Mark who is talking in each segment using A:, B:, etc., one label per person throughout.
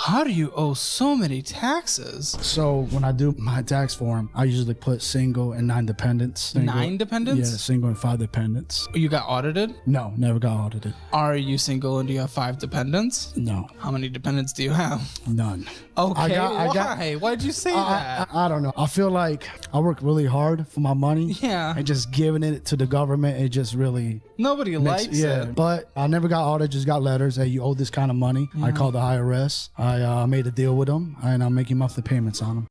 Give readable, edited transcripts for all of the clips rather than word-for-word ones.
A: How do you owe so many taxes?
B: So when I do my tax form, I usually put single and 9 dependents. Single,
A: 9 dependents?
B: Yeah, single and 5 dependents.
A: You got audited?
B: No, never got audited.
A: Are you single and do you have 5 dependents?
B: No.
A: How many dependents do you have?
B: None.
A: Okay, why? Why'd you say that?
B: I don't know. I feel like I work really hard for my money.
A: Yeah.
B: And just giving it to the government, it just really...
A: Nobody likes it.
B: But I never got audited, just got letters. Hey, you owe this kind of money. Yeah. I called the IRS. I made a deal with them, and I'm making monthly payments on them.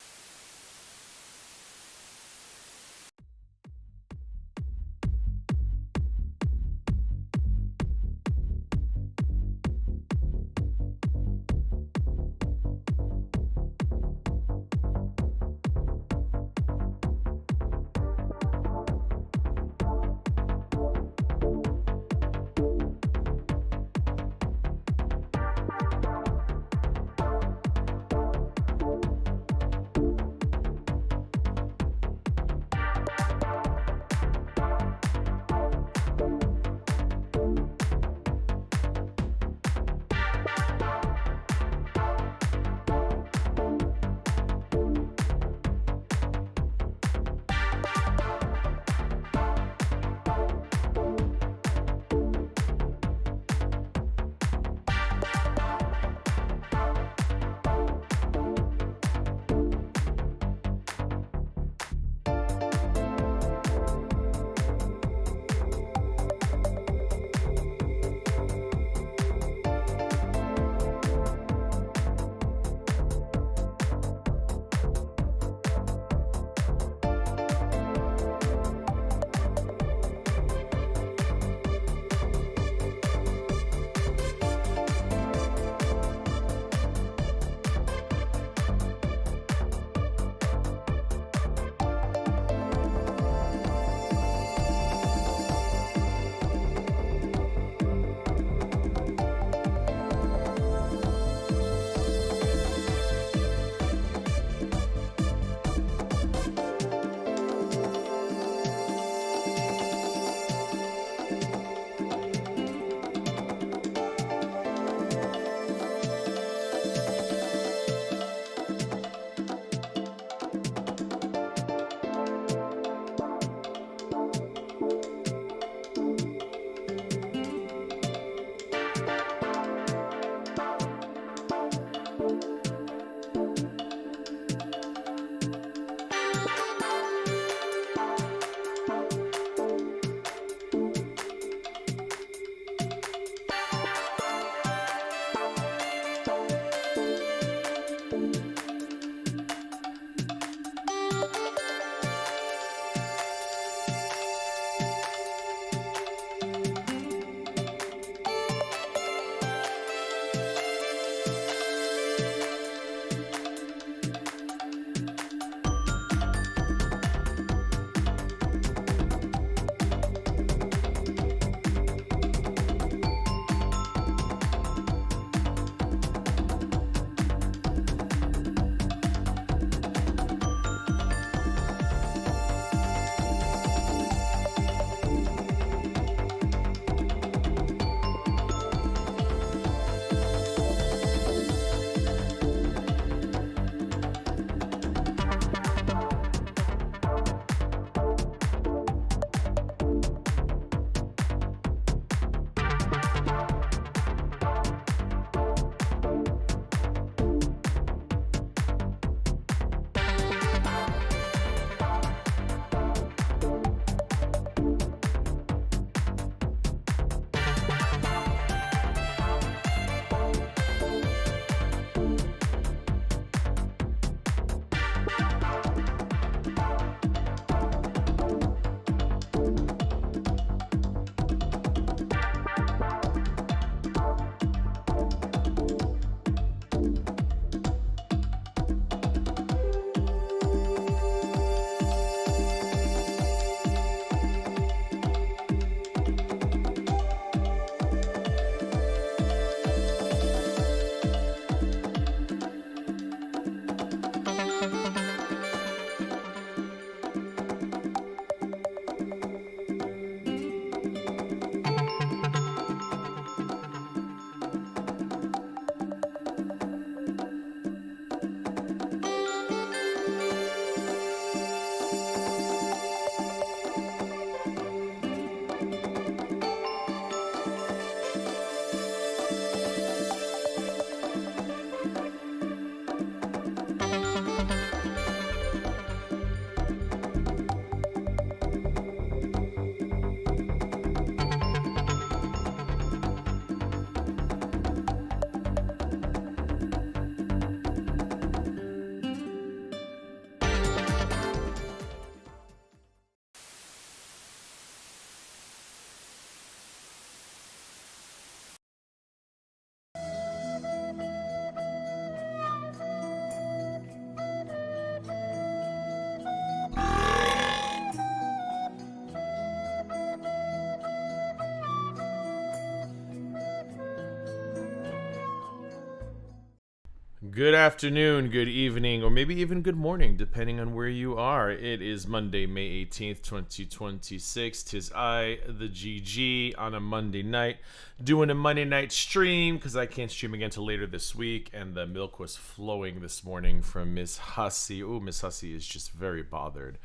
C: Good afternoon, good evening, or maybe even good morning, depending on where you are. It is Monday, May 18th, 2026. 'Tis I, the GG, on a Monday night, doing a Monday night stream, because I can't stream again till later this week, and the milk was flowing this morning from Miss Hussy. Ooh, Miss Hussy is just very bothered.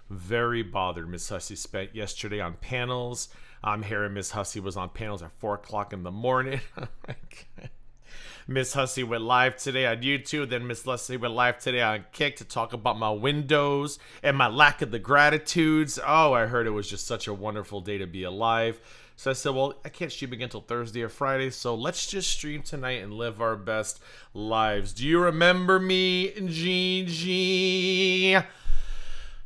C: Very bothered. Miss Hussy spent yesterday on panels. I'm hearing Miss Hussy was on panels at 4 o'clock in the morning. Oh my God. Miss Hussy went live today on YouTube. Then Miss Hussy went live today on Kick to talk about my windows and my lack of the gratitudes. Oh, I heard it was just such a wonderful day to be alive. So I said, well, I can't stream again until Thursday or Friday, so let's just stream tonight and live our best lives. Do you remember me, GG?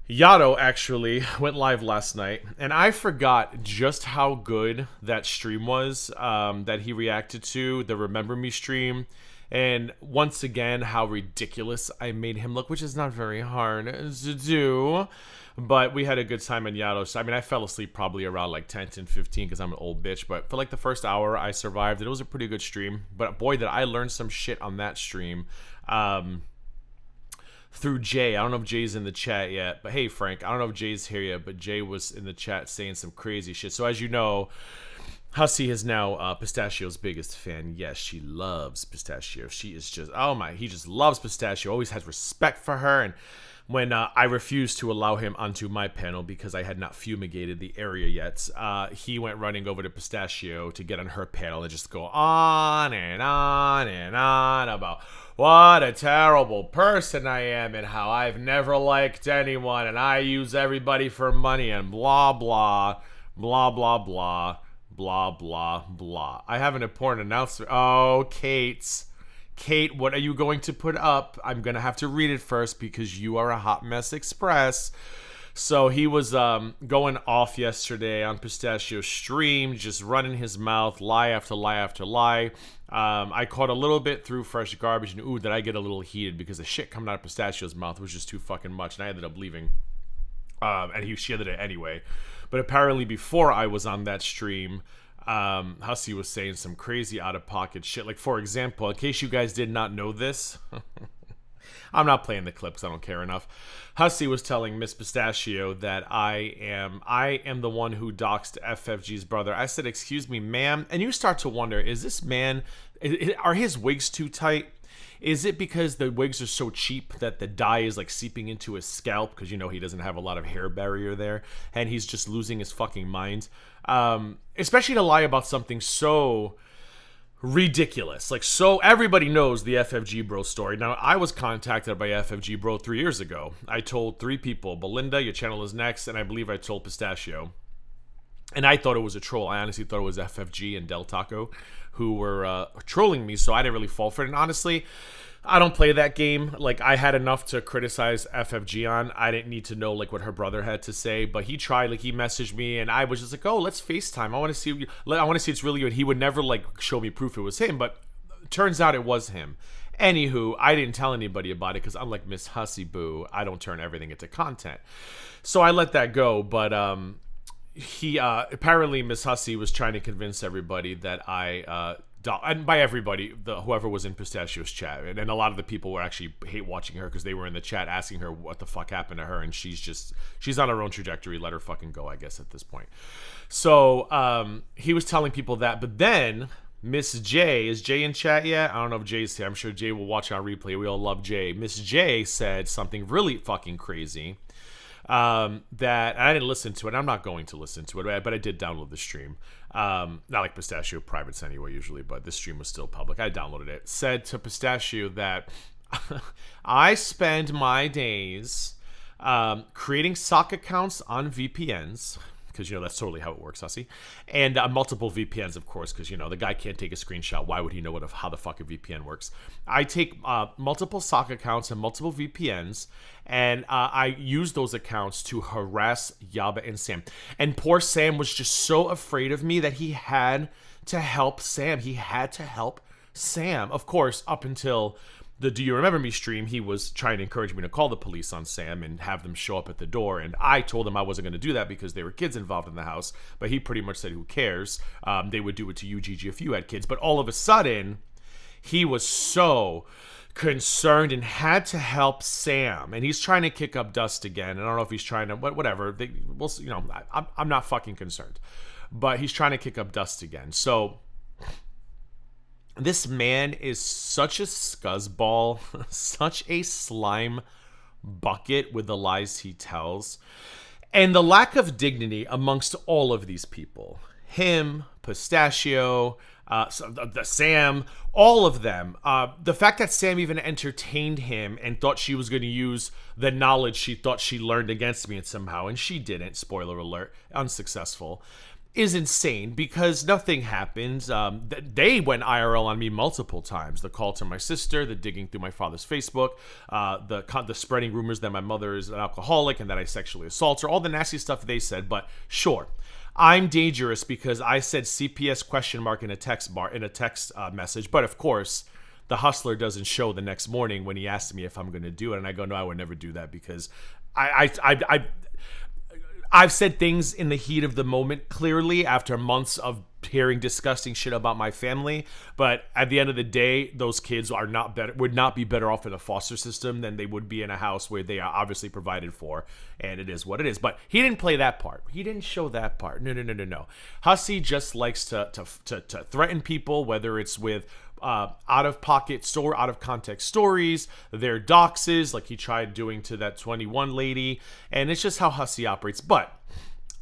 C: Yato actually went live last night, and I forgot just how good that stream was that he reacted to, the Remember Me stream, and once again, how ridiculous I made him look, which is not very hard to do, but we had a good time in Yato. So, I mean, I fell asleep probably around like 10 and 15 because I'm an old bitch, but for like the first hour, I survived. It was a pretty good stream, but boy, did I learn some shit on that stream. Through Jay. I don't know if Jay's in the chat yet, but hey, Frank, I don't know if Jay's here yet, but Jay was in the chat saying some crazy shit. So as you know, Hussy is now Pistachio's biggest fan. Yes, she loves Pistachio. She is just, oh my, he just loves Pistachio, always has respect for her. And when I refused to allow him onto my panel because I had not fumigated the area yet, he went running over to Pistachio to get on her panel and just go on and on and on about what a terrible person I am and how I've never liked anyone and I use everybody for money and blah, blah, blah, blah, blah, blah, blah, blah. I have an important announcement. Oh, Kate, what are you going to put up? I'm going to have to read it first because you are a hot mess express. So he was going off yesterday on Pistachio's stream, just running his mouth, lie after lie after lie. I caught a little bit through fresh garbage, and ooh, did I get a little heated because the shit coming out of Pistachio's mouth was just too fucking much, and I ended up leaving. And she ended it anyway. But apparently before I was on that stream, Hussy was saying some crazy out-of-pocket shit. Like, for example, in case you guys did not know this... I'm not playing the clip because I don't care enough. Hussy was telling Miss Pistachio that I am the one who doxed FFG's brother. I said, excuse me, ma'am. And you start to wonder, is this man, are his wigs too tight? Is it because the wigs are so cheap that the dye is like seeping into his scalp? Because, you know, he doesn't have a lot of hair barrier there. And he's just losing his fucking mind. Especially to lie about something so... ridiculous. Like, so everybody knows the FFG bro story. Now, I was contacted by FFG bro 3 years ago. I told 3 people, Belinda, your channel is next, and I believe I told Pistachio. And I thought it was a troll. I honestly thought it was FFG and Del Taco who were trolling me, so I didn't really fall for it. And honestly, I don't play that game. Like, I had enough to criticize FFG on. I didn't need to know, like, what her brother had to say. But he tried, like, he messaged me, and I was just like, oh, let's FaceTime. I want to see it's really you. And he would never, like, show me proof it was him. But turns out it was him. Anywho, I didn't tell anybody about it because unlike Miss Hussy Boo, I don't turn everything into content. So I let that go. But he apparently Miss Hussy was trying to convince everybody that and by everybody, whoever was in Pistachio's chat, and a lot of the people were actually hate watching her because they were in the chat asking her what the fuck happened to her, and she's on her own trajectory. Let her fucking go, I guess, at this point. So he was telling people that, but then Miss J, is Jay in chat yet? I don't know if Jay's here. I'm sure Jay will watch our replay. We all love Jay. Miss J said something really fucking crazy. That I didn't listen to it. I'm not going to listen to it, but I did download the stream. Not like Pistachio privates anyway, usually, but this stream was still public. I downloaded it. Said to Pistachio that I spend my days creating sock accounts on VPNs. Because, you know, that's totally how it works, Hussy. And multiple VPNs, of course, because, you know, the guy can't take a screenshot. Why would he know how the fuck a VPN works? I take multiple sock accounts and multiple VPNs, and I use those accounts to harass Yaba and Sam. And poor Sam was just so afraid of me that he had to help Sam. He had to help Sam. Of course, up until the Do You Remember Me stream, he was trying to encourage me to call the police on Sam and have them show up at the door. And I told him I wasn't going to do that because there were kids involved in the house. But he pretty much said, who cares? They would do it to you, Gigi, if you had kids. But all of a sudden, he was so concerned and had to help Sam, and he's trying to kick up dust again. And I don't know if he's trying to, whatever. We'll see, I'm not fucking concerned, but he's trying to kick up dust again. So this man is such a scuzzball, such a slime bucket with the lies he tells, and the lack of dignity amongst all of these people. Him, Pistachio, the Sam, all of them. The fact that Sam even entertained him and thought she was going to use the knowledge she thought she learned against me somehow, and she didn't, spoiler alert, unsuccessful, is insane, because nothing happens. They went IRL on me multiple times. The call to my sister, the digging through my father's Facebook, the spreading rumors that my mother is an alcoholic and that I sexually assault her, all the nasty stuff they said. But sure, I'm dangerous because I said CPS question mark in a text message. But of course, the hustler doesn't show the next morning when he asked me if I'm going to do it, and I go, no, I would never do that, because I've said things in the heat of the moment, clearly, after months of hearing disgusting shit about my family. But at the end of the day, those kids would not be better off in a foster system than they would be in a house where they are obviously provided for. And it is what it is. But he didn't play that part. He didn't show that part. No. Hussy just likes to threaten people, whether it's with out of context stories, their doxes, like he tried doing to that 21 lady, and it's just how Hussy operates. But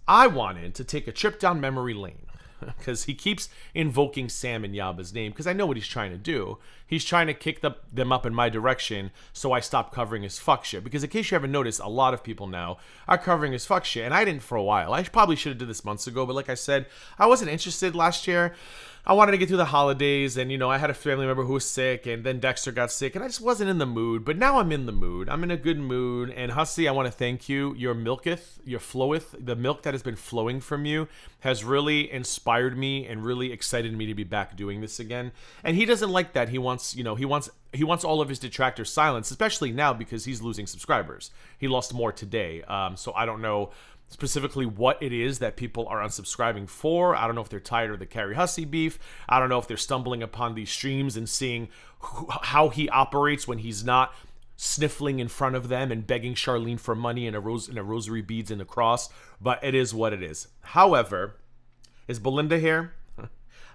C: I wanted to take a trip down memory lane, because he keeps invoking Sam and Yaba's name, because I know what he's trying to do. He's trying to kick them up in my direction so I stop covering his fuck shit. Because in case you haven't noticed, a lot of people now are covering his fuck shit, and I didn't for a while. I probably should have did this months ago, but like I said, I wasn't interested last year. I wanted to get through the holidays, and, I had a family member who was sick, and then Dexter got sick, and I just wasn't in the mood. But now I'm in the mood. I'm in a good mood, and Hussy, I want to thank you. Your milketh, your floweth, the milk that has been flowing from you has really inspired me and really excited me to be back doing this again. And he doesn't like that. He wants all of his detractors silenced, especially now because he's losing subscribers. He lost more today, so I don't know specifically what it is that people are unsubscribing for. I don't know if they're tired of the Carrie Hussy beef. I don't know if they're stumbling upon these streams and seeing how he operates when he's not sniffling in front of them and begging Charlene for money and a rosary beads and a cross. But it is what it is. However, is Belinda here?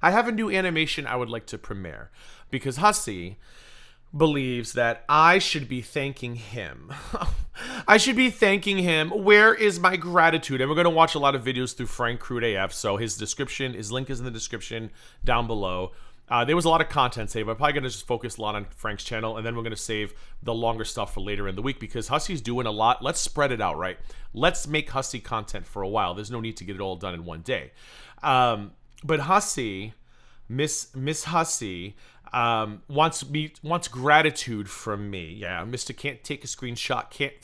C: I have a new animation I would like to premiere, because Hussy believes that I should be thanking him. I should be thanking him. Where is my gratitude? And we're going to watch a lot of videos through Frank Crude AF, so his link is in the description down below. There was a lot of content saved. I'm probably going to just focus a lot on Frank's channel, and then we're going to save the longer stuff for later in the week, because Hussy's doing a lot. Let's spread it out, right? Let's make Hussy content for a while. There's no need to get it all done in one day. But Hussy, Miss Hussy, wants gratitude from me. Yeah, Mr. Can't take a screenshot, can't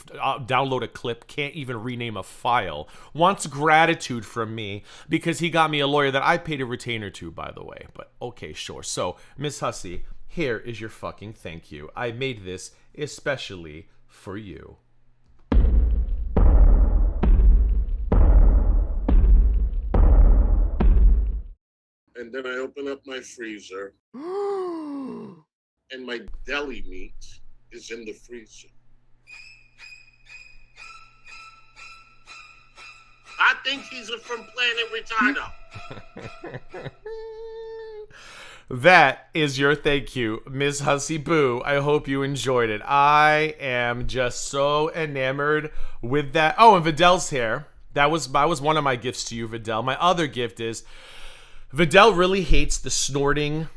C: download a clip, can't even rename a file. Wants gratitude from me because he got me a lawyer that I paid a retainer to, by the way. But okay, sure. So, Miss Hussy, here is your fucking thank you. I made this especially for you.
D: And then I open up my freezer, and my deli meat is in the freezer. I think he's from Planet Retardo.
C: That is your thank you, Miss Hussy Boo. I hope you enjoyed it. I am just so enamored with that. Oh, and Vidal's here. That was one of my gifts to you, Vidal. My other gift is Vidal really hates the snorting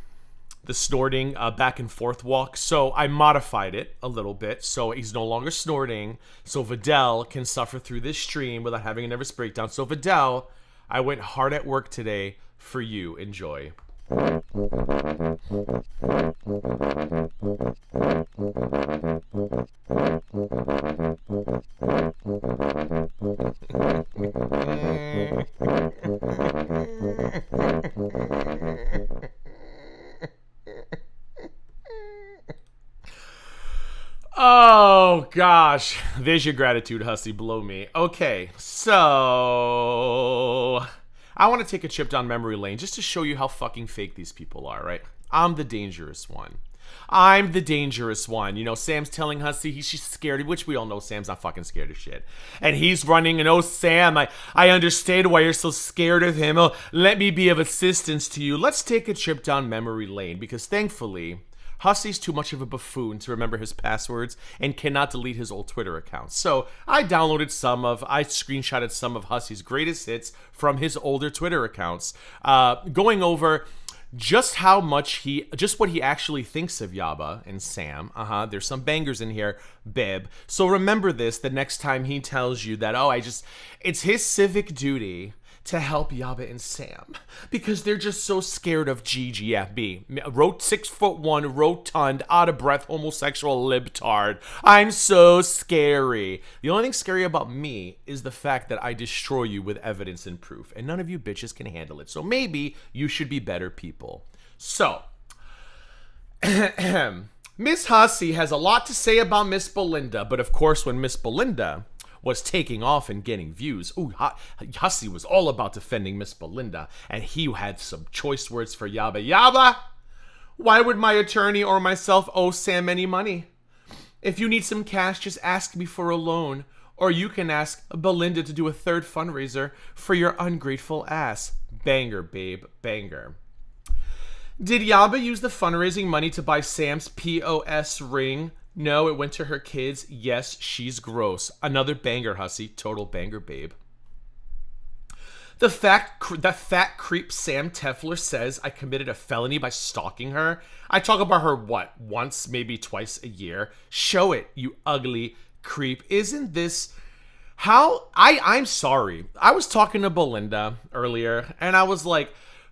C: back and forth walk, so I modified it a little bit, so he's no longer snorting, so Vidal can suffer through this stream without having a nervous breakdown. So Vidal, I went hard at work today for you. Enjoy. Oh gosh, there's your gratitude, Hussy. Blow me. Okay, so I want to take a trip down memory lane just to show you how fucking fake these people are, right? I'm the dangerous one. I'm the dangerous one. You know, Sam's telling Hussy she's scared, which we all know Sam's not fucking scared of shit. And he's running, and oh, Sam, I understand why you're so scared of him. Oh, let me be of assistance to you. Let's take a trip down memory lane, because thankfully, Hussy's too much of a buffoon to remember his passwords and cannot delete his old Twitter account. So I screenshotted some of Hussy's greatest hits from his older Twitter accounts, going over just what he actually thinks of Yaba and Sam. There's some bangers in here, babe. So remember this the next time he tells you that, it's his civic duty to help Yaba and Sam because they're just so scared of GGFB. 6'1", rotund, out of breath, homosexual libtard. I'm so scary. The only thing scary about me is the fact that I destroy you with evidence and proof, and none of you bitches can handle it. So maybe you should be better people. So, Miss Hussy has a lot to say about Miss Belinda, but of course when Miss Belinda was taking off and getting views, Hussy was all about defending Miss Belinda, and he had some choice words for Yaba. Yaba, why would my attorney or myself owe Sam any money? If you need some cash, just ask me for a loan, or you can ask Belinda to do a third fundraiser for your ungrateful ass. Banger, babe, banger. Did Yaba use the fundraising money to buy Sam's POS ring? No, it went to her kids. Yes, she's gross. Another banger, Hussy. Total banger, babe. The fat creep Sam Tefler says I committed a felony by stalking her. I talk about her, once, maybe twice a year. Show it, you ugly creep. Isn't this how... I'm sorry. I was talking to Belinda earlier, and I was like...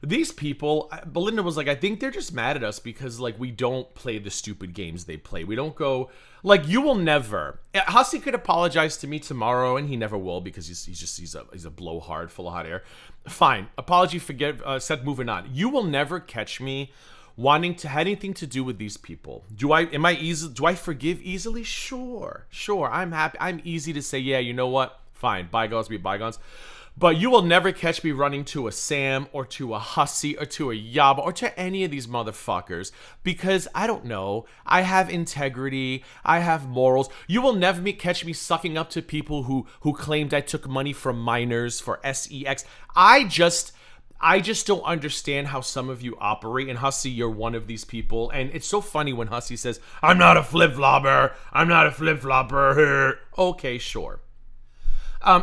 C: These people, Belinda was like, I think they're just mad at us because, we don't play the stupid games they play. We don't go, you will never. Hussy could apologize to me tomorrow, and he never will because he's a blowhard full of hot air. Fine. Apology, forget, set, moving on. You will never catch me wanting to have anything to do with these people. Do I forgive easily? Sure. I'm happy. I'm easy to say, yeah, you know what? Fine. Bygones be bygones. But you will never catch me running to a Sam or to a Hussy or to a Yaba or to any of these motherfuckers because, I don't know, I have integrity, I have morals. You will never catch me sucking up to people who claimed I took money from minors for sex. I just don't understand how some of you operate, and Hussy, you're one of these people. And it's so funny when Hussy says, I'm not a flip-flopper. Okay, sure.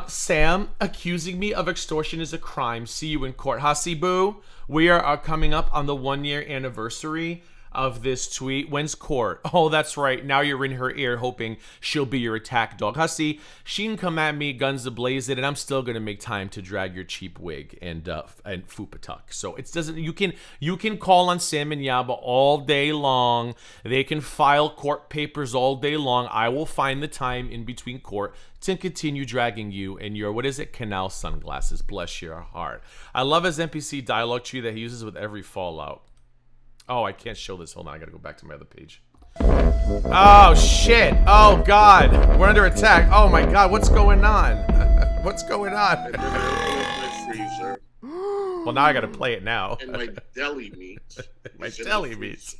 C: Sam, accusing me of extortion is a crime. See you in court. Hussy boo, we are coming up on the 1-year anniversary of this tweet. When's court? Oh, that's right. Now you're in her ear hoping she'll be your attack dog. Hussy, she can come at me guns a-blazing, and I'm still going to make time to drag your cheap wig and fupatuk. So it doesn't, you can call on Sam and Yaba all day long. They can file court papers all day long. I will find the time in between court to continue dragging you in your, canal sunglasses. Bless your heart. I love his NPC dialogue tree that he uses with every Fallout. Oh, I can't show this. Hold on, I gotta go back to my other page. Oh, shit. Oh, God. We're under attack. Oh, my God. What's going on? What's going on?
D: My freezer.
C: Well, now I gotta play it now.
D: And my deli meat.
C: My deli meat.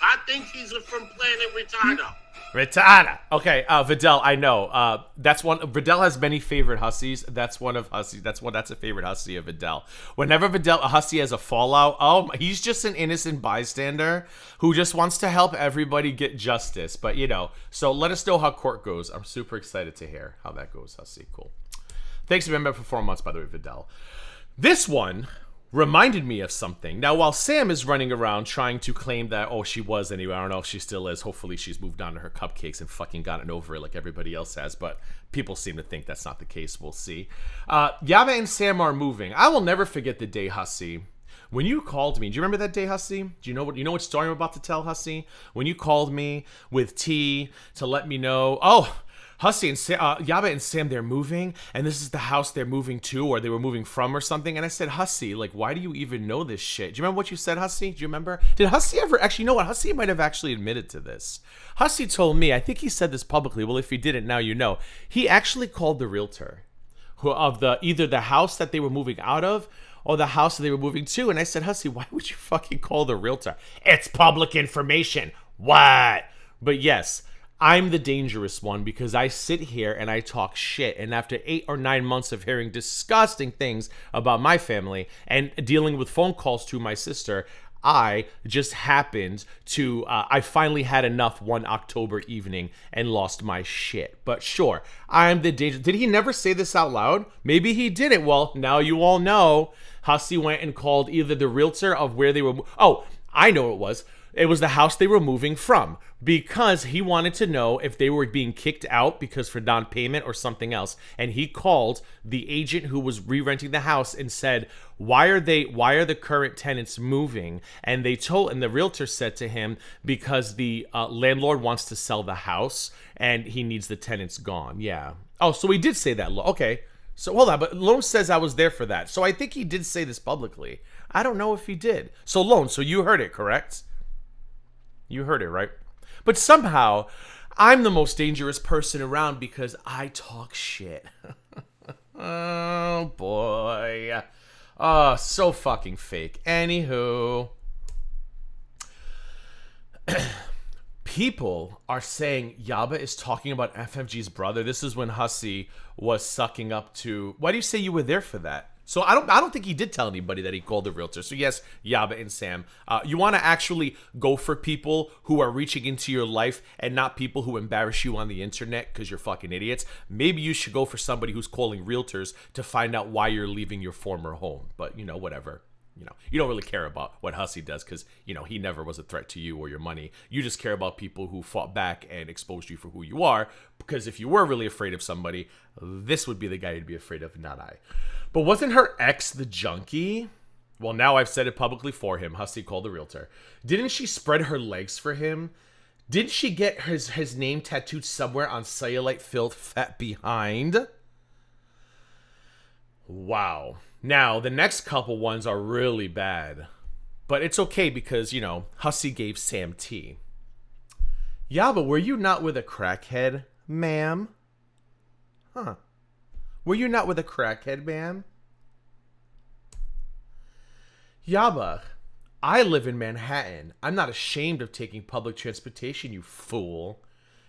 D: I think he's from Planet Retardo.
C: Retarda. Okay, Vidal, I know. That's one. Vidal has many favorite Hussies. That's one of Hussy. That's a favorite Hussy of Vidal. Whenever a Hussy has a fallout, he's just an innocent bystander who just wants to help everybody get justice. But so let us know how court goes. I'm super excited to hear how that goes, Hussy. Cool. Thanks for being back for 4 months, by the way, Vidal. This one reminded me of something. Now, while Sam is running around trying to claim that, she was anyway, I don't know if she still is. Hopefully she's moved on to her cupcakes and fucking gotten over it like everybody else has, but people seem to think that's not the case. We'll see. Yaba and Sam are moving. I will never forget the day, Hussy, when you called me. Do you remember that day, Hussy? Do you know what story I'm about to tell, Hussy? When you called me with tea to let me know, Hussy and Yaba and Sam, they're moving, and this is the house they're moving to, or they were moving from, or something. And I said, Hussy, why do you even know this shit? Do you remember what you said, Hussy? Do you remember? Did Hussy ever actually, you know what? Hussy might have actually admitted to this. Hussy told me, I think he said this publicly. Well, if he didn't, now you know. He actually called the realtor of the either the house that they were moving out of or the house that they were moving to. And I said, Hussy, why would you fucking call the realtor? It's public information. What? But yes, I'm the dangerous one because I sit here and I talk shit. And after 8 or 9 months of hearing disgusting things about my family and dealing with phone calls to my sister, I just happened to, I finally had enough one October evening and lost my shit. But sure, I'm the danger. Did he never say this out loud? Maybe he didn't. Well, now you all know. Hussy went and called either the realtor of where they were. Oh, I know it was. It was the house they were moving from because he wanted to know if they were being kicked out because for non-payment or something else. And he called the agent who was re-renting the house and said, why are the current tenants moving? And the realtor said to him, because the landlord wants to sell the house and he needs the tenants gone. Yeah. Oh, so he did say that. Okay. So hold on, but Lone says I was there for that. So I think he did say this publicly. I don't know if he did. So Lone, so you heard it, correct? You heard it, right? But somehow, I'm the most dangerous person around because I talk shit. Oh, boy. Oh, so fucking fake. Anywho. People are saying Yaba is talking about FFG's brother. This is when Hussy was sucking up to... Why do you say you were there for that? So I don't think he did tell anybody that he called the realtor. So yes, Yaba and Sam, you want to actually go for people who are reaching into your life and not people who embarrass you on the internet because you're fucking idiots. Maybe you should go for somebody who's calling realtors to find out why you're leaving your former home. But, whatever. You don't really care about what Hussy does because, he never was a threat to you or your money. You just care about people who fought back and exposed you for who you are. Because if you were really afraid of somebody, this would be the guy you'd be afraid of, not I. But wasn't her ex the junkie? Well, now I've said it publicly for him. Hussy called the realtor. Didn't she spread her legs for him? Didn't she get his name tattooed somewhere on cellulite-filled fat behind? Wow. Now, the next couple ones are really bad. But it's okay because, Hussy gave Sam tea. Yaba, were you not with a crackhead, ma'am? Huh. Were you not with a crackhead, ma'am? Yaba, I live in Manhattan. I'm not ashamed of taking public transportation, you fool.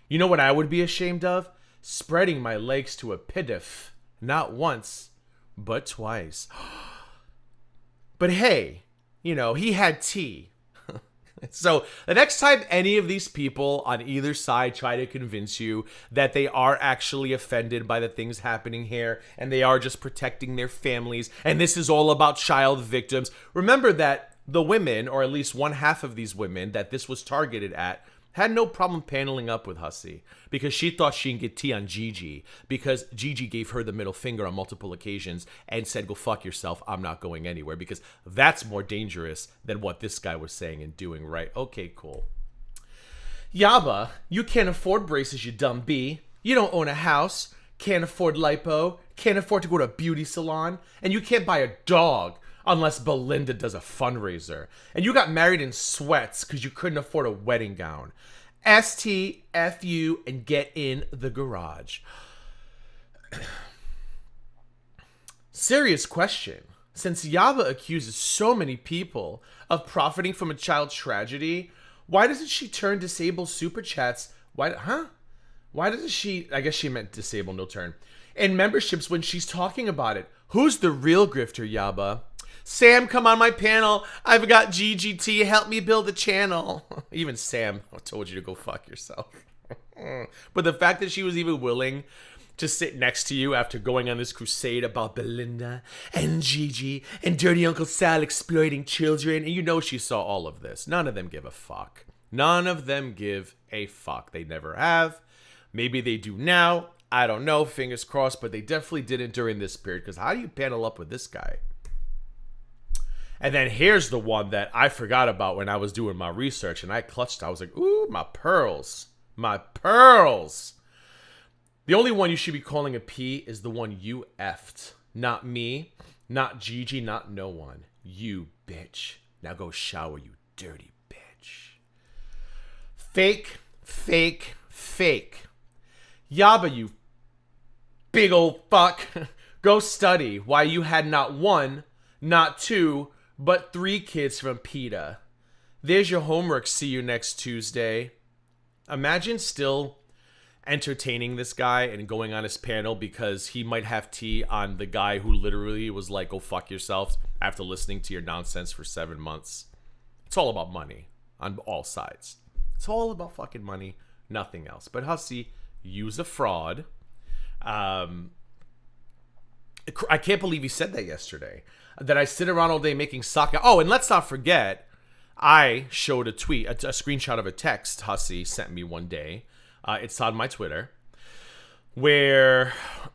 C: You know what I would be ashamed of? Spreading my legs to a pidiff. Not once, but twice. But hey, he had tea. So the next time any of these people on either side try to convince you that they are actually offended by the things happening here and they are just protecting their families and this is all about child victims, remember that the women, or at least one half of these women that this was targeted at, had no problem paneling up with Hussy because she thought she can get tea on Gigi because Gigi gave her the middle finger on multiple occasions and said, go fuck yourself, I'm not going anywhere, because that's more dangerous than what this guy was saying and doing, right? Okay, cool. Yaba, you can't afford braces, you dumb bee. You don't own a house, can't afford lipo, can't afford to go to a beauty salon, and you can't buy a dog unless Belinda does a fundraiser. And you got married in sweats because you couldn't afford a wedding gown. STFU and get in the garage. Serious question. Since Yaba accuses so many people of profiting from a child's tragedy, why doesn't she turn disable super chats? Why doesn't she, I guess she meant disable, no turn, and memberships when she's talking about it? Who's the real grifter, Yaba? Sam, come on my panel. I've got GGT. Help me build a channel. Even Sam told you to go fuck yourself. But the fact that she was even willing to sit next to you after going on this crusade about Belinda and Gigi and Dirty Uncle Sal exploiting children, and she saw all of this. None of them give a fuck. None of them give a fuck. They never have. Maybe they do now. I don't know. Fingers crossed. But they definitely didn't during this period. Because how do you panel up with this guy? And then here's the one that I forgot about when I was doing my research. And I clutched. I was like, ooh, my pearls. My pearls. The only one you should be calling a P is the one you effed. Not me. Not Gigi. Not no one. You bitch. Now go shower, you dirty bitch. Fake. Fake. Fake. Yaba, you big old fuck. Go study why you had not 1, not 2, but 3 kids from PETA. There's your homework. See you next Tuesday. Imagine still entertaining this guy and going on his panel because he might have tea on the guy who literally was like, go fuck yourself after listening to your nonsense for 7 months. It's all about money on all sides. It's all about fucking money, nothing else. But Hussy, you's a fraud. I can't believe he said that yesterday. That I sit around all day making sake. Oh, and let's not forget, I showed a tweet, a screenshot of a text Hussy sent me one day. It's on my Twitter, where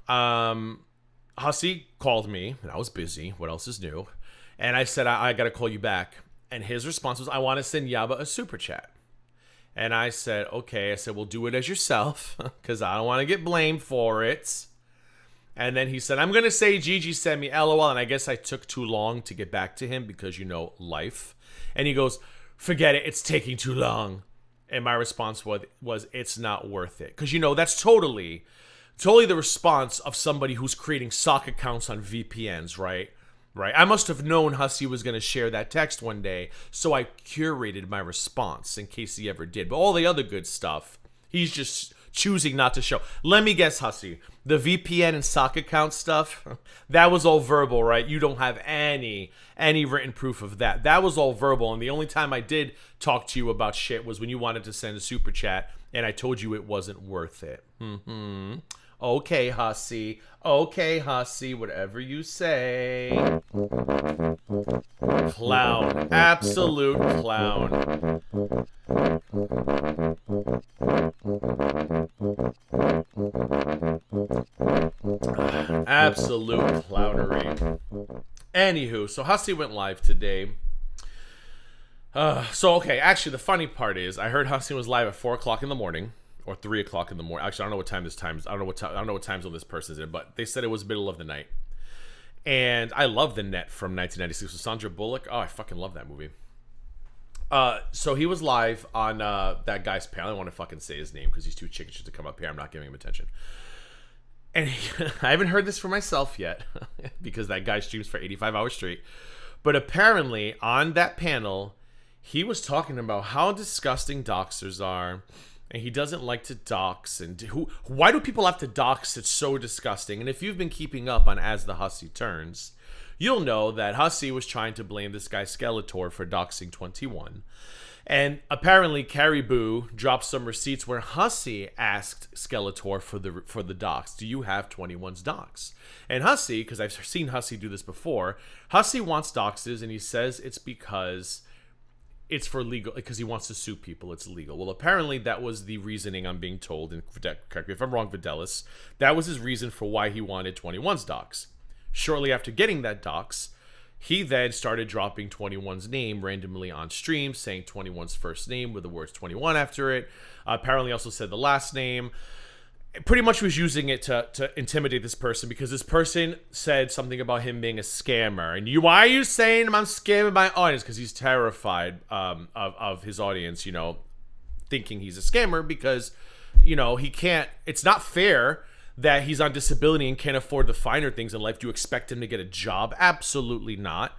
C: Hussy called me, and I was busy. What else is new? And I said, I got to call you back. And his response was, I want to send Yaba a super chat. And I said, okay. I said, well, do it as yourself, because I don't want to get blamed for it. And then he said, I'm going to say Gigi sent me LOL. And I guess I took too long to get back to him because, you know, life. And he goes, forget it. It's taking too long. And my response was it's not worth it. Because, you know, that's totally the response of somebody who's creating sock accounts on VPNs, right? Right. I must have known Hussy was going to share that text one day. So I curated my response in case he ever did. But all the other good stuff, he's just choosing not to show. Let me guess, Hussy. The VPN and sock account stuff, that was all verbal, right? You don't have any written proof of that. That was all verbal. And the only time I did talk to you about shit was when you wanted to send a super chat, and I told you it wasn't worth it. Okay, Hussy. Okay, Hussy. Whatever you say. Clown. Absolute clown. Absolute clownery. Anywho, so Hussy went live today. Okay, actually, the funny part is, I heard Hussy was live at 4 o'clock in the morning, or 3 o'clock in the morning. Actually, I don't know what time this time is. I don't know what time zone this person's in, but they said it was middle of the night. And I love The Net from 1996 with Sandra Bullock. Oh, I fucking love that movie. So he was live on that guy's panel. I don't want to fucking say his name because he's too chickish to come up here. I'm not giving him attention. And I haven't heard this for myself yet because that guy streams for 85 hours straight. But apparently on that panel, he was talking about how disgusting doxers are. And he doesn't like to dox. And why do people have to dox? It's so disgusting. And if you've been keeping up on As the Hussy Turns, you'll know that Hussy was trying to blame this guy Skeletor for doxing 21. And apparently Caribou dropped some receipts where Hussy asked Skeletor for the dox. Do you have 21's dox? And Hussy, because I've seen Hussy do this before, Hussy wants doxes, and he says it's because it's for legal, because he wants to sue people. It's illegal. Well, apparently that was the reasoning, I'm being told, and correct me if I'm wrong, Videlis, that was his reason for why he wanted 21's dox. Shortly after getting that dox, he then started dropping 21's name randomly on stream, saying 21's first name with the words 21 after it. Apparently also said the last name. Pretty much was using it to intimidate this person, because this person said something about him being a scammer. And why are you saying I'm scamming my audience? Because he's terrified of his audience, you know, thinking he's a scammer because, you know, he can't, it's not fair that he's on disability and can't afford the finer things in life. Do you expect him to get a job? Absolutely not.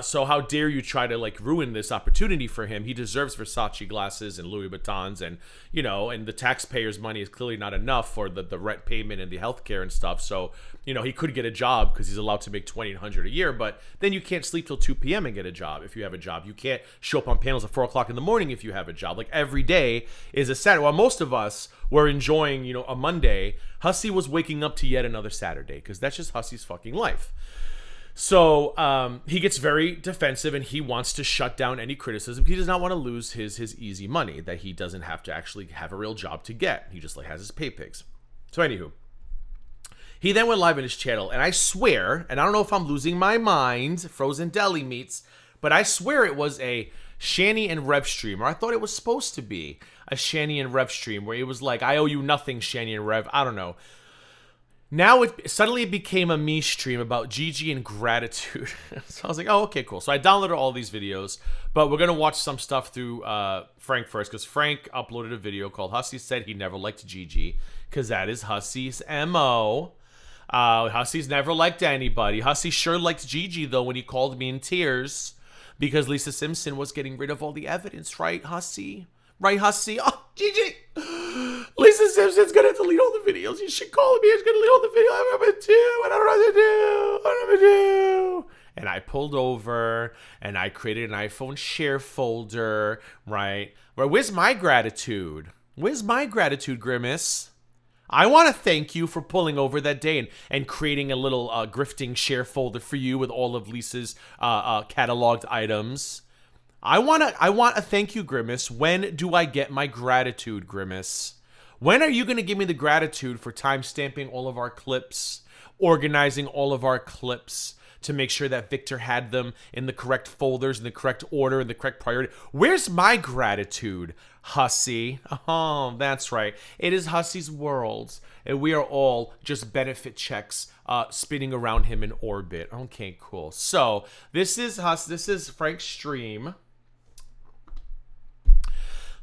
C: So how dare you try to like ruin this opportunity for him? He deserves Versace glasses and Louis Vuittons, and you know, and the taxpayers' money is clearly not enough for the rent payment and the healthcare and stuff. So you know, he could get a job because he's allowed to make $2,800 a year, but then you can't sleep till 2 p.m. and get a job if you have a job. You can't show up on panels at 4 o'clock in the morning if you have a job. Like every day is a Saturday. While most of us were enjoying, you know, a Monday, Hussy was waking up to yet another Saturday, because that's just Hussy's fucking life. So he gets very defensive, and he wants to shut down any criticism. He does not want to lose his easy money that he doesn't have to actually have a real job to get. He just like has his pay pigs. So anywho, he then went live in his channel, and I swear, and I don't know if I'm losing my mind, frozen deli meats, but I swear it was a Shani and Rev stream, or I thought it was supposed to be a Shani and Rev stream, where it was like, I owe you nothing, Shani and Rev. I don't know. Now it suddenly became a me stream about Gigi and gratitude. So I was like, oh, okay, cool. So I downloaded all these videos, but we're going to watch some stuff through Frank first, because Frank uploaded a video called Hussy Said He Never Liked Gigi, because that is Hussy's MO. Hussy's never liked anybody. Hussy sure liked Gigi, though, when he called me in tears because Lisa Simpson was getting rid of all the evidence, right, Hussy? Right, Hussy? Oh, Gigi! Lisa Simpson's gonna delete all the videos. You should call me. He's gonna delete all the videos. I don't know what to do. I don't know what to do. I don't know what to do. And I pulled over and I created an iPhone share folder, right? Where's my gratitude? Where's my gratitude, Grimace? I want to thank you for pulling over that day and creating a little grifting share folder for you with all of Lisa's cataloged items. I want to thank you, Grimace. When do I get my gratitude, Grimace? When are you going to give me the gratitude for time stamping all of our clips, organizing all of our clips to make sure that Victor had them in the correct folders, in the correct order, in the correct priority? Where's my gratitude, Hussy? Oh, that's right. It is Hussy's world, and we are all just benefit checks spinning around him in orbit. Okay, cool. So this is Frank's stream.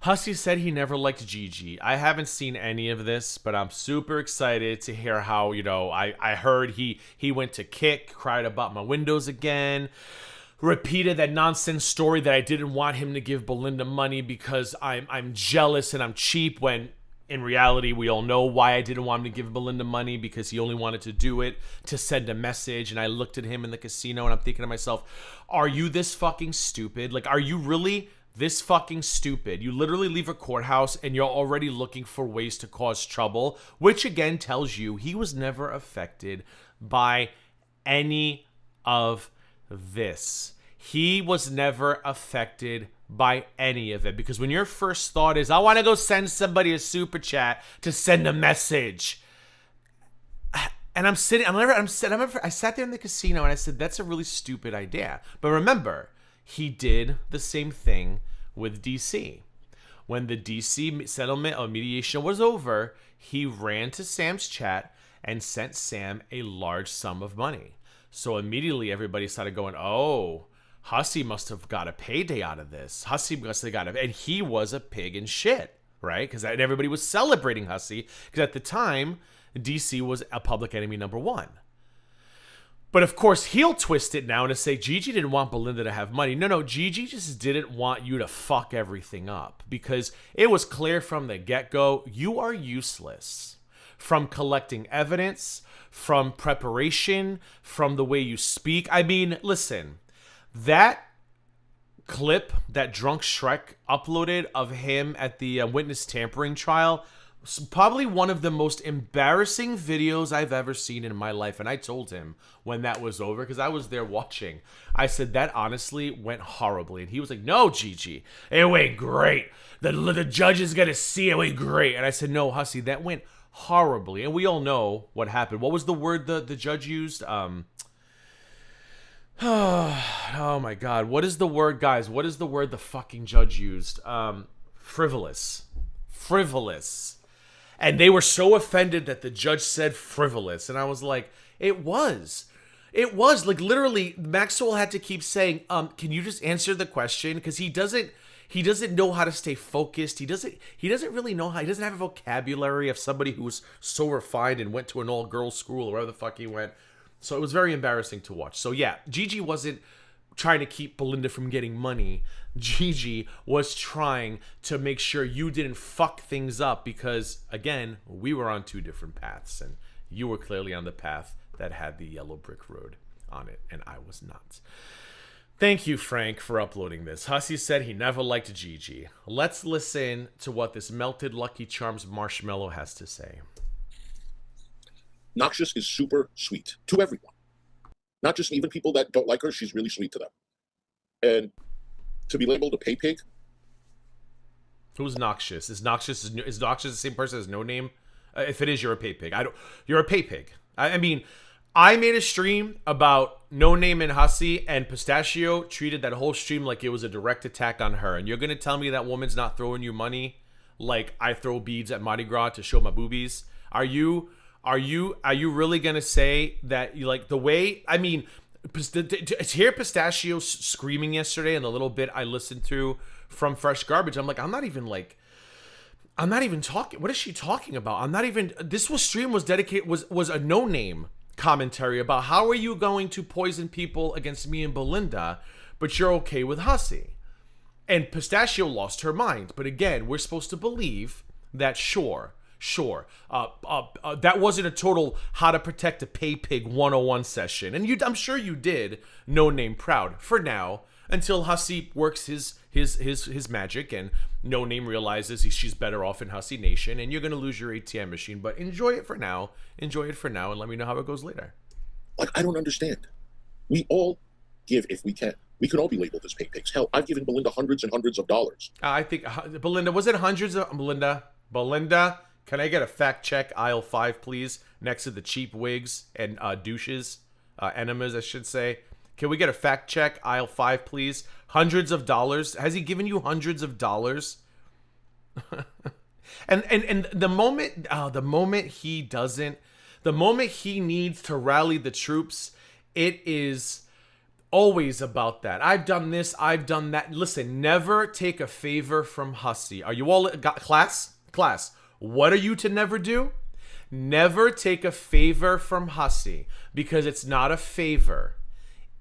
C: Hussy said he never liked Gigi. I haven't seen any of this, but I'm super excited to hear how, I heard he went to Kick, cried about my windows again, repeated that nonsense story that I didn't want him to give Belinda money because I'm jealous and I'm cheap, when in reality we all know why I didn't want him to give Belinda money, because he only wanted to do it to send a message. And I looked at him in the casino and I'm thinking to myself, are you this fucking stupid? Like, are you really this fucking stupid? You literally leave a courthouse and you're already looking for ways to cause trouble, which again tells you he was never affected by any of this. He was never affected by any of it, because when your first thought is, I want to go send somebody a super chat to send a message, and I sat there in the casino and I said, that's a really stupid idea. But remember, he did the same thing with DC. When the DC settlement or mediation was over, he ran to Sam's chat and sent Sam a large sum of money. So immediately everybody started going, oh, Hussy must have got a payday out of this. Hussy must have got and he was a pig in shit, right? Because everybody was celebrating Hussy, because at the time, DC was a public enemy number one. But of course, he'll twist it now to say Gigi didn't want Belinda to have money. No, Gigi just didn't want you to fuck everything up, because it was clear from the get-go, you are useless. From collecting evidence, from preparation, from the way you speak. I mean, listen, that clip that Drunk Shrek uploaded of him at the witness tampering trial, probably one of the most embarrassing videos I've ever seen in my life. And I told him when that was over, because I was there watching, I said, that honestly went horribly. And he was like, no, Gigi, it went great. The judge is going to see it went great. And I said, no, Hussy, that went horribly. And we all know what happened. What was the word the judge used? Oh my God. What is the word, guys? What is the word the fucking judge used? Frivolous. And they were so offended that the judge said frivolous. And I was like, it was like, literally, Maxwell had to keep saying, can you just answer the question? Because he doesn't know how to stay focused. He doesn't really know how, he doesn't have a vocabulary of somebody who was so refined and went to an all-girls school or wherever the fuck he went. So it was very embarrassing to watch. So yeah, Gigi wasn't trying to keep Belinda from getting money. Gigi was trying to make sure you didn't fuck things up, because again, we were on two different paths, and you were clearly on the path that had the yellow brick road on it, and I was not. Thank you, Frank, for uploading this. Hussy said he never liked Gigi. Let's listen to what this melted Lucky Charms marshmallow has to say.
D: Noxious is super sweet to everyone. Not just even people that don't like her, she's really sweet to them. And to be labeled a pay pig?
C: Who's Noxious? Is Noxious the same person as No Name? If it is, you're a pay pig. You're a pay pig. I mean, I made a stream about No Name and Hussy, and Pistachio treated that whole stream like it was a direct attack on her. And you're gonna tell me that woman's not throwing you money like I throw beads at Mardi Gras to show my boobies? Are you really gonna say that you like the way? I mean, to hear Pistachio screaming yesterday and the little bit I listened to from Fresh Garbage, I'm like, I'm not even like, I'm not even talking. What is she talking about? I'm not even. This stream was dedicated, was a no-name commentary about how are you going to poison people against me and Belinda, but you're okay with Hussy. And Pistachio lost her mind. But again, we're supposed to believe that sure. That wasn't a total how to protect a pay pig 101 session. And I'm sure you did no name proud for now, until Hussy works his magic and no name realizes she's better off in Hussy Nation, and you're gonna lose your ATM machine. But enjoy it for now, and let me know how it goes later.
D: Like, I don't understand. We all give if we can. We can all be labeled as pay pigs. Hell, I've given Belinda hundreds and hundreds of dollars.
C: I think Belinda, was it hundreds of Belinda? Can I get a fact check aisle 5, please, next to the cheap wigs and douches, enemas, I should say. Can we get a fact check aisle 5, please? Hundreds of dollars. Has he given you hundreds of dollars? and the moment he doesn't, the moment he needs to rally the troops, it is always about that. I've done this, I've done that. Listen, never take a favor from Hussy. Are you all got class? What are you to never do? Never take a favor from Hussy, because it's not a favor.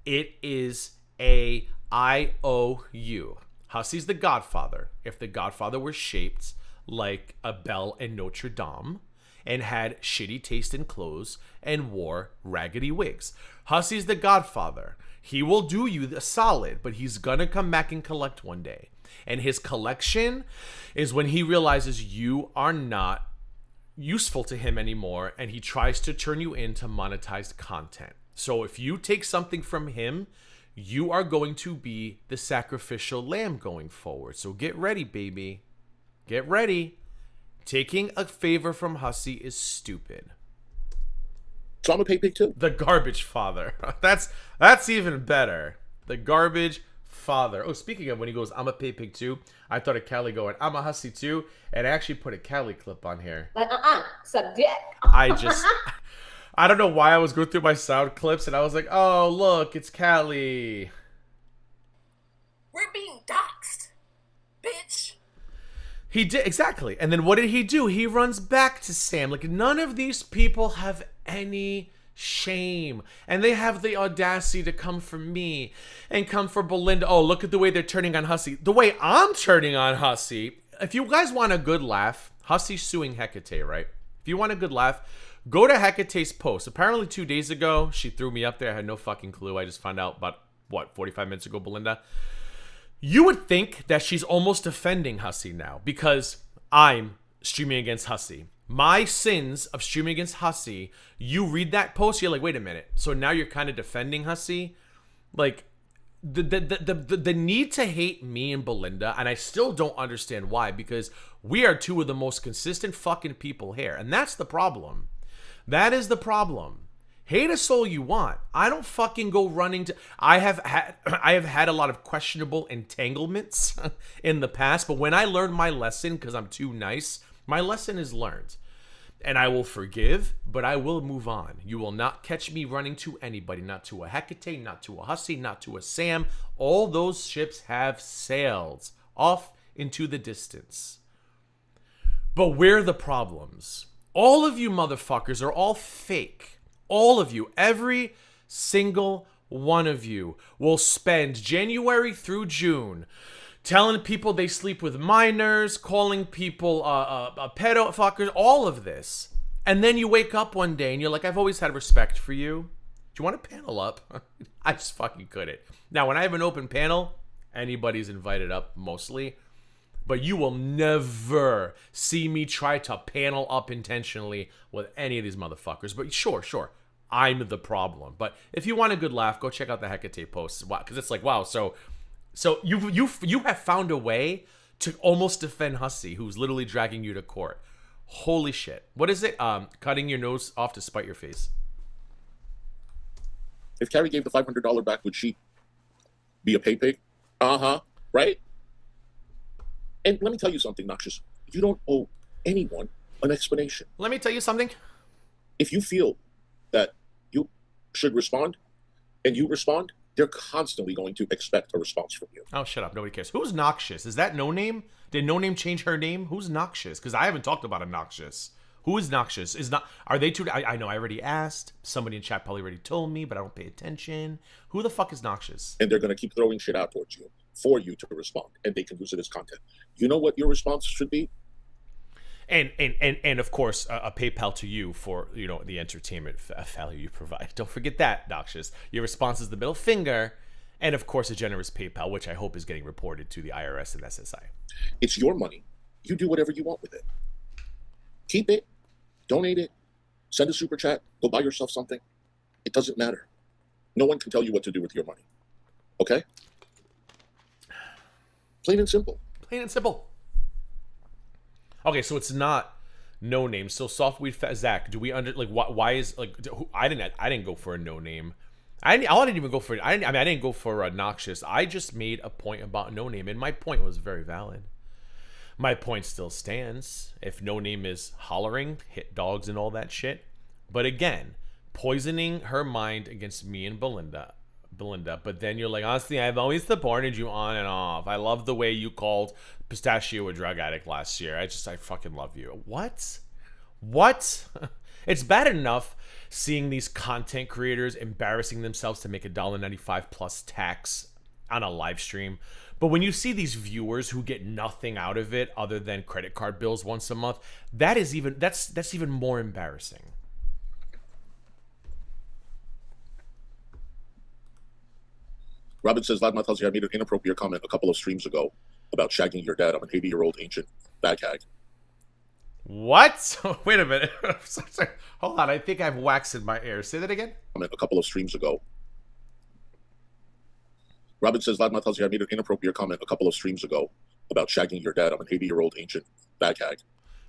C: It is a IOU. Hussy's the Godfather. If the Godfather were shaped like a bell in Notre Dame and had shitty taste in clothes and wore raggedy wigs, Hussy's the Godfather. He will do you a solid, but he's gonna come back and collect one day. And his collection is when he realizes you are not useful to him anymore, and he tries to turn you into monetized content. So if you take something from him, you are going to be the sacrificial lamb going forward. So get ready, baby. Get ready. Taking a favor from Hussy is stupid.
D: So I'm a pay pig too.
C: The garbage father. That's even better. The garbage father. Oh, speaking of when he goes, I'm a pay pig too, I thought of Callie going, I'm a Hussy too, and I actually put a Callie clip on here.
E: Like, suck dick.
C: I don't know why I was going through my sound clips and I was like, oh, look, it's Callie.
E: We're being doxxed, bitch.
C: He did, exactly. And then what did he do? He runs back to Sam. Like, none of these people have any shame. And they have the audacity to come for me and come for Belinda. Oh, look at the way they're turning on Hussy. The way I'm turning on Hussy. If you guys want a good laugh, Hussy's suing Hecate, right? If you want a good laugh, go to Hecate's post. Apparently 2 days ago, she threw me up there. I had no fucking clue. I just found out about, 45 minutes ago, Belinda. You would think that she's almost defending Hussy now because I'm streaming against Hussy. My sins of streaming against Hussy, you read that post, you're like, wait a minute. So now you're kind of defending Hussy? Like, the need to hate me and Belinda, and I still don't understand why, because we are two of the most consistent fucking people here. And that's the problem. That is the problem. Hate us all you want. I don't fucking go running to... I have had a lot of questionable entanglements in the past, but when I learned my lesson, because I'm too nice, my lesson is learned. And I will forgive, but I will move on. You will not catch me running to anybody. Not to a Hecate, not to a Hussy, not to a Sam. All those ships have sailed off into the distance. But we're the problems. All of you motherfuckers are all fake. All of you, every single one of you will spend January through June telling people they sleep with minors, calling people pedo fuckers, all of this. And then you wake up one day and you're like, I've always had respect for you. Do you want to panel up? I just fucking couldn't. Now, when I have an open panel, anybody's invited up mostly. But you will never see me try to panel up intentionally with any of these motherfuckers. But sure, I'm the problem. But if you want a good laugh, go check out the Hecate posts. Wow, because it's like, wow, so you have found a way to almost defend Hussy, who's literally dragging you to court. Holy shit. What is it? Cutting your nose off to spite your face.
D: If Carrie gave the $500 back, would she be a pay pig? Right? And let me tell you something, Noxious. You don't owe anyone an explanation.
C: Let me tell you something.
D: If you feel that you should respond and you respond, they're constantly going to expect a response from you.
C: Oh, shut up. Nobody cares. Who's Noxious? Is that No Name? Did No Name change her name? Who's Noxious? Because I haven't talked about a Noxious. Who is Noxious? Are they two? I know I already asked. Somebody in chat probably already told me, but I don't pay attention. Who the fuck is Noxious?
D: And they're going to keep throwing shit out towards you for you to respond, and they can use it as content. You know what your response should be?
C: And of course, a PayPal to you for, you know, the entertainment value you provide. Don't forget that, Noxious. Your response is the middle finger, and of course, a generous PayPal, which I hope is getting reported to the IRS and SSI.
D: It's your money. You do whatever you want with it. Keep it, donate it, send a super chat, go buy yourself something. It doesn't matter. No one can tell you what to do with your money. Okay? Plain and simple.
C: Plain and simple. Okay, so it's not No Name. So Softweed Zach, do we why is I didn't go for a No Name. I didn't even go for I didn't go for a Noxious. I just made a point about No Name, and my point was very valid. My point still stands. If No Name is hollering, hit dogs and all that shit. But again, poisoning her mind against me and Belinda. But then you're like, honestly, I've always supported you on and off. I love the way you called Pistachio a drug addict last year. I fucking love you. What? It's bad enough seeing these content creators embarrassing themselves to make $1.95 plus tax on a live stream. But when you see these viewers who get nothing out of it other than credit card bills once a month, that's even more embarrassing.
D: Robin says, Vlad tells you I made an inappropriate comment a couple of streams ago about shagging your dad. I'm an 80-year-old ancient bag hag.
C: What? Wait a minute. Hold on. I think I've waxed in my ear. Say that again.
D: A couple of streams ago. Robin says, Vlad tells you I made an inappropriate comment a couple of streams ago about shagging your dad. I'm an 80-year-old ancient bag hag.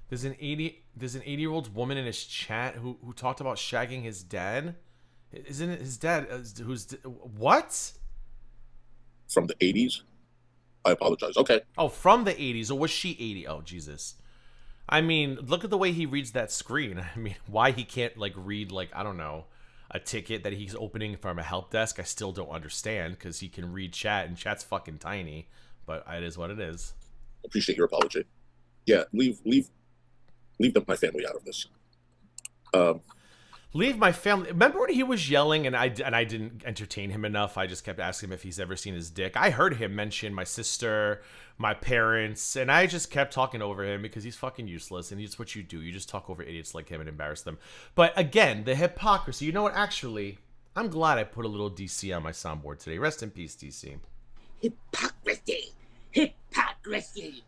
C: There's an 80-year-old woman in his chat who talked about shagging his dad. Isn't it his dad? What?
D: From the 80s? I apologize. Okay.
C: Oh, from the 80s. Or was she 80? Oh, Jesus. I mean, look at the way he reads that screen. I mean, why he can't, read, I don't know, a ticket that he's opening from a help desk, I still don't understand, because he can read chat, and chat's fucking tiny. But it is what it is.
D: Appreciate your apology. Yeah, leave my family out of this.
C: Leave my family. Remember when he was yelling and I didn't entertain him enough? I just kept asking him if he's ever seen his dick. I heard him mention my sister, my parents, and I just kept talking over him because he's fucking useless, and it's what you do. You just talk over idiots like him and embarrass them. But again, the hypocrisy. You know what? Actually, I'm glad I put a little DC on my soundboard today. Rest in peace, DC.
F: Hypocrisy. Hypocrisy.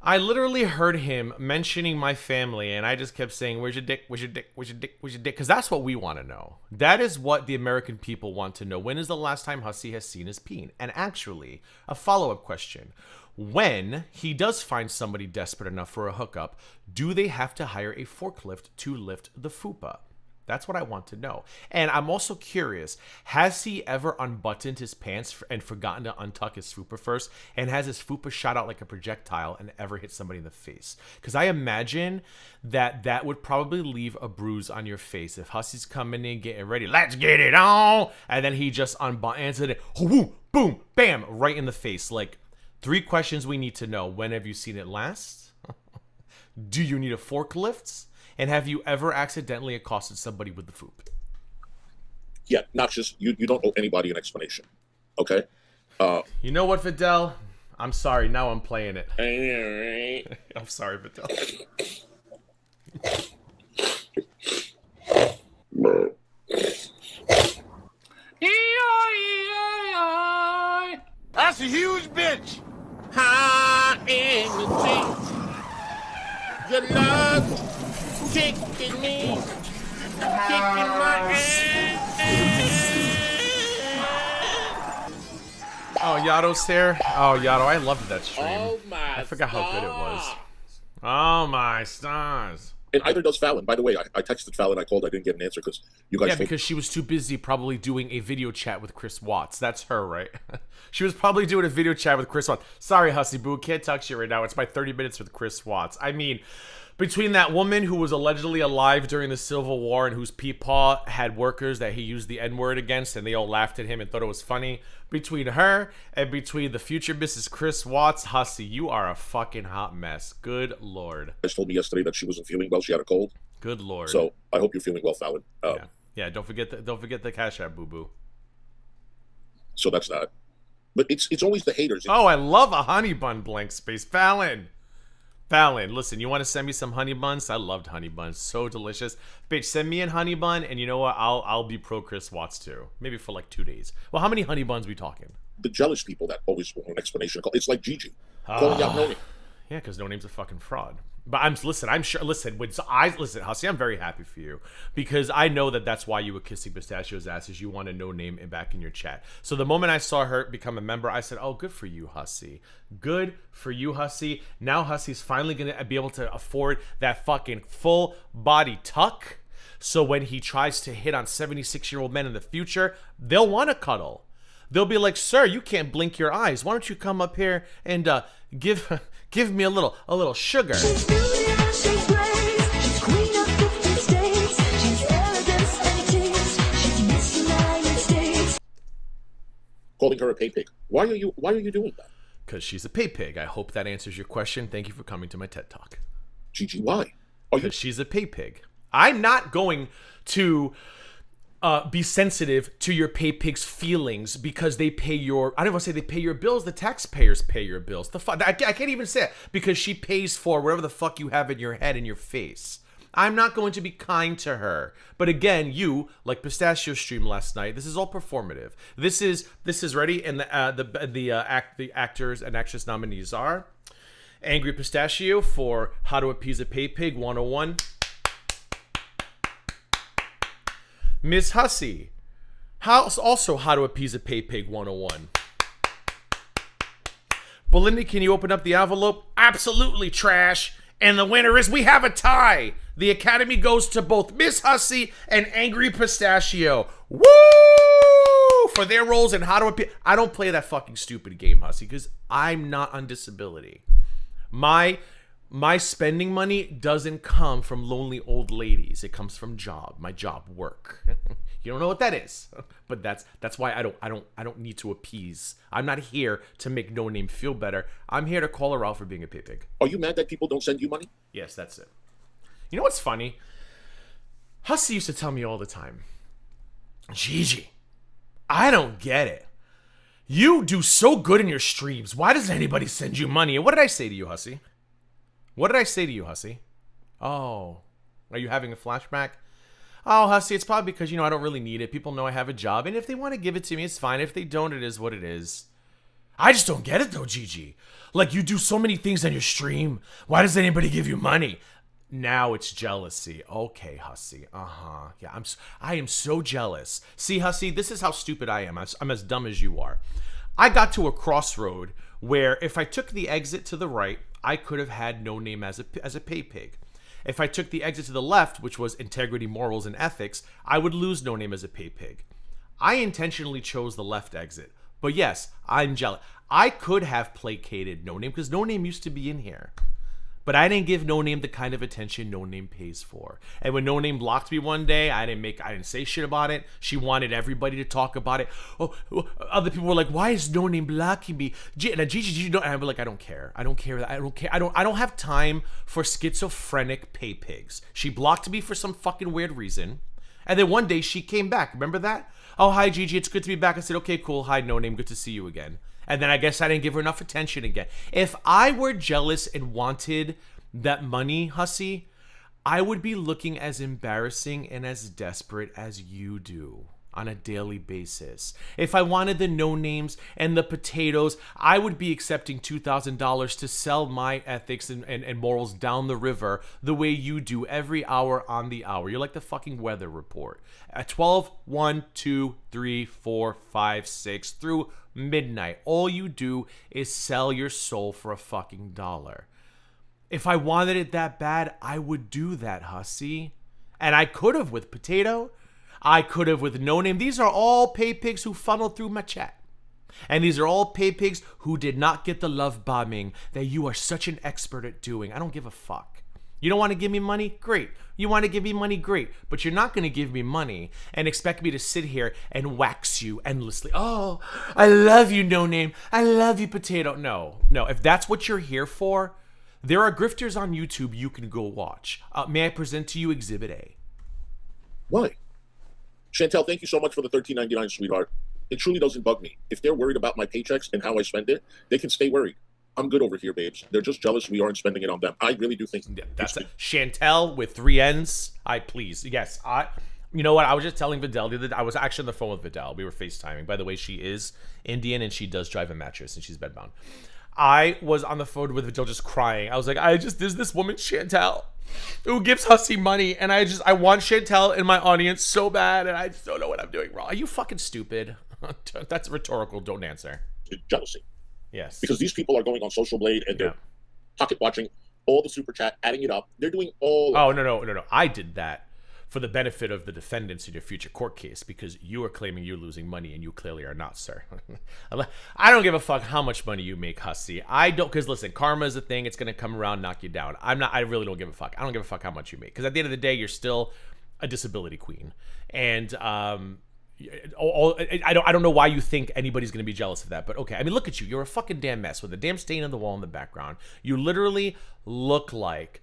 C: I literally heard him mentioning my family, and I just kept saying, where's your dick, where's your dick, where's your dick, where's your dick? Because that's what we want to know. That is what the American people want to know. When is the last time Hussy has seen his peen? And actually, a follow-up question. When he does find somebody desperate enough for a hookup, do they have to hire a forklift to lift the fupa? That's what I want to know. And I'm also curious, has he ever unbuttoned his pants and forgotten to untuck his fupa first? And has his fupa shot out like a projectile and ever hit somebody in the face? Because I imagine that would probably leave a bruise on your face. If Hussy's coming in, getting ready, let's get it on, and then he just unbuttons it, and boom, bam, right in the face. 3 questions we need to know. When have you seen it last? Do you need a forklift? And have you ever accidentally accosted somebody with the foop?
D: Yeah, Noxious, you don't owe anybody an explanation. Okay?
C: You know what, Fidel? I'm sorry. Now I'm playing it. I'm sorry, Fidel.
F: That's a huge bitch. High in the teeth. Your love. Kicking me, kicking my ass.
C: Oh, Yato's here. Oh, Yato, I loved that stream.
F: Oh my!
C: I forgot how good it was. Oh my stars!
D: And either does Fallon. By the way, I texted Fallon. I called. I didn't get an answer because you guys.
C: Yeah, because she was too busy probably doing a video chat with Chris Watts. That's her, right? She was probably doing a video chat with Chris Watts. Sorry, Hussy Boo, can't talk to you right now. It's my 30 minutes with Chris Watts. I mean. Between that woman who was allegedly alive during the Civil War and whose peepaw had workers that he used the N-word against and they all laughed at him and thought it was funny. Between her and between the future Mrs. Chris Watts, Hussy, you are a fucking hot mess. Good Lord.
D: She told me yesterday that she wasn't feeling well. She had a cold.
C: Good Lord.
D: So I hope you're feeling well, Fallon.
C: Yeah. Don't forget the Cash App, boo-boo.
D: So that's that. But it's always the haters.
C: Oh, I love a honey bun blank space. Fallon, listen, you want to send me some honey buns? I loved honey buns. So delicious. Bitch, send me a honey bun, and you know what? I'll be pro Chris Watts too. Maybe for like 2 days. Well, how many honey buns we talking?
D: The jealous people that always want an explanation. It's like Gigi calling out No Name.
C: Yeah, because No Name's a fucking fraud. But Hussy, I'm very happy for you because I know that's why you were kissing Pistachio's ass, is you want a No Name back in your chat. So the moment I saw her become a member, I said, oh, good for you, Hussy. Good for you, Hussy. Now Hussy's finally going to be able to afford that fucking full body tuck. So when he tries to hit on 76-year-old men in the future, they'll want to cuddle. They'll be like, sir, you can't blink your eyes. Why don't you come up here and give me a little sugar.
G: She's beautiful, she's great. She's queen of 50 states. She's elegance and taste. She's Miss United States.
D: Calling her a pay pig. Why are you doing that?
C: Because she's a pay pig. I hope that answers your question. Thank you for coming to my TED Talk.
D: Gigi, why?
C: Because she's a pay pig. I'm not going to be sensitive to your pay pig's feelings because they pay your, I don't want to say they pay your bills, the taxpayers pay your bills. I can't even say it because she pays for whatever the fuck you have in your head and your face. I'm not going to be kind to her. But again, you, like Pistachio stream last night, this is all performative. This is ready, and the actors and actress nominees are Angry Pistachio for How to Appease a Pay Pig 101. Miss Hussy, also How to Appease a Pay Pig 101. Belinda, can you open up the envelope? Absolutely, trash. And the winner is, we have a tie. The Academy goes to both Miss Hussy and Angry Pistachio. Woo! For their roles in How to Appease. I don't play that fucking stupid game, Hussy, because I'm not on disability. My spending money doesn't come from lonely old ladies. It comes from my job, work. You don't know what that is, but that's why I don't need to appease. I'm not here to make No Name feel better. I'm here to call her out for being a pay pig.
D: Are you mad that people don't send you money?
C: Yes, that's it. You know what's funny? Hussy used to tell me all the time, Gigi, I don't get it. You do so good in your streams. Why doesn't anybody send you money? And what did I say to you, Hussy? What did I say to you, Hussy? Oh, are you having a flashback? Oh, Hussy, it's probably because, I don't really need it. People know I have a job, and if they want to give it to me, it's fine. If they don't, it is what it is. I just don't get it, though, Gigi. Like, you do so many things on your stream. Why does anybody give you money? Now it's jealousy. Okay, Hussy. Yeah, I am so jealous. See, Hussy, this is how stupid I am. I'm as dumb as you are. I got to a crossroad where if I took the exit to the right, I could have had No Name as a pay pig. If I took the exit to the left, which was integrity, morals, and ethics, I would lose No Name as a pay pig. I intentionally chose the left exit. But yes, I'm jealous. I could have placated No Name because No Name used to be in here. But I didn't give No Name the kind of attention No Name pays for. And when No Name blocked me one day, I didn't say shit about it. She wanted everybody to talk about it. Oh, other people were like, "Why is No Name blocking me?" And Gigi, you don't. And I'm like, I don't care. I don't care. I don't care. I don't have time for schizophrenic pay pigs. She blocked me for some fucking weird reason, and then one day she came back. Remember that? Oh, hi Gigi, it's good to be back. I said, okay, cool. Hi No Name, good to see you again. And then I guess I didn't give her enough attention again. If I were jealous and wanted that money, Hussy, I would be looking as embarrassing and as desperate as you do on a daily basis. If I wanted the No Names and the potatoes, I would be accepting $2,000 to sell my ethics and morals down the river the way you do every hour on the hour. You're like the fucking weather report. At 12, 1, 2, 3, 4, 5, 6 through midnight, all you do is sell your soul for a fucking dollar. If I wanted it that bad, I would do that, Hussy. And I could have with Potato. I could have with No Name. These are all pay pigs who funneled through my chat. And these are all pay pigs who did not get the love bombing that you are such an expert at doing. I don't give a fuck. You don't want to give me money? Great. You want to give me money? Great. But you're not going to give me money and expect me to sit here and wax you endlessly. Oh, I love you, No Name. I love you, Potato. No. If that's what you're here for, there are grifters on YouTube you can go watch. May I present to you Exhibit A?
D: Why? Chantel, thank you so much for the $13.99, sweetheart. It truly doesn't bug me. If they're worried about my paychecks and how I spend it, they can stay worried. I'm good over here, babes. They're just jealous we aren't spending it on them. I really do think
C: that's Chantel with 3 N's. You know what? I was just telling Vidal I was actually on the phone with Vidal. We were FaceTiming. By the way, she is Indian and she does drive a mattress and she's bedbound. I was on the phone with Vidal just crying. I was like, there's this woman, Chantel, who gives Hussy money, and I want Chantel in my audience so bad, and I just don't know what I'm doing wrong. Are you fucking stupid? That's rhetorical. Don't answer.
D: Jealousy.
C: Yes.
D: Because these people are going on Social Blade and they're pocket watching all the super chat, adding it up. They're doing all.
C: Oh, no. I did that for the benefit of the defendants in your future court case because you are claiming you're losing money and you clearly are not, sir. I don't give a fuck how much money you make, Hussy. I don't, because listen, karma is a thing. It's going to come around, knock you down. I really don't give a fuck. I don't give a fuck how much you make because at the end of the day, you're still a disability queen. And, I don't know why you think anybody's going to be jealous of that, but okay. I mean, look at you. You're a fucking damn mess with a damn stain on the wall in the background. You literally look like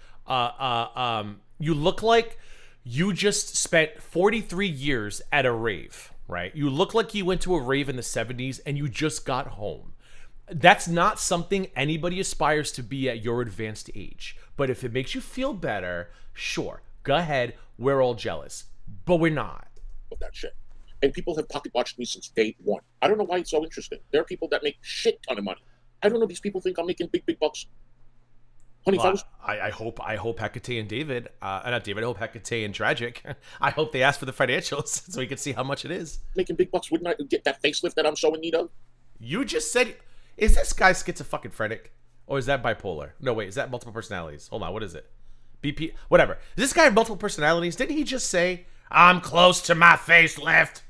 C: you just spent 43 years at a rave, right? You look like you went to a rave in the 70s and you just got home. That's not something anybody aspires to be at your advanced age. But if it makes you feel better, sure, go ahead. We're all jealous, but we're not.
D: Of that shit. And people have pocket watched me since day one. I don't know why it's so interesting. There are people that make shit ton of money. I don't know. These people think I'm making big bucks. Honey,
C: well, I hope Hecate and David, not David, I hope Hecate and Tragic, I hope they ask for the financials so we can see how much it is.
D: Making big bucks, wouldn't I get that facelift that I'm so in need of?
C: You just said, is this guy schizophrenic? Or is that bipolar? No, wait, is that multiple personalities? Hold on, what is it? BP, whatever. Does this guy have multiple personalities? Didn't he just say, I'm close to my facelift?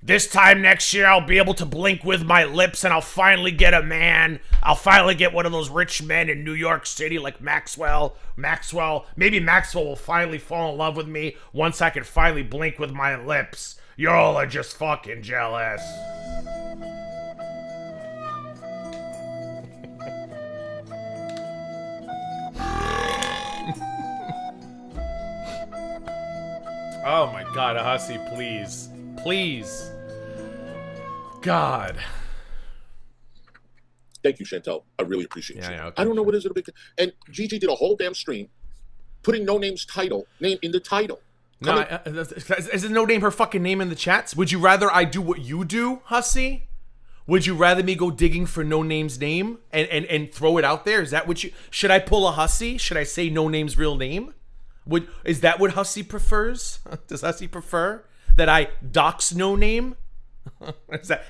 C: This time next year, I'll be able to blink with my lips and I'll finally get a man. I'll finally get one of those rich men in New York City like Maxwell. Maybe Maxwell will finally fall in love with me once I can finally blink with my lips. Y'all are just fucking jealous. Oh my God, Hussy, please. Please. God.
D: Thank you, Chantel. I really appreciate you.
C: Yeah, okay.
D: I don't know what is it. And Gigi did a whole damn stream putting No Name's name in the title.
C: No, is it No Name her fucking name in the chats? Would you rather I do what you do, Hussy? Would you rather me go digging for No Name's name and throw it out there? Is that what you... Should I pull a Hussy? Should I say No Name's real name? Is that what Hussy prefers? Does Hussy prefer that I dox No Name?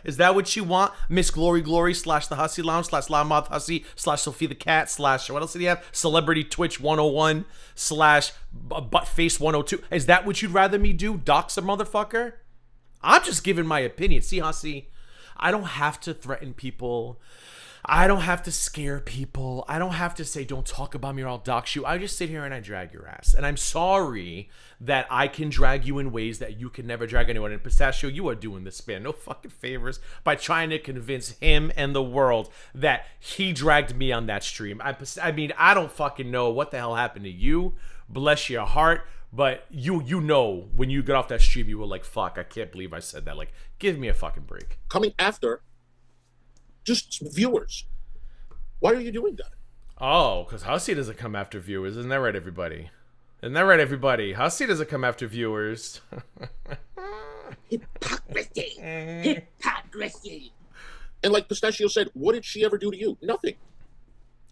C: Is that what you want? Miss Glory / the Hussy Lounge / Loudmouth Hussy / Sophie the Cat / what else did he have? Celebrity Twitch 101 / Buttface 102. Is that what you'd rather me do? Dox a motherfucker? I'm just giving my opinion. See, Hussy, I don't have to threaten people. I don't have to scare people. I don't have to say, don't talk about me or I'll dox you. I just sit here and I drag your ass. And I'm sorry that I can drag you in ways that you can never drag anyone. And Pistachio, you are doing this man no fucking favors by trying to convince him and the world that he dragged me on that stream. I mean, I don't fucking know what the hell happened to you. Bless your heart. But you know, when you got off that stream, you were like, fuck, I can't believe I said that. Like, give me a fucking break.
D: Coming after just viewers. Why are you doing that?
C: Oh, because Hussy doesn't come after viewers. Isn't that right, everybody? Isn't that right, everybody? Hussy doesn't come after viewers.
F: Hypocrisy. Hypocrisy.
D: And like Pistachio said, what did she ever do to you? Nothing.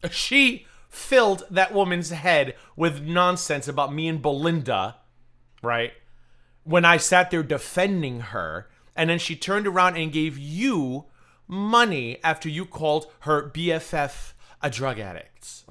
C: She filled that woman's head with nonsense about me and Belinda, right? When I sat there defending her, and then she turned around and gave you money after you called her BFF a drug addict.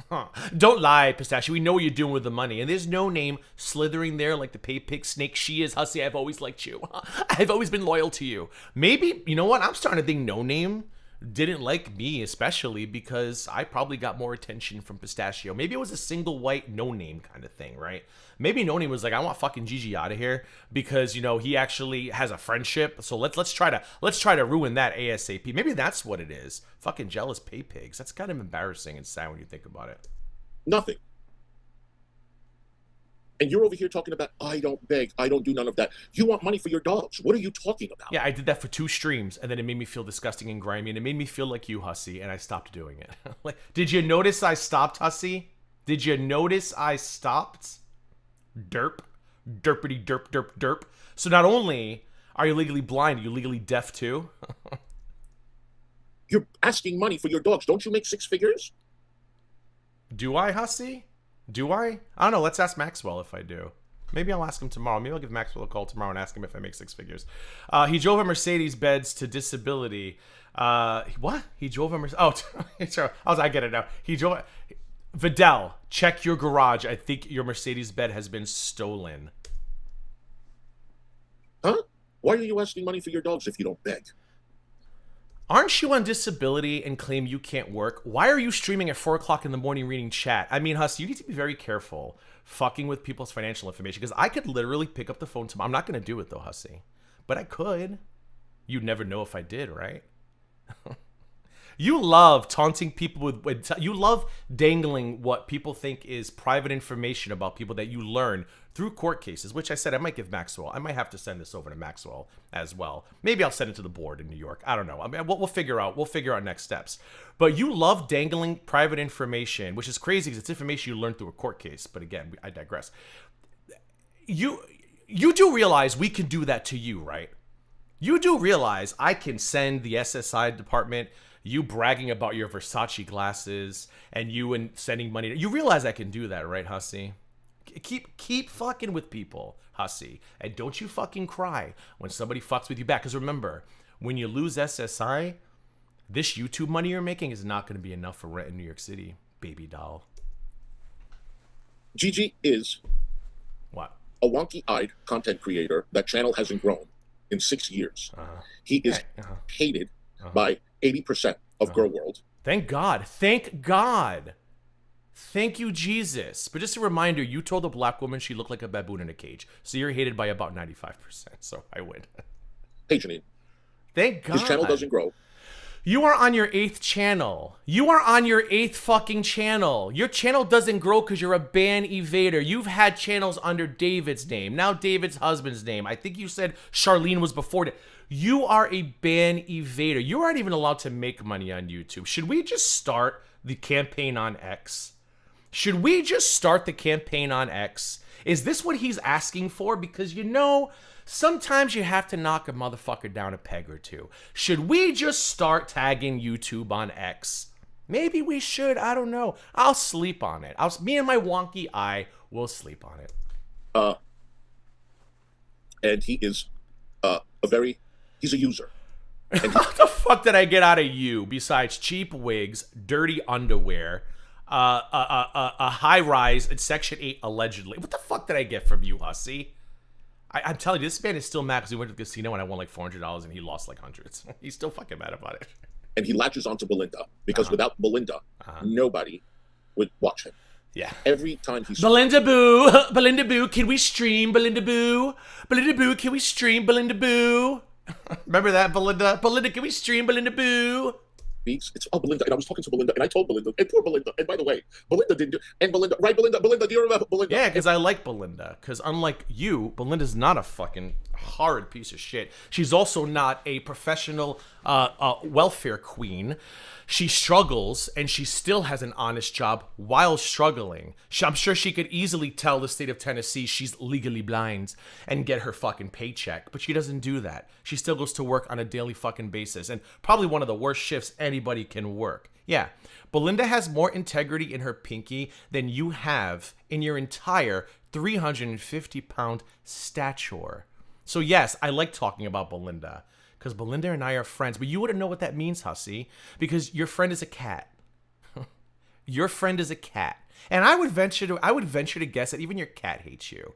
C: Don't lie, Pistachio. We know what you're doing with the money. And there's No Name slithering there like the pig snake she is. Hussy, I've always liked you. I've always been loyal to you. Maybe, you know what? I'm starting to think No Name didn't like me, especially because I probably got more attention from Pistachio. Maybe it was a single white no name kind of thing, right? Maybe no name was like, I want fucking Gigi out of here because, you know, he actually has a friendship. So let's try to ruin that ASAP. Maybe that's what it is. Fucking jealous pay pigs. That's kind of embarrassing and sad when you think about it.
D: Nothing. And you're over here talking about, I don't beg, I don't do none of that. You want money for your dogs. What are you talking about?
C: Yeah, I did that for 2 streams, and then it made me feel disgusting and grimy, and it made me feel like you, Hussy, and I stopped doing it. Like, did you notice I stopped, Hussy? Did you notice I stopped? Derp. Derpity derp derp derp. So not only are you legally blind, are you legally deaf too?
D: You're asking money for your dogs. Don't you make 6 figures?
C: Do I, Hussy? Do I? I don't know. Let's ask Maxwell if I do. Maybe I'll ask him tomorrow. Maybe I'll give Maxwell a call tomorrow and ask him if I make 6 figures. He drove a Mercedes Benz to disability. What? He drove a Mercedes. Oh, I get it now. He drove. Vidal, check your garage. I think your Mercedes Benz has been stolen.
D: Huh? Why are you asking money for your dogs if you don't beg?
C: Aren't you on disability and claim you can't work? Why are you streaming at 4 o'clock in the morning reading chat? I mean, Huss, you need to be very careful fucking with people's financial information because I could literally pick up the phone tomorrow. I'm not going to do it though, Hussy. But I could. You'd never know if I did, right? You love taunting people with you love dangling what people think is private information about people that you learn through court cases, which I said I might give Maxwell. I might have to send this over to Maxwell as well. Maybe I'll send it to the board in New York. I don't know. I mean, we'll figure out. We'll figure out next steps. But you love dangling private information, which is crazy because it's information you learned through a court case. But again, I digress. You do realize we can do that to you, right? You do realize I can send the SSI department you bragging about your Versace glasses and you and sending money. You realize I can do that, right, Hussy? Keep fucking with people, Hussy. And don't you fucking cry when somebody fucks with you back. Because remember, when you lose SSI, this YouTube money you're making is not going to be enough for rent in New York City, baby doll.
D: Gigi is
C: what?
D: A wonky-eyed content creator. That channel hasn't grown in 6 years. He is hated by 80% of Girl World.
C: Thank God. Thank God. Thank you, Jesus. But just a reminder, you told a black woman she looked like a baboon in a cage. So you're hated by about 95%. So I win.
D: Hey, Janine.
C: Thank God.
D: His channel doesn't grow.
C: You are on your 8th channel. You are on your 8th fucking channel. Your channel doesn't grow because you're a ban evader. You've had channels under David's name. Now David's husband's name. I think you said Charlene was before that. You are a ban evader. You aren't even allowed to make money on YouTube. Should we just start the campaign on X? Should we just start the campaign on X? Is this what he's asking for? Because, you know, sometimes you have to knock a motherfucker down a peg or two. Should we just start tagging YouTube on X? Maybe we should. I don't know. I'll sleep on it. Me and my wonky eye will sleep on it.
D: And he is he's a user. And
C: what the fuck did I get out of you besides cheap wigs, dirty underwear, a high rise in Section 8 allegedly? What the fuck did I get from you, Hussy? I'm telling you, this man is still mad because he went to the casino and I won like $400 and he lost like hundreds. He's still fucking mad about it.
D: And he latches onto Belinda because without Belinda, nobody would watch him.
C: Yeah.
D: Every time he's
C: Belinda Boo, Belinda Boo, can we stream Belinda Boo? Belinda Boo, can we stream Belinda Boo? Remember that, Belinda? Belinda, can we stream Belinda Boo?
D: It's Belinda, and I was talking to Belinda, and I told Belinda, and poor Belinda, and by the way, Belinda didn't do, and Belinda, right, Belinda, do you remember Belinda?
C: Yeah, because I like Belinda, because unlike you, Belinda's not a fucking horrid piece of shit. She's also not a professional welfare queen. She struggles, and she still has an honest job while struggling. I'm sure she could easily tell the state of Tennessee she's legally blind and get her fucking paycheck, but she doesn't do that. She still goes to work on a daily fucking basis, and probably one of the worst shifts anybody can work. Yeah, Belinda has more integrity in her pinky than you have in your entire 350-pound stature. So yes, I like talking about Belinda. Because Belinda and I are friends. But you wouldn't know what that means, Hussy. Because your friend is a cat. Your friend is a cat. And I would venture to guess that even your cat hates you.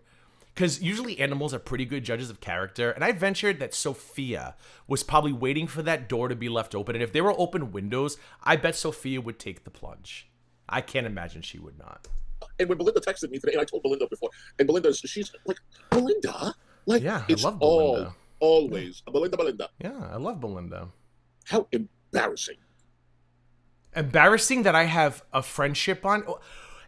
C: because usually animals are pretty good judges of character, and I ventured that Sophia was probably waiting for that door to be left open, and if there were open windows, I bet Sophia would take the plunge. I can't imagine she would not.
D: And when Belinda texted me today, and I told Belinda before, and she's like, Belinda? Like,
C: Yeah,
D: it's
C: I love Belinda.
D: always Belinda.
C: Yeah, I love Belinda.
D: How embarrassing.
C: Embarrassing that I have a friendship on.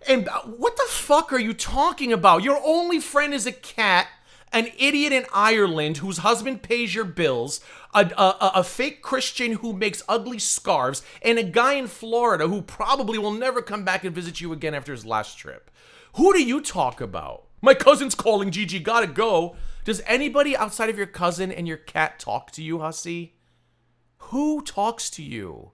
C: And what the fuck are you talking about? Your only friend is a cat, an idiot in Ireland whose husband pays your bills, a fake Christian who makes ugly scarves, and a guy in Florida who probably will never come back and visit you again after his last trip. Who do you talk about? My cousin's calling, Gigi, gotta go. Does anybody outside of your cousin and your cat talk to you, Hussy? Who talks to you?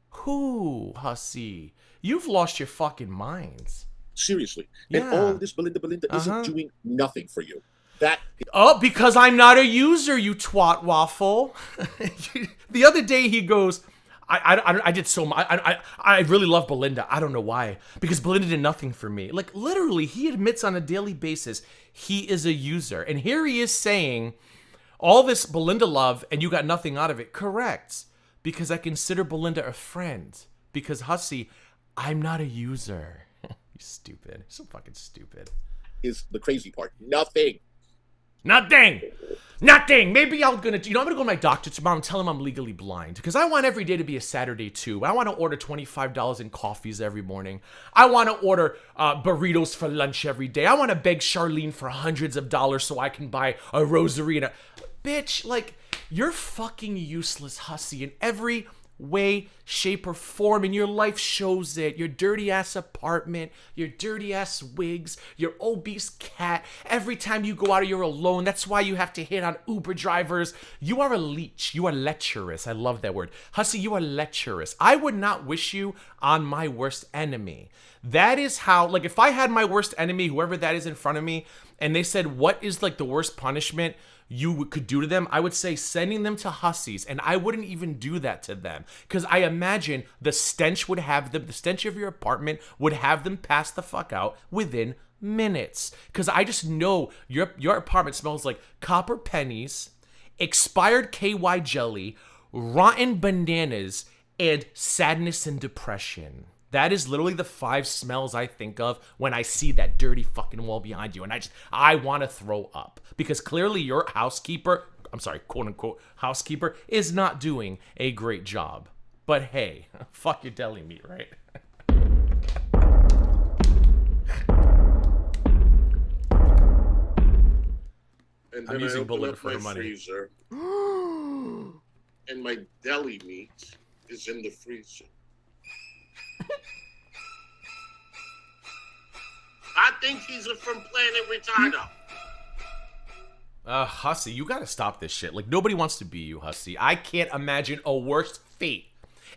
C: Who, Hussy? You've lost your fucking minds.
D: Seriously.
C: Yeah.
D: And all this Belinda isn't doing nothing for you.
C: Because I'm not a user, you twat waffle. The other day he goes, I did so much. I really love Belinda. I don't know why. Because Belinda did nothing for me. Like, literally, he admits on a daily basis he is a user. And here he is saying all this Belinda love and you got nothing out of it. Correct. Because I consider Belinda a friend. Because, Hussy, I'm not a user. You're stupid. You're so fucking stupid.
D: Is the crazy part. Nothing.
C: Maybe I'm gonna go to my doctor tomorrow and tell him I'm legally blind. Because I want every day to be a Saturday too. I want to order $25 in coffees every morning. I want to order burritos for lunch every day. I want to beg Charlene for hundreds of dollars so I can buy a rosary and a... Bitch, like, you're fucking useless, Hussy, in every way, shape, or form, and your life shows it. Your dirty ass apartment, your dirty ass wigs, your obese cat. Every time you go out, you're alone. That's why you have to hit on Uber drivers. You are a leech. You are lecherous. I love that word. Hussy, you are lecherous. I would not wish you on my worst enemy. That is how, like, if I had my worst enemy, whoever that is in front of me, and they said, what is, like, the worst punishment you could do to them, I would say sending them to Hussies, and I wouldn't even do that to them because I imagine the stench would have them, the stench of your apartment would have them pass the fuck out within minutes because I just know your apartment smells like copper pennies, expired KY jelly, rotten bananas, and sadness and depression. That is literally the 5 smells I think of when I see that dirty fucking wall behind you. And I want to throw up. Because clearly your housekeeper, I'm sorry, quote unquote, housekeeper, is not doing a great job. But hey, fuck your deli meat, right?
D: And
C: I'm using Belinda for her money.
D: Freezer, and my deli meat is in the freezer. I think he's from Planet Retardo.
C: Hussy, you gotta stop this shit. Like, nobody wants to be you, Hussy. I can't imagine a worse fate.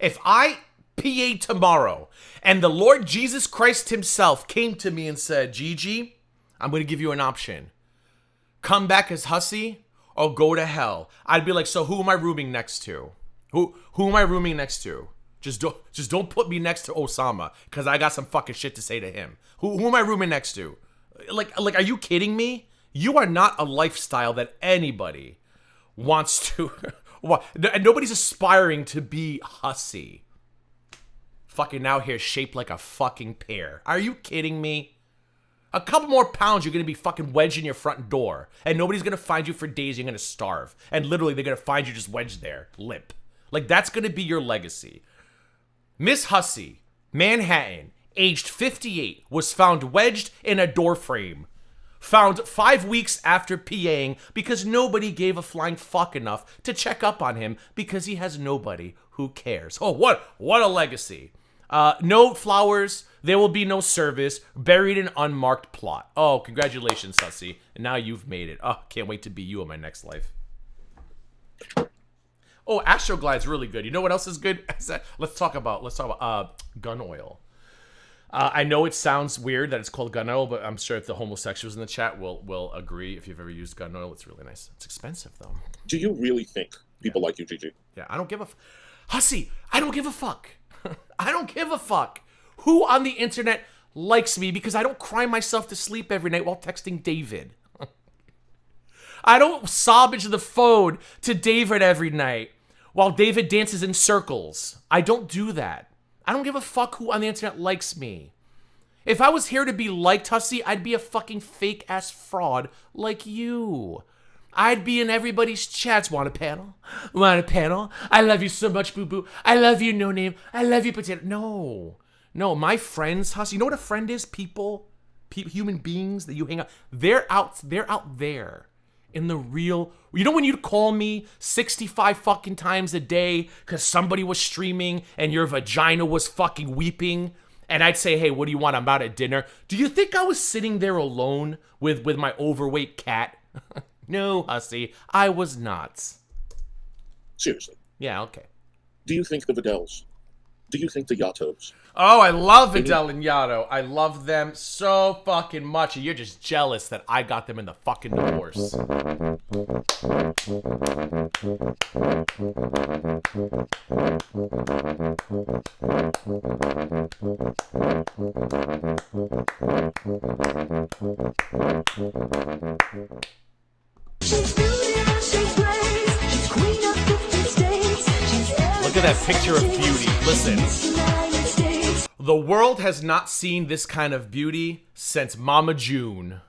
C: If I PA tomorrow and the Lord Jesus Christ himself came to me and said, Gigi, I'm gonna give you an option. Come back as Hussy or go to hell. I'd be like, so who am I rooming next to? Who am I rooming next to? Just don't put me next to Osama, because I got some fucking shit to say to him. Who am I rooming next to? Like, are you kidding me? You are not a lifestyle that anybody wants to. And nobody's aspiring to be Hussy. Fucking out here shaped like a fucking pear. Are you kidding me? A couple more pounds, you're gonna be fucking wedged in your front door, and nobody's gonna find you for days. You're gonna starve, and literally they're gonna find you just wedged there, limp. Like, that's gonna be your legacy. Miss Hussy, Manhattan, aged 58, was found wedged in a door frame. Found 5 weeks after PAing because nobody gave a flying fuck enough to check up on him because he has nobody who cares. Oh, what a legacy. No flowers, there will be no service, buried in unmarked plot. Oh, congratulations, Hussy. And now you've made it. Oh, can't wait to be you in my next life. Oh, Astroglide's really good. You know what else is good? Let's talk about gun oil. I know it sounds weird that it's called gun oil, but I'm sure if the homosexuals in the chat will agree. If you've ever used gun oil, it's really nice. It's expensive though.
D: Do you really think people like you, Gigi?
C: Yeah, I don't give a Hussy, I don't give a fuck. I don't give a fuck who on the internet likes me because I don't cry myself to sleep every night while texting David. I don't sob into the phone to David every night while David dances in circles. I don't do that. I don't give a fuck who on the internet likes me. If I was here to be liked, Hussy, I'd be a fucking fake-ass fraud like you. I'd be in everybody's chats. Want a panel? Want a panel? I love you so much, boo-boo. I love you, no name. I love you, potato. No, my friends, Hussy, you know what a friend is? People, human beings that you hang out. They're out there in the real. You know when you'd call me 65 fucking times a day because somebody was streaming and your vagina was fucking weeping? And I'd say, hey, what do you want? I'm out at dinner. Do you think I was sitting there alone with my overweight cat? No, Hussy, I was not.
D: Seriously.
C: Yeah, okay.
D: Do you think the Vidells? Do you think the Yatos?
C: Oh, I love Vidal and Yato. I love them so fucking much. And you're just jealous that I got them in the fucking divorce.
G: She's beautiful, she's brave, she's queen of 50 states.
C: Look at that picture of beauty. Listen. The world has not seen this kind of beauty since Mama June.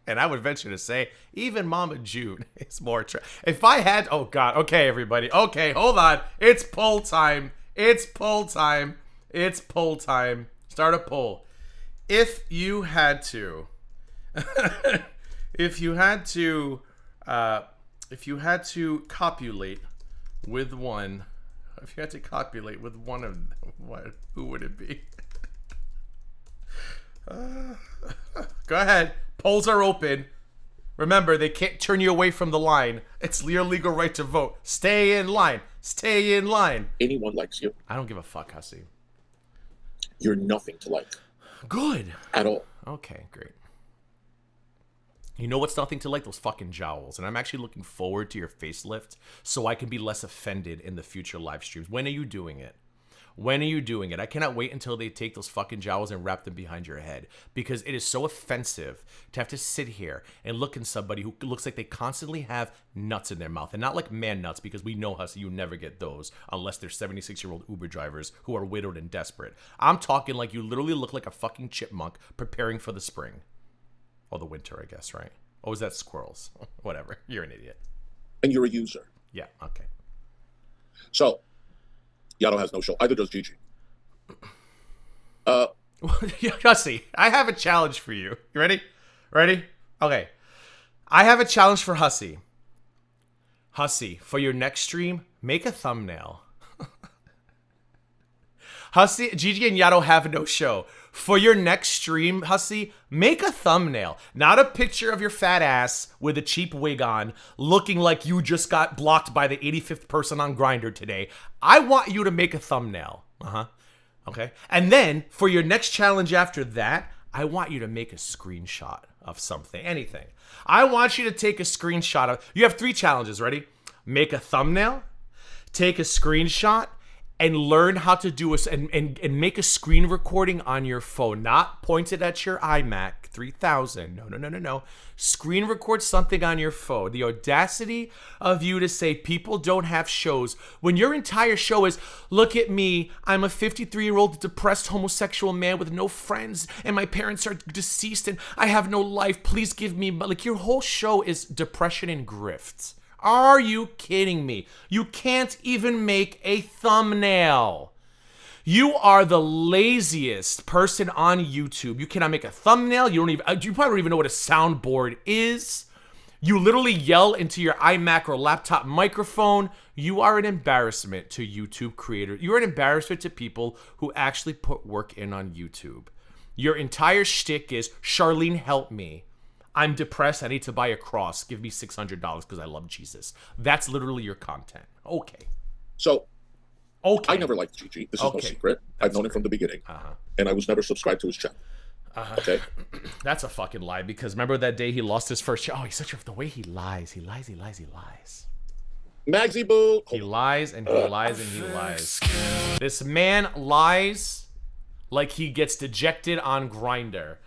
C: And I would venture to say, even Mama June is more attractive. If I had, oh God, okay, everybody. Okay, hold on. It's poll time. It's poll time. It's poll time. Start a poll. If you had to, if you had to copulate with one, if you had to copulate with one of what? Who would it be? Go ahead. Polls are open. Remember, they can't turn you away from the line. It's your legal right to vote. Stay in line. Stay in line.
D: Anyone likes you.
C: I don't give a fuck, Hussy.
D: You're nothing to like.
C: Good.
D: At all.
C: Okay, great. You know what's nothing to like? Those fucking jowls. And I'm actually looking forward to your facelift so I can be less offended in the future live streams. When are you doing it? When are you doing it? I cannot wait until they take those fucking jowls and wrap them behind your head, because it is so offensive to have to sit here and look at somebody who looks like they constantly have nuts in their mouth, and not like man nuts, because we know, Hussy, you never get those unless they're 76-year-old Uber drivers who are widowed and desperate. I'm talking like you literally look like a fucking chipmunk preparing for the spring. Or the winter, I guess, right? Or was that squirrels? Whatever. You're an idiot.
D: And you're a user.
C: Yeah, okay.
D: So, Yato has no show. Either does Gigi.
C: Hussy, I have a challenge for you. You ready? Ready? Okay. I have a challenge for Hussy. Hussy, for your next stream, make a thumbnail. Hussy, Gigi and Yato have no show. For your next stream, Hussy, make a thumbnail. Not a picture of your fat ass with a cheap wig on, looking like you just got blocked by the 85th person on Grindr today. I want you to make a thumbnail. Okay? And then, for your next challenge after that, I want you to make a screenshot of something. Anything. I want you to take a screenshot of... You have 3 challenges. Ready? Make a thumbnail. Take a screenshot. And learn how to do and make a screen recording on your phone, not pointed at your iMac 3000. No. Screen record something on your phone. The audacity of you to say people don't have shows when your entire show is, look at me, I'm a 53-year-old depressed homosexual man with no friends, and my parents are deceased, and I have no life. Please give me, like, your whole show is depression and grift. Are you kidding me? You can't even make a thumbnail. You are the laziest person on YouTube. You cannot make a thumbnail. You probably don't even know what a soundboard is. You literally yell into your iMac or laptop microphone. You are an embarrassment to YouTube creators. You are an embarrassment to people who actually put work in on YouTube. Your entire shtick is, Charlene, help me. I'm depressed. I need to buy a cross. Give me $600 because I love Jesus. That's literally your content. Okay.
D: So,
C: okay.
D: I never liked Gigi. This is no secret. I've known him from the beginning. And I was never subscribed to his channel. Okay?
C: That's a fucking lie, because remember that day he lost his first channel? Oh, he's such the way he lies. He lies.
D: Magsy Boo.
C: He lies and he lies and he lies. This man lies like he gets dejected on Grindr.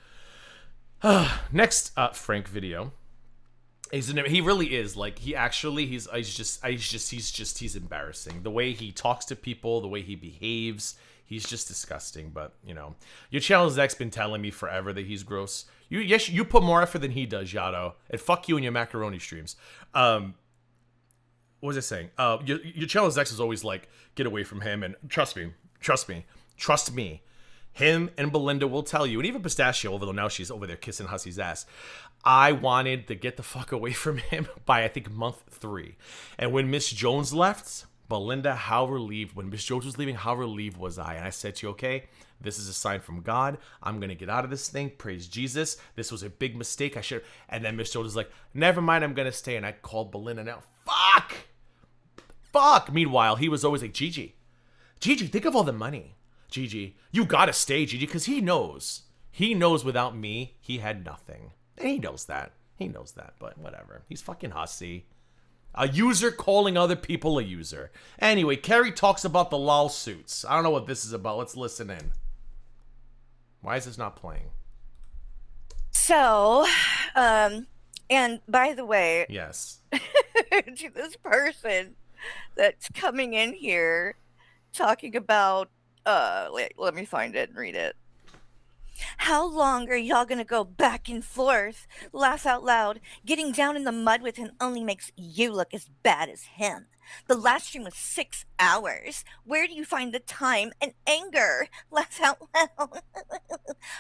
C: Next Frank video. He really is. Like, he's embarrassing. The way he talks to people, the way he behaves, he's just disgusting. But, you know, your channel's X been telling me forever that he's gross. You put more effort than he does, Yato. And fuck you and your macaroni streams. What was I saying? Your channel's X is always like, get away from him. And trust me. Him and Belinda will tell you, and even Pistachio, although now she's over there kissing Hussy's ass. I wanted to get the fuck away from him by, I think, month 3. And when Miss Jones left, Belinda, how relieved. When Miss Jones was leaving, how relieved was I? And I said to you, okay, this is a sign from God. I'm going to get out of this thing. Praise Jesus. This was a big mistake. I should. And then Miss Jones was like, never mind, I'm going to stay. And I called Belinda now. Fuck. Meanwhile, he was always like, Gigi, think of all the money. Gigi, you got to stay, Gigi, because he knows. He knows without me, he had nothing. And he knows that. But whatever. He's fucking Hussy. A user calling other people a user. Anyway, Carrie talks about the lawsuits. I don't know what this is about. Let's listen in. Why is this not playing?
H: So, and by the way,
C: Yes.
H: to this person that's coming in here talking about, let me find it and read it. How long are y'all gonna go back and forth, laugh out loud? Getting down in the mud with him only makes you look as bad as him. The last stream was 6 hours. Where do you find the time and anger? Laugh out loud.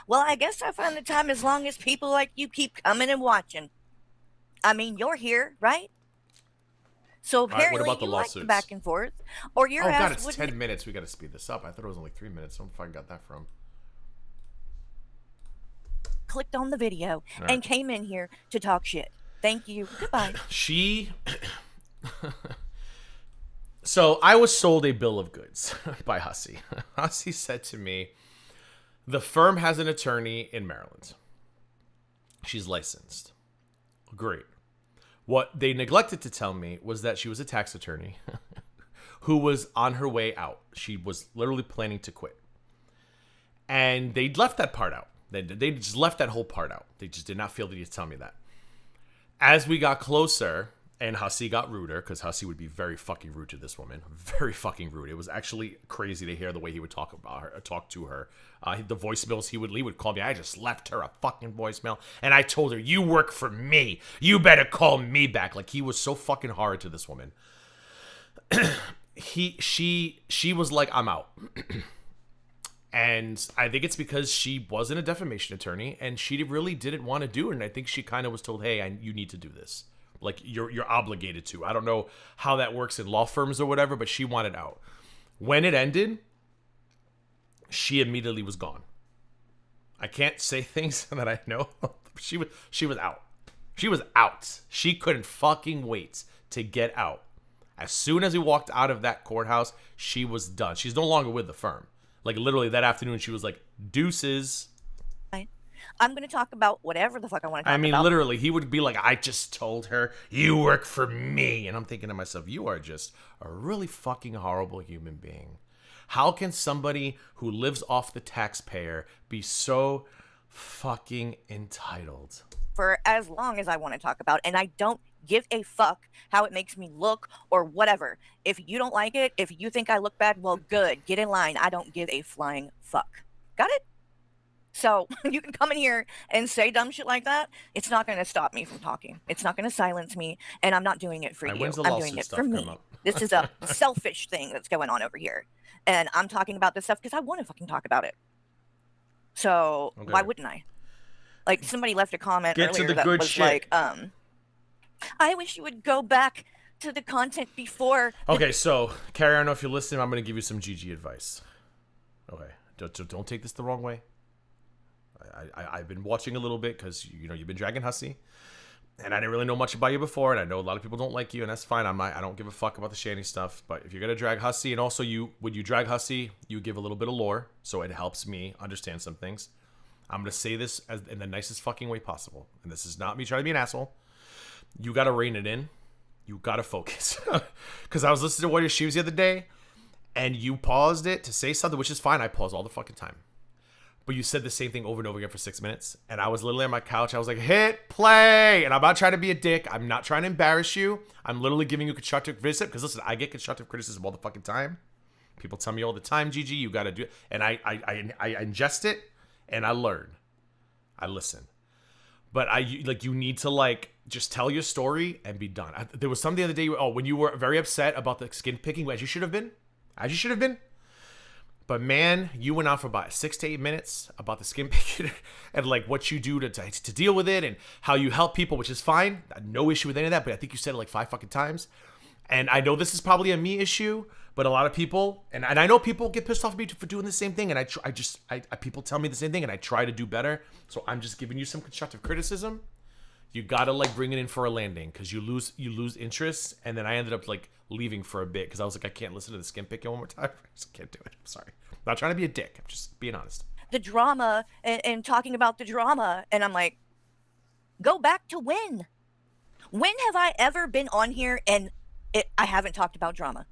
H: Well, I guess I find the time as long as people like you keep coming and watching. I mean, you're here, right? So apparently
C: what about the
H: you like
C: lawsuits?
H: the back and forth, or your ass
C: God, it's
H: wouldn't
C: 10 minutes. We got to speed this up. I thought it was only 3 minutes. I don't know if I got that from.
H: clicked on the video and came in here to talk shit. Thank you. Goodbye.
C: So I was sold a bill of goods by Hussy. Hussy said to me, the firm has an attorney in Maryland. She's licensed. Great. What they neglected to tell me was that she was a tax attorney who was on her way out. She was literally planning to quit. And they left that part out. They just left that whole part out. They just did not feel the need to tell me that. As we got closer, and Hussy got ruder, because Hussy would be very fucking rude to this woman. Very fucking rude. It was actually crazy to hear the way he would talk to her. The voicemails he would call me. I just left her a fucking voicemail, and I told her, you work for me. You better call me back. Like, he was so fucking hard to this woman. She was like, I'm out. And I think it's because she wasn't a defamation attorney, and she really didn't want to do it. And I think she kind of was told, hey, you need to do this. Like, you're obligated to. I don't know how that works in law firms or whatever, but she wanted out. When it ended, she immediately was gone. I can't say things that I know. She was out. She was out. She couldn't fucking wait to get out. As soon as we walked out of that courthouse, she was done. She's no longer with the firm. Like, literally that afternoon, she was like, deuces.
H: I'm going to talk about whatever the fuck I want to talk about.
C: I mean, literally, he would be like, I just told her, you work for me. And I'm thinking to myself, you are just a really fucking horrible human being. How can somebody who lives off the taxpayer be so fucking entitled?
H: For as long as I want to talk about, and I don't give a fuck how it makes me look or whatever. If you don't like it, if you think I look bad, well, good. Get in line. I don't give a flying fuck. Got it? So you can come in here and say dumb shit like that. It's not going to stop me from talking. It's not going to silence me. And I'm not doing it for you. I'm doing it for me. This is a selfish thing that's going on over here. And I'm talking about this stuff because I want to fucking talk about it. So why wouldn't I? Like, somebody left a comment earlier that was like, I wish you would go back to the content before.
C: Okay, so Carrie, I don't know if you're listening. I'm going to give you some GG advice. Okay, don't take this the wrong way. I've been watching a little bit because you've been dragging Hussy, and I didn't really know much about you before, and I know a lot of people don't like you, and that's fine. I don't give a fuck about the shanty stuff. But if you're gonna drag Hussy, and also when you drag Hussy, you give a little bit of lore, so it helps me understand some things. I'm gonna say this in the nicest fucking way possible, and this is not me trying to be an asshole. You gotta rein it in. You gotta focus, because I was listening to one of your streams the other day, and you paused it to say something, which is fine. I pause all the fucking time. but you said the same thing over and over again for 6 minutes. And I was literally on my couch. I was like, hit play. And I'm not trying to be a dick. I'm not trying to embarrass you. I'm literally giving you constructive criticism. Because listen, I get constructive criticism all the fucking time. People tell me all the time, GG, you got to do it. And I ingest it and I learn. I listen. But you need to like just tell your story and be done. There was something the other day, when you were very upset about the skin picking, as you should have been. But man, you went on for about 6 to 8 minutes about the skin picking and like what you do to deal with it and how you help people, which is fine. No issue with any of that. But I think you said it like 5 fucking times. And I know this is probably a me issue, but a lot of people, and I know people get pissed off at me for doing the same thing. And people tell me the same thing and I try to do better. So I'm just giving you some constructive criticism. You gotta like bring it in for a landing because you lose interest. And then I ended up like leaving for a bit because I was like, I can't listen to the skin picking one more time. I just can't do it. I'm sorry. I'm not trying to be a dick. I'm just being honest.
H: The drama and talking about the drama. And I'm like, go back to when? When have I ever been on here and I haven't talked about drama?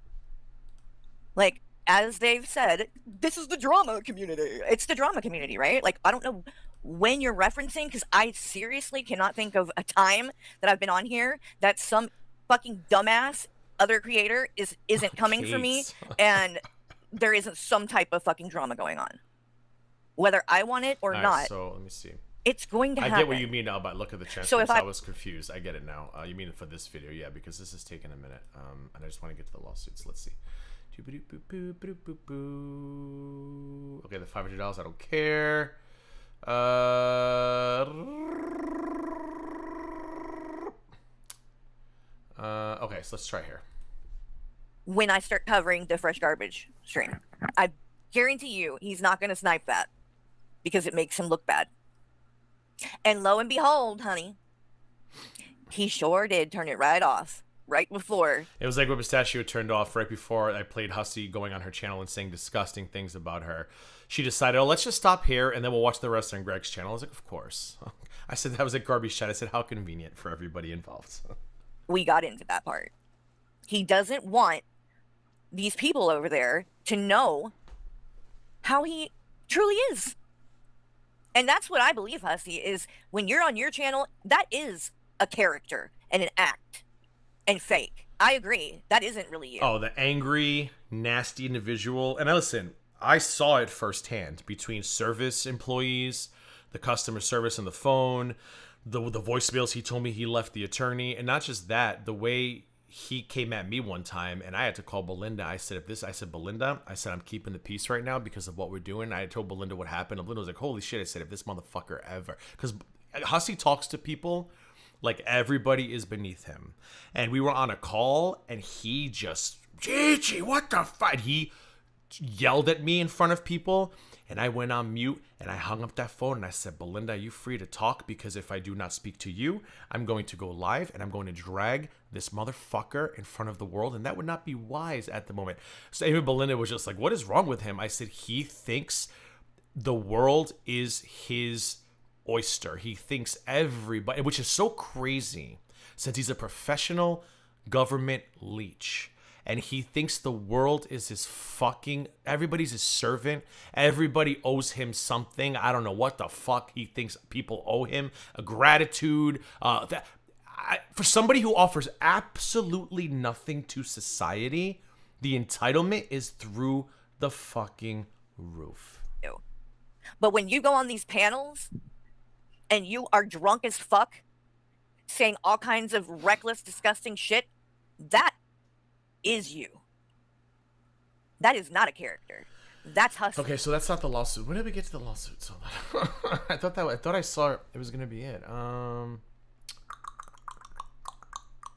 H: Like, as they've said, this is the drama community. It's the drama community, right? Like, I don't know when you're referencing, because I seriously cannot think of a time that I've been on here that some fucking dumbass other creator isn't coming for me and there isn't some type of fucking drama going on. Whether I want it or not.
C: So let me see.
H: It's going to happen.
C: I get what you mean now about look at the transcripts.
H: So if
C: I was confused. I get it now. You mean for this video, yeah, because this is taking a minute. And I just want to get to the lawsuits. Let's see. Okay, the $500, I don't care. Okay, so let's try here.
H: When I start covering the fresh garbage stream, I guarantee you he's not going to snipe that because it makes him look bad. And lo and behold, honey, he sure did turn it right off. Right before.
C: It was like when Pistachio turned off right before I played Hussy going on her channel and saying disgusting things about her. She decided, let's just stop here and then we'll watch the rest on Greg's channel. I was like, of course. I said that was a garbage chat. I said, how convenient for everybody involved.
H: We got into that part. He doesn't want these people over there to know how he truly is. And that's what I believe, Hussy, is when you're on your channel, that is a character and an act. And fake. I agree. That isn't really you.
C: Oh, the angry, nasty individual. And listen, I saw it firsthand between service employees, the customer service on the phone, the voicemails he told me he left the attorney. And not just that, the way he came at me one time and I had to call Belinda. I said, Belinda, I'm keeping the peace right now because of what we're doing. I told Belinda what happened. And Belinda was like, holy shit. I said, if this motherfucker ever. Because Hussy talks to people like everybody is beneath him. And we were on a call and he just, Gigi, what the fuck? He yelled at me in front of people and I went on mute and I hung up that phone and I said, Belinda, are you free to talk? Because if I do not speak to you, I'm going to go live and I'm going to drag this motherfucker in front of the world. And that would not be wise at the moment. So even Belinda was just like, what is wrong with him? I said, he thinks the world is his oyster. He thinks everybody, which is so crazy since he's a professional government leech and he thinks the world is his fucking, everybody's his servant, everybody owes him something. I don't know what the fuck he thinks people owe him, a gratitude. For somebody who offers absolutely nothing to society, the entitlement is through the fucking roof.
H: But when you go on these panels and you are drunk as fuck, saying all kinds of reckless, disgusting shit, that is you. That is not a character. That's Hussy.
C: Okay, so that's not the lawsuit. When did we get to the lawsuit? So I thought I saw it was gonna be it.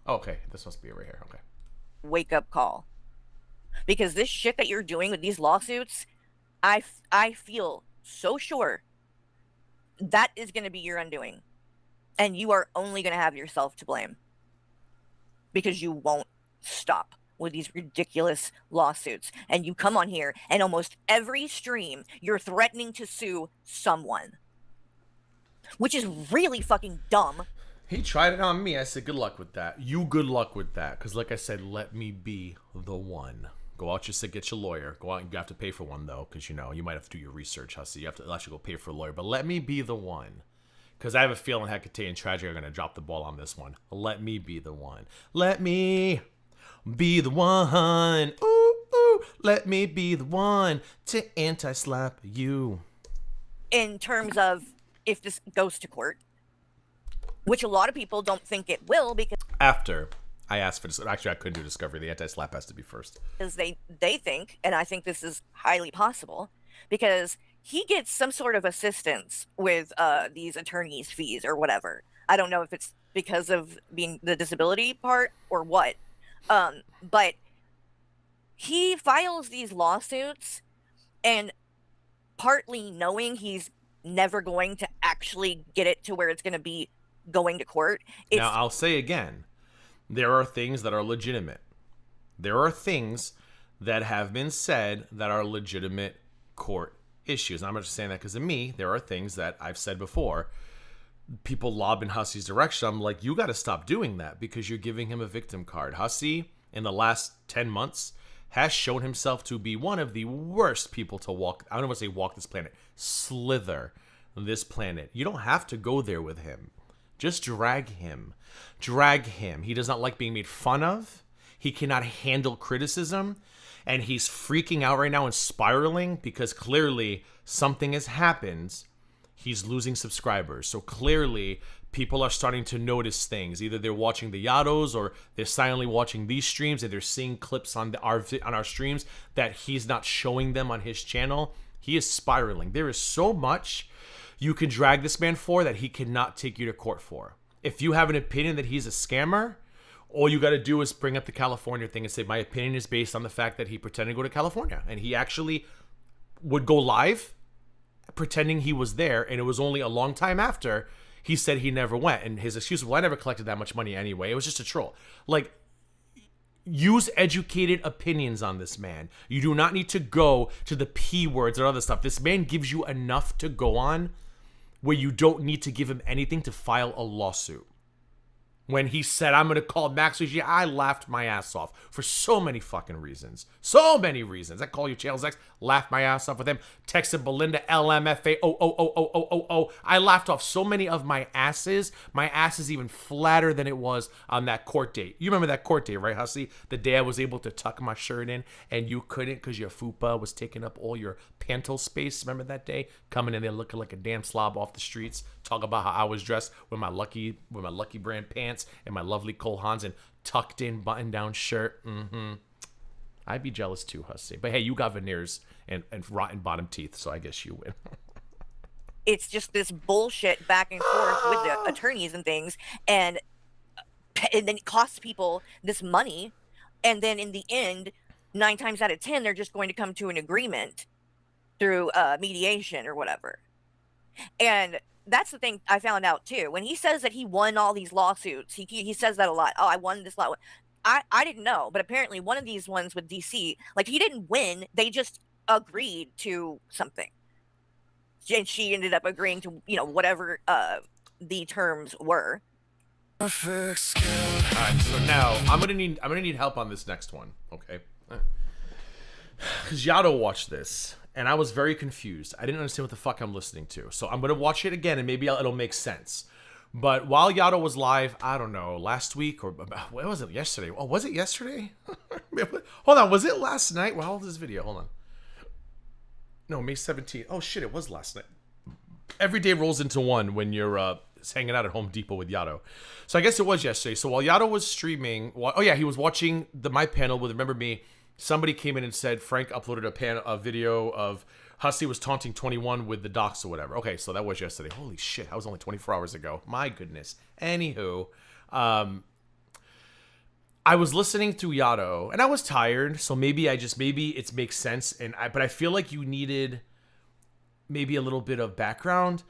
C: Okay, this must be it right here. Okay.
H: Wake up call. Because this shit that you're doing with these lawsuits, I feel so sure that is going to be your undoing. And you are only going to have yourself to blame. Because you won't stop with these ridiculous lawsuits. And you come on here and almost every stream, you're threatening to sue someone. Which is really fucking dumb.
C: He tried it on me. I said, good luck with that. You good luck with that. Because like I said, let me be the one. Go out, just to get your lawyer. Go out, and you have to pay for one though, because you might have to do your research, Hussy. You have to actually go pay for a lawyer. But let me be the one, because I have a feeling Hecate and Tragic are gonna drop the ball on this one. Let me be the one. Let me be the one. Ooh, ooh. Let me be the one to anti-slap you.
H: In terms of if this goes to court, which a lot of people don't think it will, because
C: After I asked for this, actually I couldn't do discovery. The anti-slap has to be first.
H: they think, and I think this is highly possible, because he gets some sort of assistance with these attorneys' fees or whatever. I don't know if it's because of being the disability part or what, but he files these lawsuits, and partly knowing he's never going to actually get it to where it's going to be going to court.
C: Now, I'll say again, there are things that are legitimate. There are things that have been said that are legitimate court issues. And I'm not just saying that because of me. There are things that I've said before. People lob in Hussy's direction. I'm like, you got to stop doing that because you're giving him a victim card. Hussy, in the last 10 months, has shown himself to be one of the worst people to walk. I don't want to say walk this planet. Slither this planet. You don't have to go there with him. Just drag him. Drag him. He does not like being made fun of. He cannot handle criticism. And he's freaking out right now and spiraling because clearly something has happened. He's losing subscribers. So clearly people are starting to notice things. Either they're watching the Yados or they're silently watching these streams and they're seeing clips on our streams that he's not showing them on his channel. He is spiraling. There is so much you can drag this man for that he cannot take you to court for. If you have an opinion that he's a scammer, all you got to do is bring up the California thing and say, my opinion is based on the fact that he pretended to go to California. And he actually would go live pretending he was there. And it was only a long time after he said he never went. And his excuse was, well, I never collected that much money anyway. It was just a troll. Like, use educated opinions on this man. You do not need to go to the P words or other stuff. This man gives you enough to go on where you don't need to give him anything to file a lawsuit. When he said, I'm going to call Max, I laughed my ass off for so many fucking reasons. So many reasons. I call you Channels X, laughed my ass off with him. Texted Belinda, LMFA, oh. I laughed off so many of my asses. My ass is even flatter than it was on that court date. You remember that court date, right, Hussy? The day I was able to tuck my shirt in and you couldn't because your fupa was taking up all your pantle space. Remember that day? Coming in there looking like a damn slob off the streets. Talk about how I was dressed with my Lucky brand pants and my lovely Cole Haan and tucked in button down shirt. I'd be jealous too, Hussy. But hey, you got veneers and rotten bottom teeth, so I guess you win.
H: It's just this bullshit back and forth with the attorneys and things, and then it costs people this money, and then in the end, 9 times out of 10, they're just going to come to an agreement through mediation or whatever. And that's the thing I found out too. When he says that he won all these lawsuits, he says that a lot. Oh, I won this lot. I didn't know, but apparently one of these ones with DC, like he didn't win. They just agreed to something. And she ended up agreeing to, whatever the terms were.
C: All right, so now I'm gonna need help on this next one, okay? Because Yado watched this. And I was very confused. I didn't understand what the fuck I'm listening to. So I'm going to watch it again and maybe it'll make sense. But while Yado was live, I don't know, last week or what was it, yesterday? Oh, was it yesterday? Hold on, was it last night? Well, how old is this video? Hold on. No, May 17th. Oh shit, it was last night. Every day rolls into one when you're hanging out at Home Depot with Yado. So I guess it was yesterday. So while Yado was streaming, he was watching my panel with Remember Me. Somebody came in and said Frank uploaded a video of Hussy was taunting 21 with the docs or whatever. Okay, so that was yesterday. Holy shit, that was only 24 hours ago. My goodness. Anywho, I was listening through Yado and I was tired, so maybe it makes sense. But I feel like you needed maybe a little bit of background.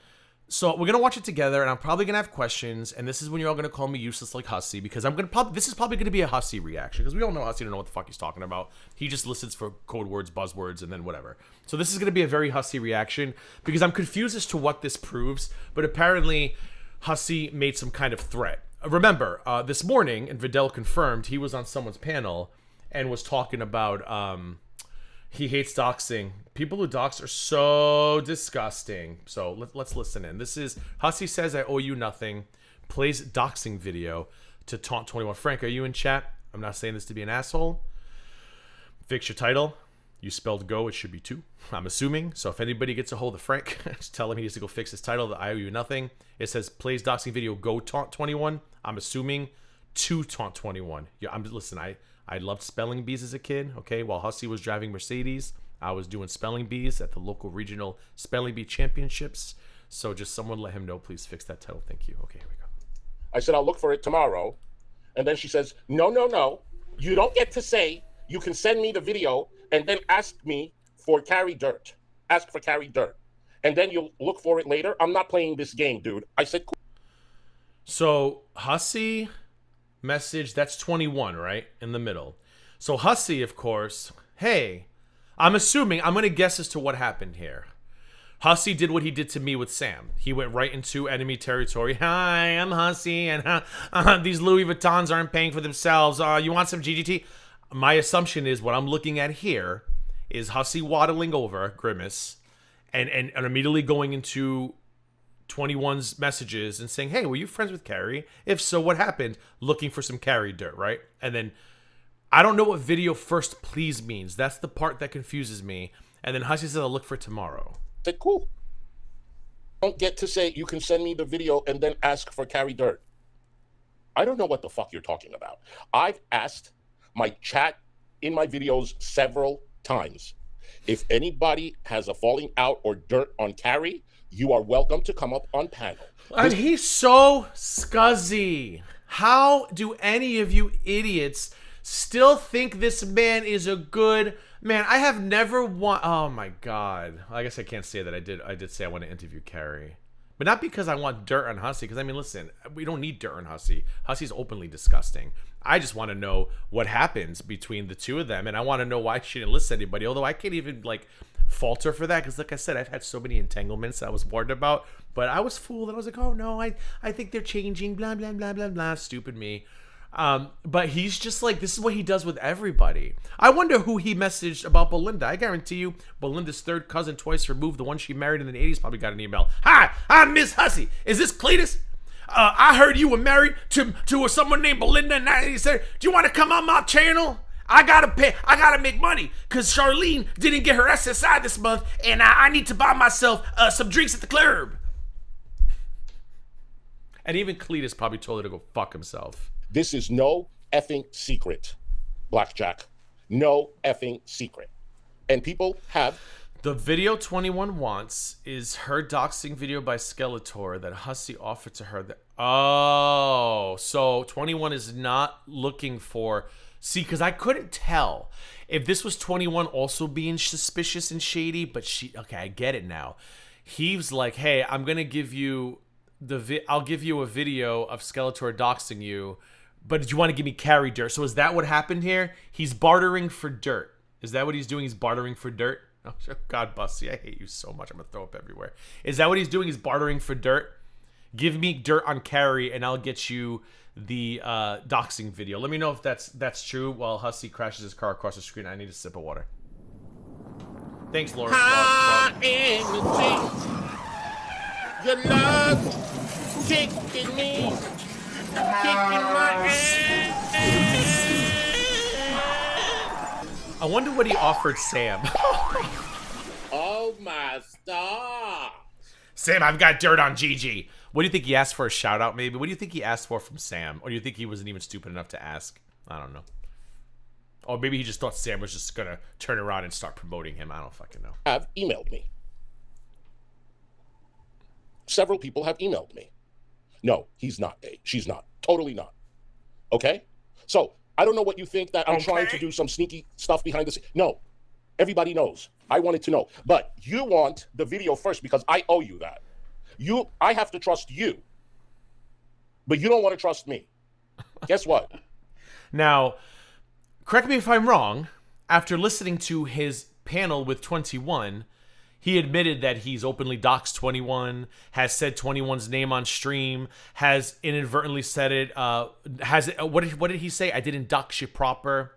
C: So we're gonna watch it together, and I'm probably gonna have questions. And this is when you're all gonna call me useless like Hussy, because this is probably gonna be a Hussy reaction, because we all know Hussy don't know what the fuck he's talking about. He just listens for code words, buzzwords, and then whatever. So this is gonna be a very Hussy reaction because I'm confused as to what this proves. But apparently, Hussy made some kind of threat. Remember, this morning, and Vidal confirmed he was on someone's panel, and was talking about he hates doxing. People who dox are so disgusting. So let's listen in. This is Hussy says I owe you nothing. Plays doxing video to taunt 21. Frank, are you in chat? I'm not saying this to be an asshole. Fix your title. You spelled go, it should be 2. I'm assuming. So if anybody gets a hold of Frank, just tell him he needs to go fix his title. That I owe you nothing. It says plays doxing video go taunt 21. I'm assuming to taunt 21. Yeah, listen. I loved spelling bees as a kid. Okay, while Hussy was driving Mercedes, I was doing spelling bees at the local regional spelling bee championships. So just someone let him know. Please fix that title. Thank you. Okay, here we go.
D: I said, I'll look for it tomorrow. And then she says, no. You don't get to say you can send me the video and then ask me for carry dirt. Ask for carry dirt. And then you'll look for it later. I'm not playing this game, dude. I said, cool.
C: So Hussy message, that's 21, right? In the middle. So Hussy, of course, hey, I'm assuming, I'm going to guess as to what happened here. Hussy did what he did to me with Sam. He went right into enemy territory. Hi, I'm Hussy, and these Louis Vuittons aren't paying for themselves. You want some GGT? My assumption is what I'm looking at here is Hussy waddling over, Grimace, and immediately going into 21's messages and saying, hey, were you friends with Carrie? If so, what happened? Looking for some Carrie dirt, right? And then, I don't know what video first please means. That's the part that confuses me. And then Hussy says, I'll look for it tomorrow.
D: I said, cool. Don't get to say you can send me the video and then ask for carry dirt. I don't know what the fuck you're talking about. I've asked my chat in my videos several times. If anybody has a falling out or dirt on carry, you are welcome to come up on panel.
C: And he's so scuzzy. How do any of you idiots still think this man is a good man? I have never oh my god. I guess I can't say that. I did say I want to interview Carrie. But not because I want dirt on Hussy, because I mean, listen, we don't need dirt on Hussy. Hussy's openly disgusting. I just want to know what happens between the two of them, and I want to know why she didn't listen to anybody, although I can't even, like, falter for that, because like I said, I've had so many entanglements I was warned about, but I was fooled, and I was like, oh no, I think they're changing, blah, blah, blah, blah, blah, stupid me. But he's just like, this is what he does with everybody. I wonder who he messaged about Belinda. I guarantee you, Belinda's third cousin twice removed, the one she married in the 80s, probably got an email. Hi, I'm Miss Hussy. Is this Cletus? I heard you were married to someone named Belinda in 1987. Do you want to come on my channel? I gotta make money, because Charlene didn't get her SSI this month, and I need to buy myself some drinks at the club. And even Cletus probably told her to go fuck himself.
D: This is no effing secret, Blackjack. No effing secret. And people have...
C: The video 21 wants is her doxing video by Skeletor that Hussy offered to her. Oh, so 21 is not looking for... See, because I couldn't tell if this was 21 also being suspicious and shady, but okay, I get it now. He's like, hey, I'm going to give you I'll give you a video of Skeletor doxing you, but did you want to give me carry dirt? So is that what happened here? He's bartering for dirt. Is that what he's doing? He's bartering for dirt? Oh, God, Bussy, I hate you so much. I'm going to throw up everywhere. Is that what he's doing? He's bartering for dirt? Give me dirt on carry, and I'll get you the doxing video. Let me know if that's true while Hussy crashes his car across the screen. I need a sip of water. Thanks, Laura.
D: Your love kicking me, kicking my ass.
C: I wonder what he offered Sam.
D: Oh my star.
C: Sam, I've got dirt on Gigi. What do you think he asked for? A shout out, maybe? What do you think he asked for from Sam? Or do you think he wasn't even stupid enough to ask? I don't know. Or maybe he just thought Sam was just gonna turn around and start promoting him. I don't fucking know.
D: Have emailed me. Several people have emailed me. No, he's not. She's not. Totally not. Okay? So, I don't know what you think that I'm trying to do some sneaky stuff behind the scenes. No. Everybody knows. I wanted to know. But you want the video first because I owe you that. I have to trust you. But you don't want to trust me. Guess what?
C: Now, correct me if I'm wrong. After listening to his panel with 21, he admitted that he's openly doxed 21, has said 21's name on stream, has inadvertently said it, what did he say? I didn't dox you proper.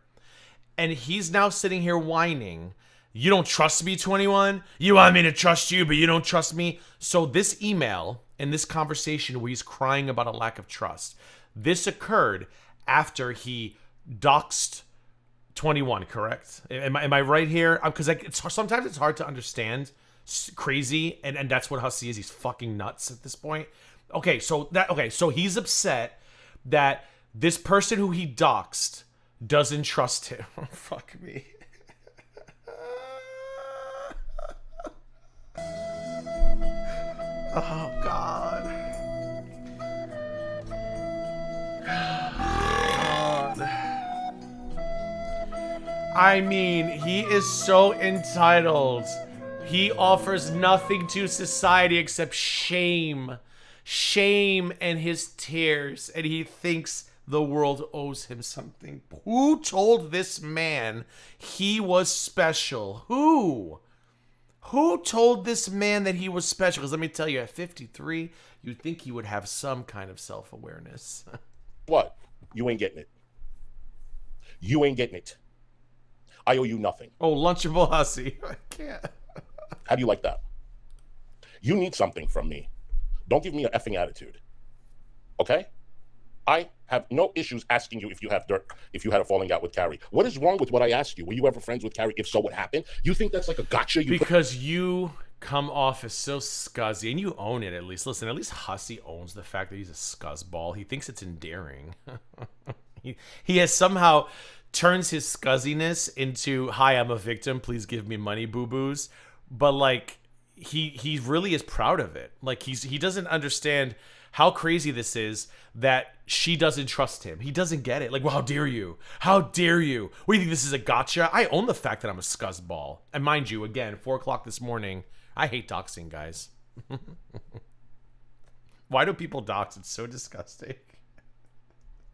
C: And he's now sitting here whining. You don't trust me, 21? You want me to trust you, but you don't trust me? So this email and this conversation where he's crying about a lack of trust, this occurred after he doxed 21, correct? Am I right here? Because sometimes it's hard to understand. Crazy, and that's what Hussy is. He's fucking nuts at this point. So he's upset that this person who he doxed doesn't trust him. Oh, fuck me. Oh, God. God. I mean, he is so entitled. He offers nothing to society except shame. Shame and his tears. And he thinks the world owes him something. Who told this man he was special? Who? Who told this man that he was special? Because let me tell you, at 53, you'd think he would have some kind of self-awareness.
D: What? You ain't getting it. You ain't getting it. I owe you nothing.
C: Oh, Lunchable Hussy. I can't.
D: How do you like that? You need something from me. Don't give me an effing attitude. Okay? I have no issues asking you if you have dirt, if you had a falling out with Carrie. What is wrong with what I asked you? Were you ever friends with Carrie? If so, what happened? You think that's like a gotcha?
C: Because you come off as so scuzzy, and you own it at least. Listen, at least Hussy owns the fact that he's a scuzzball. He thinks it's endearing. he has somehow turns his scuzziness into, hi, I'm a victim, please give me money, boo-boos. But like, he really is proud of it. Like, he doesn't understand how crazy this is that she doesn't trust him. He doesn't get it. Like, well, how dare you? How dare you? What do you think, this is a gotcha? I own the fact that I'm a scuzzball. And mind you, again, 4 o'clock this morning, I hate doxing, guys. Why do people dox? It's so disgusting.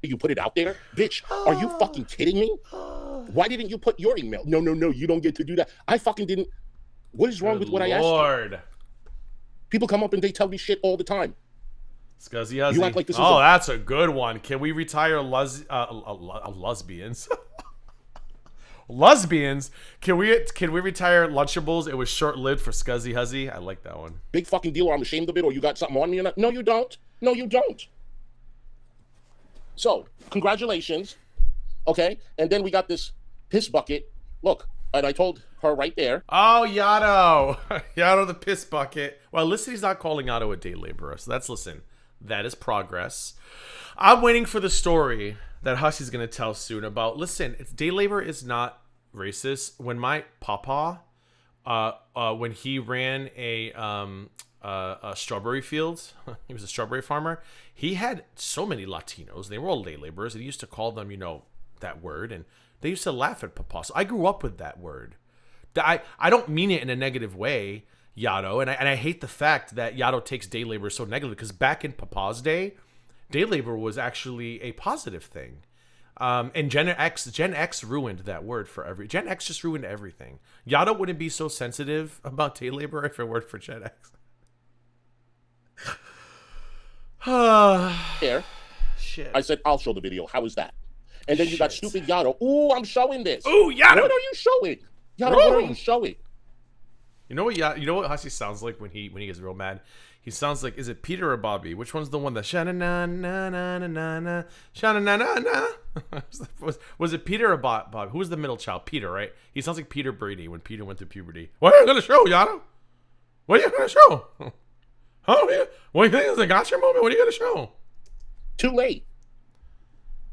D: You put it out there? Bitch, are you fucking kidding me? Why didn't you put your email? No, you don't get to do that. I fucking didn't. What is wrong with what I asked you? People come up and they tell me shit all the time.
C: Scuzzy Huzzy.
D: You act like this is
C: that's a good one. Can we retire lesbians? Lesbians? Can we retire Lunchables? It was short-lived for Scuzzy Huzzy. I like that one.
D: Big fucking deal, or I'm ashamed of it, or you got something on me or not? No, you don't. No, you don't. So, congratulations. Okay? And then we got this piss bucket. Look, and I told her right there.
C: Oh, Yato. Yato the piss bucket. Well, listen, he's not calling Yato a day laborer. So that is progress. I'm waiting for the story that Hussy's going to tell soon about, listen, day labor is not racist. When my papa, when he ran a strawberry field, he was a strawberry farmer, he had so many Latinos. They were all day laborers, and he used to call them, that word, and they used to laugh at papa. So I grew up with that word. I don't mean it in a negative way, Yato, and I hate the fact that Yato takes day labor so negatively, because back in papa's day labor was actually a positive thing. And Gen X ruined that word for Gen X just ruined everything. Yato wouldn't be so sensitive about day labor if it weren't for Gen X.
D: Here.
C: Shit.
D: I said, I'll show the video. How is that? And then you got stupid Yato. Ooh, I'm showing this.
C: Ooh, Yato.
D: What are you showing? Yato, what are you showing?
C: You know what Hussy sounds like when he gets real mad? He sounds like, is it Peter or Bobby? Which one's the one that sha-na-na-na-na-na-na, sha-na-na-na-na? Was it Peter or Bob? Who was the middle child? Peter, right? He sounds like Peter Brady when Peter went through puberty. What are you gonna show, Yato? What are you gonna show? Oh, what do you think is a gotcha moment? What are you gonna show?
D: Too late.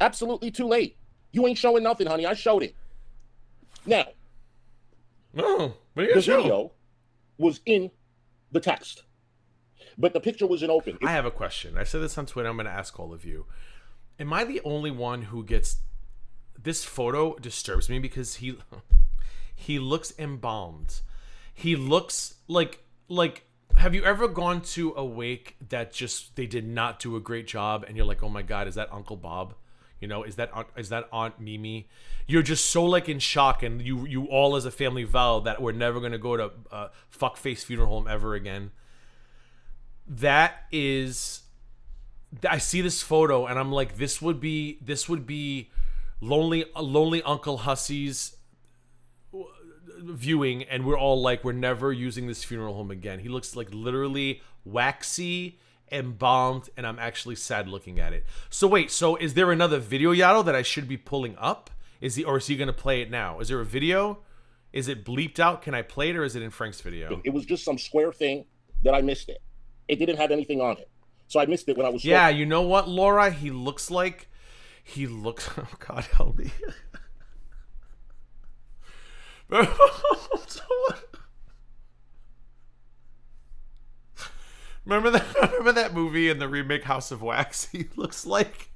D: Absolutely too late. You ain't showing nothing, honey. I showed it. Now,
C: what are you gonna show?
D: The video was in the text, but the picture wasn't open.
C: I have a question. I said this on Twitter. I'm going to ask all of you. Am I the only one who gets this photo? Disturbs me because he looks embalmed. He looks like. Have you ever gone to a wake that just they did not do a great job, and you're like, oh my God, is that Uncle Bob? Is that Aunt Mimi? You're just so in shock, and you all as a family vow that we're never gonna go to fuckface funeral home ever again. That is, I see this photo and I'm like, this would be lonely Uncle Hussy's viewing, and we're all like, we're never using this funeral home again. He looks like literally waxy, embalmed, and I'm actually sad looking at it. So wait, so is there another video, Yato, that I should be pulling up? Is he gonna play it now? Is there a video? Is it bleeped out? Can I play it, or is it in Frank's video?
D: It was just some square thing that I missed it. It didn't have anything on it, so I missed it when I was.
C: Yeah, you know what, Laura? He looks. Oh God, help me. Remember that movie in the remake House of Wax? He looks like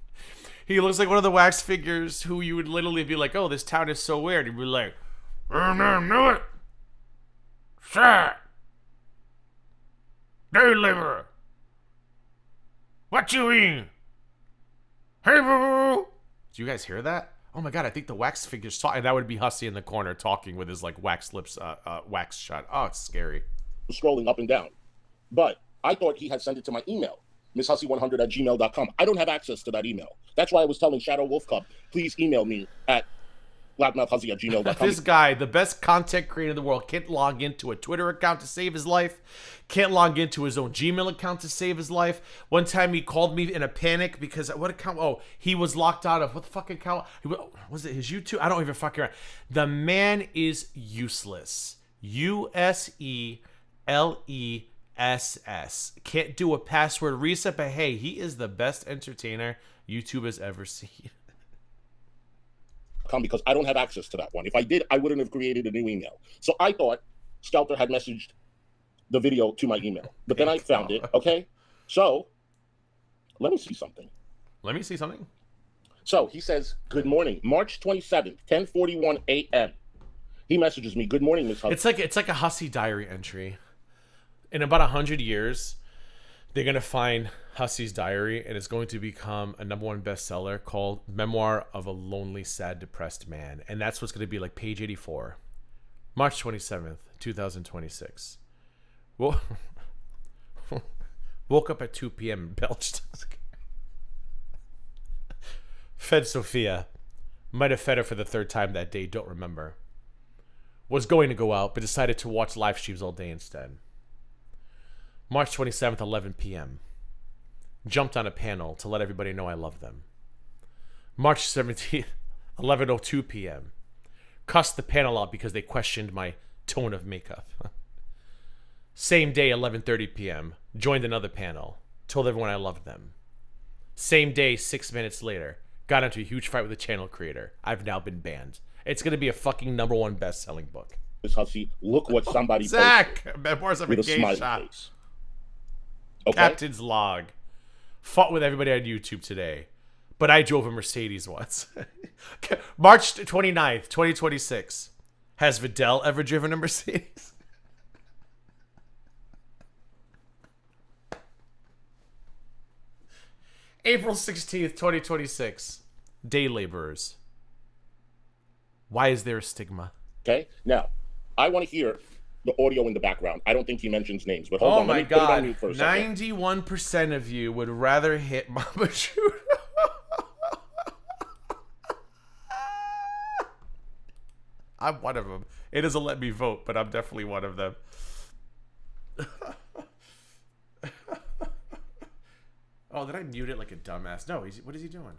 C: one of the wax figures who you would literally be like, oh, this town is so weird. He'd be like, knew it. Sir. Day laborer. What you mean? Hey, boo. Do you guys hear that? Oh my God, I think the wax figure's talking. That would be Hussy in the corner talking with his like wax lips, wax shut. Oh, it's scary.
D: Scrolling up and down. But I thought he had sent it to my email, misshussy100@gmail.com. I don't have access to that email. That's why I was telling Shadow Wolf Cub, please email me at loudmouthhussy@gmail.com.
C: This guy, the best content creator in the world, can't log into a Twitter account to save his life, can't log into his own Gmail account to save his life. One time he called me in a panic because what account? Oh, he was locked out of what the fuck account? Was it his YouTube? I don't even fucking remember. The man is useless. USELESS. Can't do a password reset, but hey, he is the best entertainer YouTube has ever seen.
D: Because I don't have access to that one. If I did, I wouldn't have created a new email. So I thought Stelter had messaged the video to my email, but then I found it. Okay, so let me see something. So he says, "Good morning, March 27th, 10:41 a.m." He messages me, "Good morning, Miss Hussy."
C: It's like a Hussy diary entry. In about 100 years, they're gonna find Hussy's diary, and it's going to become a #1 bestseller called "Memoir of a Lonely, Sad, Depressed Man," and that's what's gonna be like page 84, March 27th, 2026. Woke up at 2 p.m. and belched. Fed Sophia. Might have fed her for the third time that day. Don't remember. Was going to go out, but decided to watch live streams all day instead. March 27th, 11 p.m. Jumped on a panel to let everybody know I love them. March 17th, 11:02 p.m. Cussed the panel out because they questioned my tone of makeup. Same day, 11:30 p.m. Joined another panel. Told everyone I loved them. Same day, 6 minutes later, got into a huge fight with a channel creator. I've now been banned. It's going to be a fucking #1 best-selling book.
D: Miss Hussy, look what somebody
C: Zach!
D: posted
C: Memoirs of a
D: with a
C: gay
D: smiley
C: shot.
D: face. Okay?
C: Captain's log. Fought with everybody on YouTube today. But I drove a Mercedes once. March 29th, 2026. Has Vidal ever driven a Mercedes? April 16th, 2026. Day laborers. Why is there a stigma?
D: Okay? Now, I want to hear the audio in the background. I don't think he mentions names, but hold
C: Oh
D: on.
C: my
D: Let me put it on
C: God.
D: mute for a second.
C: 91% of you would rather hit Mama Judah. I'm one of them. It doesn't let me vote, but I'm definitely one of them. Oh, did I mute it like a dumbass? No, what is he doing?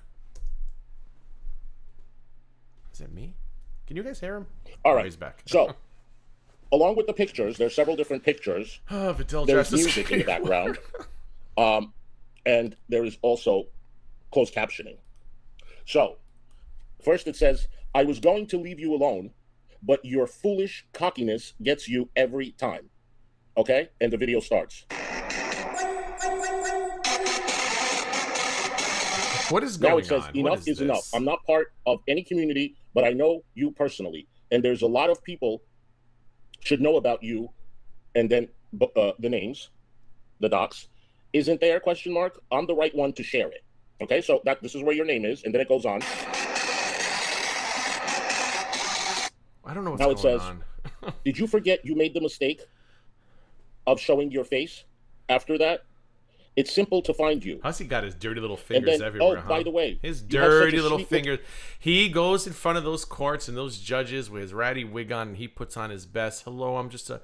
C: Is it me? Can you guys hear him?
D: All right.
C: Oh, he's back.
D: So, along with the pictures, there's several different pictures.
C: Vidal
D: There's
C: Justice
D: music in the background. And there is also closed captioning. So, first it says, "I was going to leave you alone, but your foolish cockiness gets you every time." Okay? And the video starts.
C: What is going on?
D: Now it says,
C: What
D: "Enough is enough.
C: this?
D: I'm not part of any community, but I know you personally. And there's a lot of people should know about you." And then the names, the docs. "Isn't there, question mark? I'm the right one to share it." Okay, so this is where your name is. And then it goes on.
C: I don't know what's
D: Now it
C: going
D: says,
C: on.
D: "Did you forget you made the mistake of showing your face after that? It's simple to find you.
C: Hussy got his dirty little fingers
D: then,
C: everywhere,
D: by the way,
C: his
D: you have such
C: dirty
D: a
C: little
D: sweet
C: fingers. He goes in front of those courts and those judges with his ratty wig on, and he puts on his best. Hello, I'm just a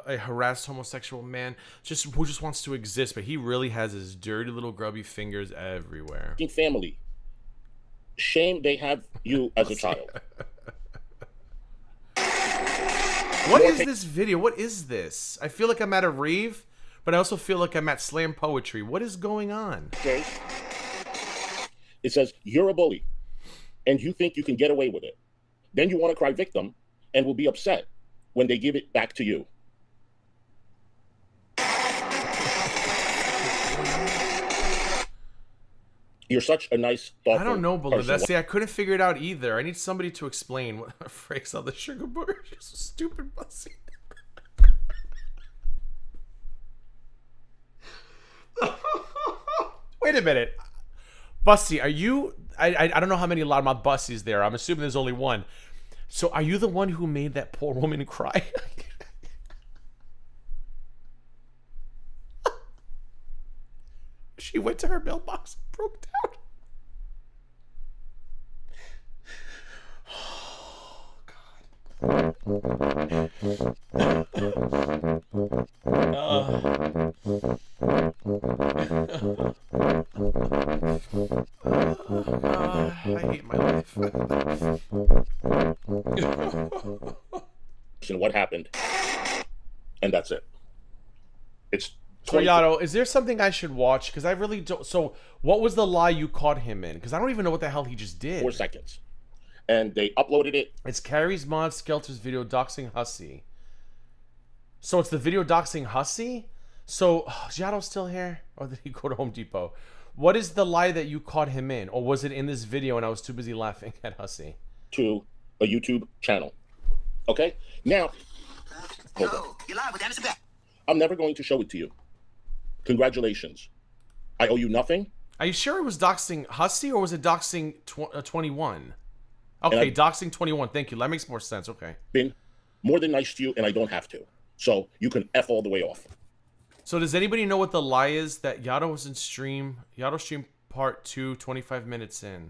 C: harassed homosexual man, who just wants to exist. But he really has his dirty little grubby fingers everywhere.
D: Family. Shame they have you as a child.
C: What is this video? What is this? I feel like I'm at a rave, but I also feel like I'm at slam poetry. What is going on?
D: Okay. It says, you're a bully, and you think you can get away with it. Then you want to cry victim and will be upset when they give it back to you. You're such a nice, thoughtful
C: I don't know, Belinda.
D: person.
C: See, I couldn't figure it out either. I need somebody to explain what freaks on the sugar booger. You're so stupid, Bussy. Wait a minute. Bussy, are you... I don't know how many loudmouth Bussies there are. I'm assuming there's only one. So are you the one who made that poor woman cry? She went to her mailbox and broke down. I hate my life.
D: And what happened? And that's it. It's
C: So, Yato, is there something I should watch? Because I really don't. So, what was the lie you caught him in? Because I don't even know what the hell he just did.
D: 4 seconds. And they uploaded it.
C: It's Carrie's Mod Skelter's video doxing Hussy. So, it's the video doxing Hussy? So, is Yato still here? Or did he go to Home Depot? What is the lie that you caught him in? Or was it in this video and I was too busy laughing at Hussy?
D: To a YouTube channel. Okay? Now, hold on.
F: You're live with Anderson Beck.
D: I'm never going to show it to you. Congratulations. I owe you nothing.
C: Are you sure it was doxing Hussy or was it doxing 21? Okay, doxing 21. Thank you. That makes more sense. Okay.
D: Been more than nice to you, and I don't have to. So you can F all the way off.
C: So does anybody know what the lie is that Yato was in stream? Yato stream part 2, 25 minutes in.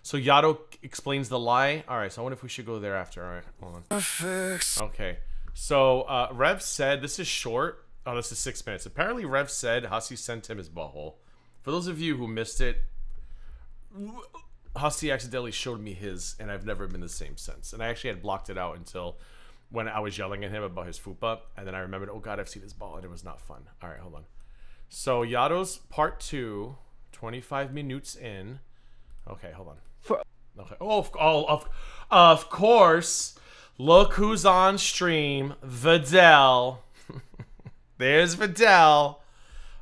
C: So Yato explains the lie. All right, so I wonder if we should go there after. All right, hold on. Perfect. Okay. So Rev said, this is short. Oh, this is 6 minutes. Apparently Rev said Hussy sent him his butthole. For those of you who missed it, Hussy accidentally showed me his, and I've never been the same since. And I actually had blocked it out until when I was yelling at him about his fupa, and then I remembered, oh god, I've seen his ball, and it was not fun. All right, hold on. So Yato's part 2, 25 minutes in. Okay, hold on. Okay. Of course. Look who's on stream. Vidal. There's Vidal.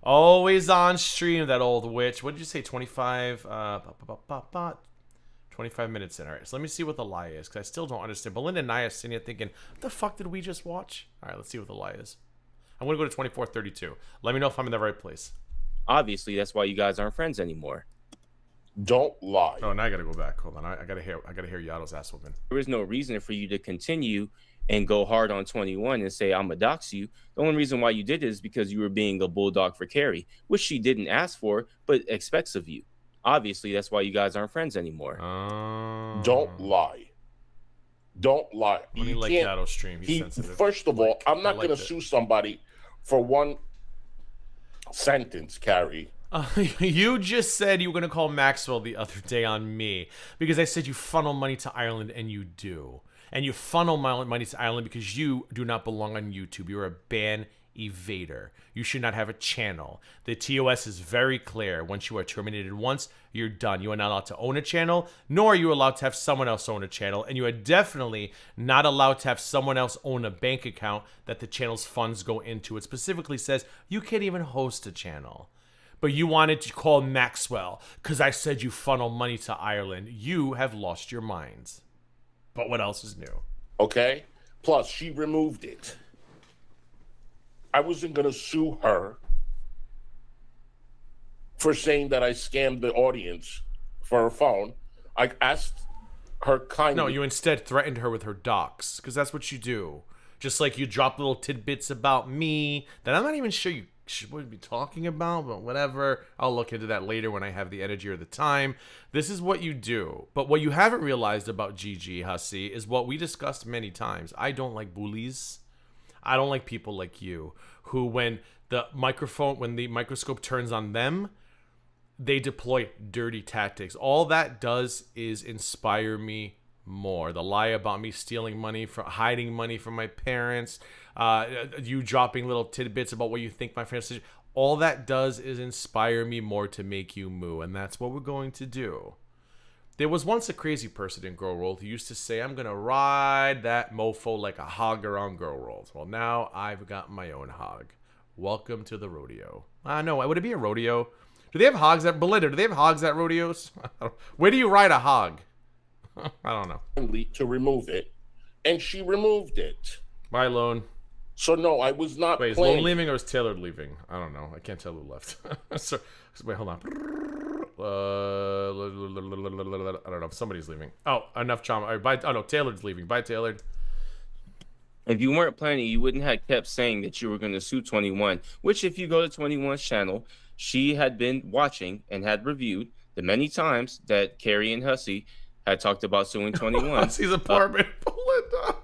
C: Always on stream, that old witch. What did you say? 25? 25 minutes in. All right, so let me see what the lie is, because I still don't understand. Belinda and I are sitting here thinking, what the fuck did we just watch? All right, let's see what the lie is. I'm going to go to 24:32. Let me know if I'm in the right place.
I: Obviously, that's why you guys aren't friends anymore.
D: Don't lie.
C: Oh, now I got to go back. Hold on. I got to hear Yato's ass whooping.
I: There is no reason for you to continue and go hard on 21 and say, I'm going to dox you. The only reason why you did it is because you were being a bulldog for Carrie, which she didn't ask for, but expects of you. Obviously, that's why you guys aren't friends anymore.
D: Don't lie. Don't lie.
C: Let me like Yato's stream. He's sensitive.
D: First of all, I'm not going to sue somebody for one sentence, Carrie.
C: You just said you were going to call Maxwell the other day on me because I said you funnel money to Ireland, and you do. And you funnel money to Ireland because you do not belong on YouTube. You're a ban evader. You should not have a channel. The TOS is very clear. Once you are terminated once, you're done. You are not allowed to own a channel, nor are you allowed to have someone else own a channel. And you are definitely not allowed to have someone else own a bank account that the channel's funds go into. It specifically says you can't even host a channel. But you wanted to call Maxwell because I said you funnel money to Ireland. You have lost your minds. But what else is new?
D: Okay? Plus, she removed it. I wasn't going to sue her for saying that I scammed the audience for her phone. I asked her kindly.
C: No, you instead threatened her with her docs because that's what you do. Just like you drop little tidbits about me that I'm not even sure you shouldn't be talking about, but whatever. I'll look into that later when I have the energy or the time. This is what you do. But what you haven't realized about GG, Hussy, is what we discussed many times. I don't like bullies. I don't like people like you who, when the microscope turns on them, they deploy dirty tactics. All that does is inspire me more. The lie about me stealing money, hiding money from my parents, you dropping little tidbits about what you think my friends did. All that does is inspire me more to make you moo, and that's what we're going to do. There was once a crazy person in Girl World who used to say, I'm going to ride that mofo like a hog around Girl World. Well, now I've got my own hog. Welcome to the rodeo. No, would it be a rodeo? Do they have hogs at Belinda? Do they have hogs at rodeos? Where do you ride a hog? I don't know.
D: To remove it, and she removed it.
C: Bye, Lone.
D: So no, I was not.
C: Wait, is Lone leaving or is Taylor leaving? I don't know. I can't tell who left. So, wait, hold on. I don't know if somebody's leaving. Oh, enough trauma. All right, bye. Oh no, Taylor's leaving. Bye, Taylor.
I: If you weren't planning, you wouldn't have kept saying that you were going to sue 21, which if you go to 21's channel, she had been watching and had reviewed the many times that Carrie and Hussy had talked about suing 21.
C: Hussy's apartment, Belinda.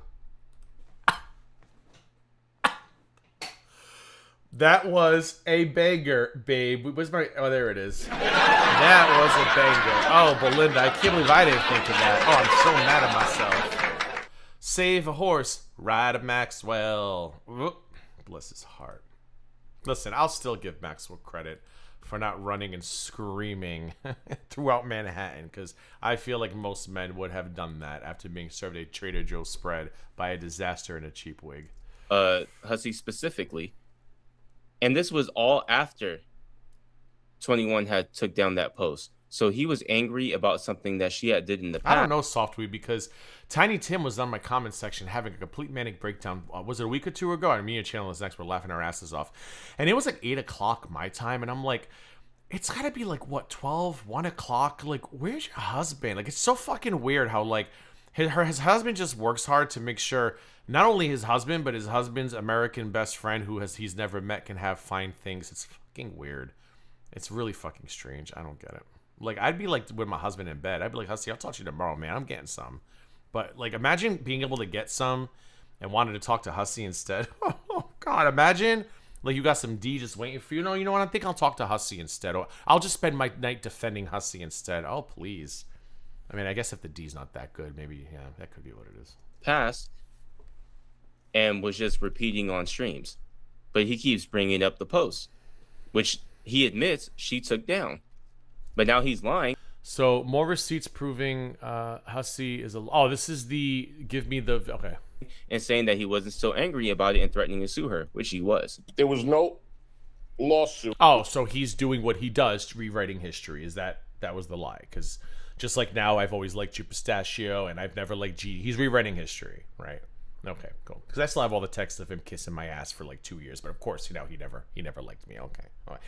C: That was a banger, babe. Where's my... Oh, there it is. That was a banger. Oh, Belinda, I can't believe I didn't think of that. Oh, I'm so mad at myself. Save a horse, ride a Maxwell. Whoop. Bless his heart. Listen, I'll still give Maxwell credit for not running and screaming throughout Manhattan, because I feel like most men would have done that after being served a Trader Joe's spread by a disaster in a cheap wig.
I: Hussy specifically. And this was all after 21 had took down that post. So he was angry about something that she had did in the past.
C: I don't know, Softweed, because Tiny Tim was on my comment section having a complete manic breakdown. Was it a week or two ago? Our Mania channel is next. We're laughing our asses off. And it was like 8 o'clock my time. And I'm like, it's got to be like, what, 12, 1 o'clock? Like, where's your husband? Like, it's so fucking weird how, like, his husband just works hard to make sure not only his husband, but his husband's American best friend who he's never met can have fine things. It's fucking weird. It's really fucking strange. I don't get it. Like, I'd be like with my husband in bed. I'd be like, Hussy, I'll talk to you tomorrow, man. I'm getting some. But, like, imagine being able to get some and wanting to talk to Hussy instead. Oh, God, imagine, like, you got some D just waiting for you. No, you know what? I think I'll talk to Hussy instead. Or I'll just spend my night defending Hussy instead. Oh, please. I mean, I guess if the D's not that good, maybe, yeah, that could be what it is.
I: Past and was just repeating on streams. But he keeps bringing up the post, which he admits she took down. But now he's lying.
C: So more receipts proving Hussy is a... Oh, this is the... Give me the... Okay.
I: And saying that he wasn't still angry about it and threatening to sue her, which he was.
D: There was no lawsuit.
C: Oh, so he's doing what he does, rewriting history. Is that was the lie? Because just like now, I've always liked you, Pistachio, and I've never liked G. He's rewriting history, right? Okay, cool. Because I still have all the texts of him kissing my ass for like 2 years, but of course, you know, he never liked me. Okay, all right.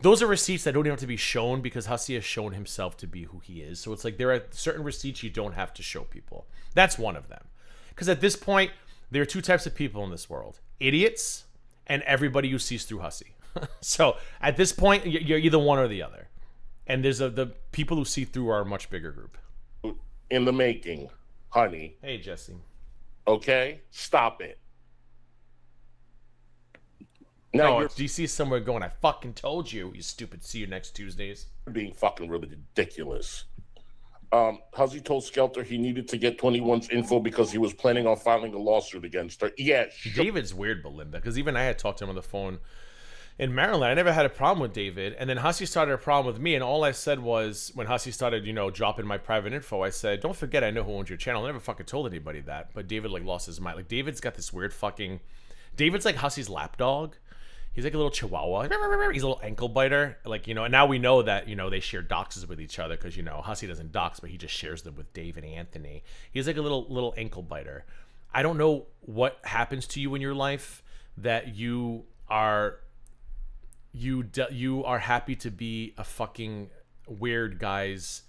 C: Those are receipts that don't even have to be shown because Hussy has shown himself to be who he is. So it's like there are certain receipts you don't have to show people. That's one of them. Because at this point, there are two types of people in this world: idiots and everybody who sees through Hussy. So at this point, you're either one or the other. And there's the people who see through are a much bigger group.
D: In the making, honey.
C: Hey, Jesse.
D: Okay? Stop it. Now
C: no, DC is somewhere going, I fucking told you, you stupid. See you next Tuesdays.
D: You're being fucking really ridiculous. Hussy told Skelter he needed to get 21's info because he was planning on filing a lawsuit against her. Yeah, sure.
C: David's weird, Belinda, because even I had talked to him on the phone in Maryland. I never had a problem with David, and then Hussy started a problem with me, and all I said was, when Hussy started, you know, dropping my private info, I said, don't forget I know who owns your channel. I never fucking told anybody that, but David, like, lost his mind. Like, David's got this weird fucking... David's like Hussy's lapdog. He's like a little chihuahua. He's a little ankle biter. Like, you know, and now we know that, you know, they share doxes with each other because, you know, Hussy doesn't dox, but he just shares them with Dave and Anthony. He's like a little ankle biter. I don't know what happens to you in your life that you are happy to be a fucking weird guy's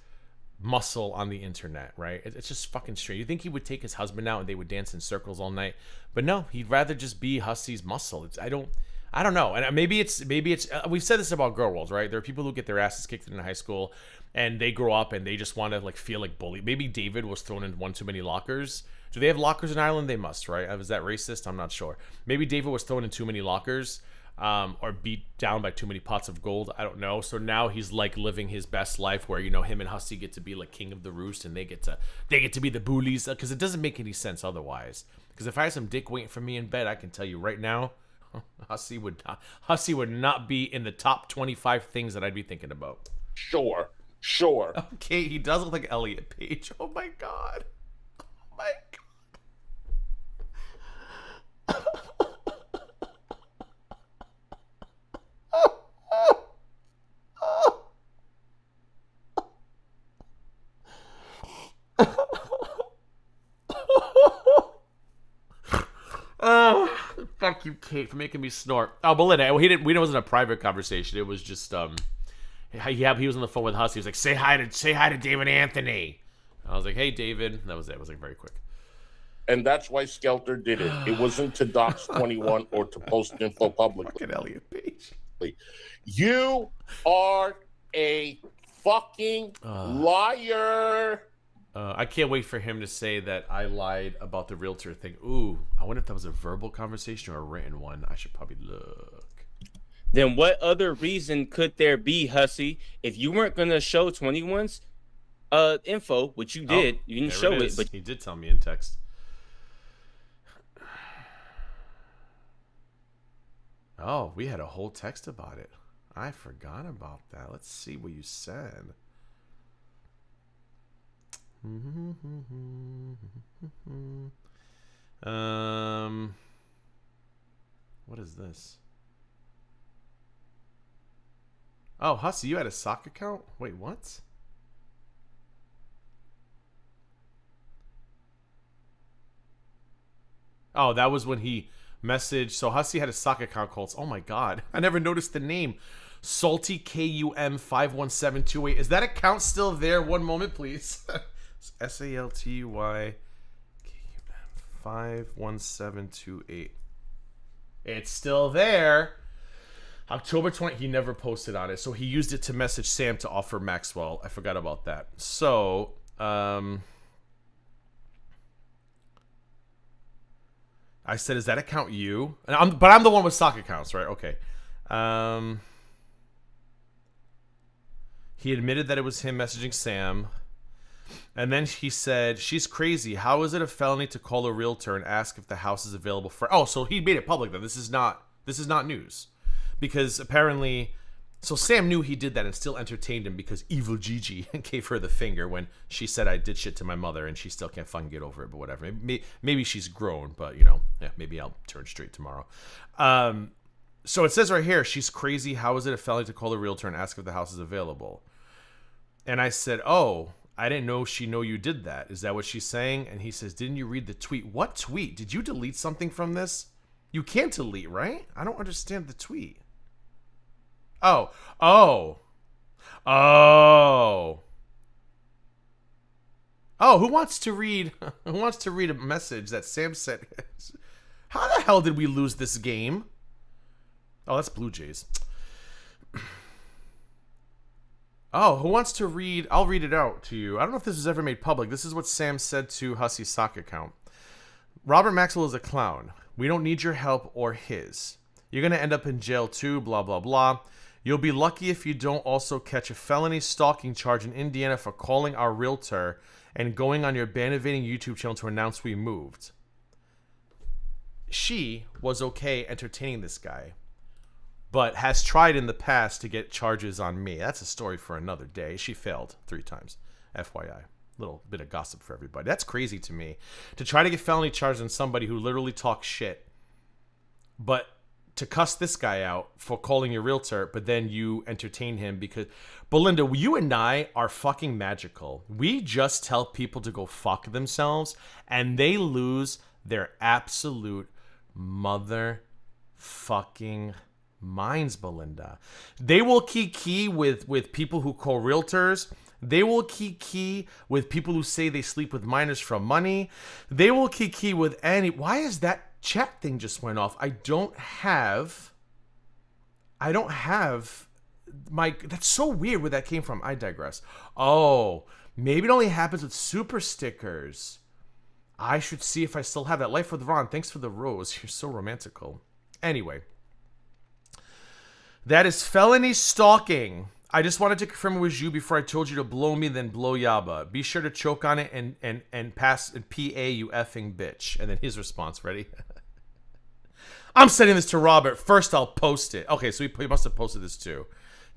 C: muscle on the internet, right? It's just fucking strange. You think he would take his husband out and they would dance in circles all night, but no, he'd rather just be Hussy's muscle. I don't know. And maybe it's we've said this about girl worlds, right? There are people who get their asses kicked in high school and they grow up and they just want to like feel like bullied. Maybe David was thrown in one too many lockers. Do they have lockers in Ireland? They must, right? Was that racist? I'm not sure. Maybe David was thrown in too many lockers, or beat down by too many pots of gold. I don't know. So now he's like living his best life, where him and Hussy get to be like king of the roost, and they get to be the bullies, because it doesn't make any sense otherwise. Because if I had some dick waiting for me in bed, I can tell you right now, Hussy would not be in the top 25 things that I'd be thinking about.
D: Sure.
C: Okay, he does look like Elliot Page. Oh my god. Oh, fuck you, Kate, for making me snort. Oh, Belinda, it wasn't a private conversation. It was just he was on the phone with Hussy. He was like, say hi to David Anthony. I was like, hey, David. That was it. It was like very quick.
D: And that's why Skelter did it. It wasn't to dox 21 or to post info publicly.
C: Fucking Elliot Page.
D: You are a fucking liar.
C: I can't wait for him to say that I lied about the realtor thing. Ooh, I wonder if that was a verbal conversation or a written one. I should probably look.
I: Then what other reason could there be, Hussy? If you weren't going to show 21's info, which you did, you didn't show it, but
C: he did tell me in text. Oh, we had a whole text about it. I forgot about that. Let's see what you said. What is this? Oh, Hussy, you had a sock account? Wait, what? Oh, that was when he messaged. So Hussy had a sock account called, oh my god, I never noticed the name. Salty KUM 51728. Is that account still there? One moment, please. SALTY KUM 51728. It's still there. October 20. He never posted on it, so he used it to message Sam to offer Maxwell. I forgot about that. So, I said, "Is that account you?" And I'm the one with stock accounts, right? Okay. He admitted that it was him messaging Sam. And then he said, she's crazy. How is it a felony to call a realtor and ask if the house is available for... Oh, so he made it public then. This is not news. Because apparently... So Sam knew he did that and still entertained him because evil Gigi gave her the finger when she said I did shit to my mother and she still can't fucking get over it, but whatever. Maybe she's grown, but maybe I'll turn straight tomorrow. So it says right here, she's crazy. How is it a felony to call a realtor and ask if the house is available? And I said, oh... I didn't know she know you did that. Is that what she's saying? And he says, didn't you read the tweet? What tweet? Did you delete something from this? You can't delete, right? I don't understand the tweet. Oh, who wants to read a message that Sam sent? How the hell did we lose this game? Oh, that's Blue Jays. Oh, who wants to read? I'll read it out to you. I don't know if this was ever made public. This is what Sam said to Hussy's sock account. Robert Maxwell is a clown. We don't need your help or his. You're going to end up in jail too, blah, blah, blah. You'll be lucky if you don't also catch a felony stalking charge in Indiana for calling our realtor and going on your Bannervating YouTube channel to announce we moved. She was okay entertaining this guy, but has tried in the past to get charges on me. That's a story for another day. She failed 3 times. FYI. Little bit of gossip for everybody. That's crazy to me. To try to get felony charges on somebody who literally talks shit, but to cuss this guy out for calling your realtor, but then you entertain him because... Belinda, you and I are fucking magical. We just tell people to go fuck themselves, and they lose their absolute motherfucking minds, Belinda. They will key with people who call realtors. They will key with people who say they sleep with minors for money. They will key with any... Why is that chat thing just went off? I don't have I don't have my. That's so weird where that came from. I digress. Oh, maybe it only happens with super stickers. I should see if I still have that. Life with Ron, thanks for the rose. You're so romantical. Anyway, that is felony stalking. I just wanted to confirm it was you before I told you to blow me, then blow Yaba. Be sure to choke on it and pass and PA, you effing bitch. And then his response, ready? I'm sending this to Robert. First, I'll post it. Okay, so he must have posted this too.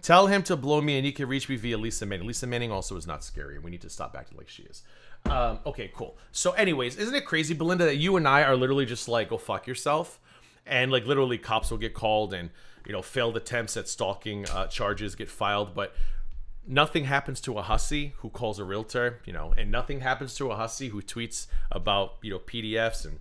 C: Tell him to blow me and he can reach me via Lisa Manning. Lisa Manning also is not scary. We need to stop acting like she is. Okay, cool. So anyways, isn't it crazy, Belinda, that you and I are literally just like, go fuck yourself? And like literally cops will get called and, you know, failed attempts at stalking charges get filed, but nothing happens to a hussy who calls a realtor, you know, and nothing happens to a hussy who tweets about, you know, PDFs. And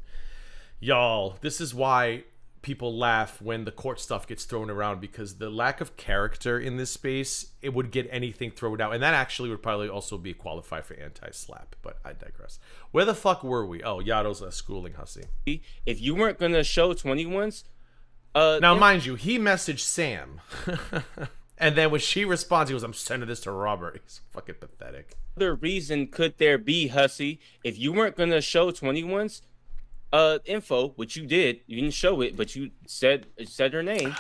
C: y'all, this is why people laugh when the court stuff gets thrown around, because the lack of character in this space, it would get anything thrown out. And that actually would probably also be qualified for anti-slap, but I digress. Where the fuck were we? Oh, Yado's schooling hussy.
I: If you weren't going to show 21s,
C: now, mind you, he messaged Sam. And then when she responds, he goes, I'm sending this to Robert. He's fucking pathetic.
I: Other reason could there be, hussy, if you weren't going to show 21s, info, which you did, you didn't show it, but you said her name,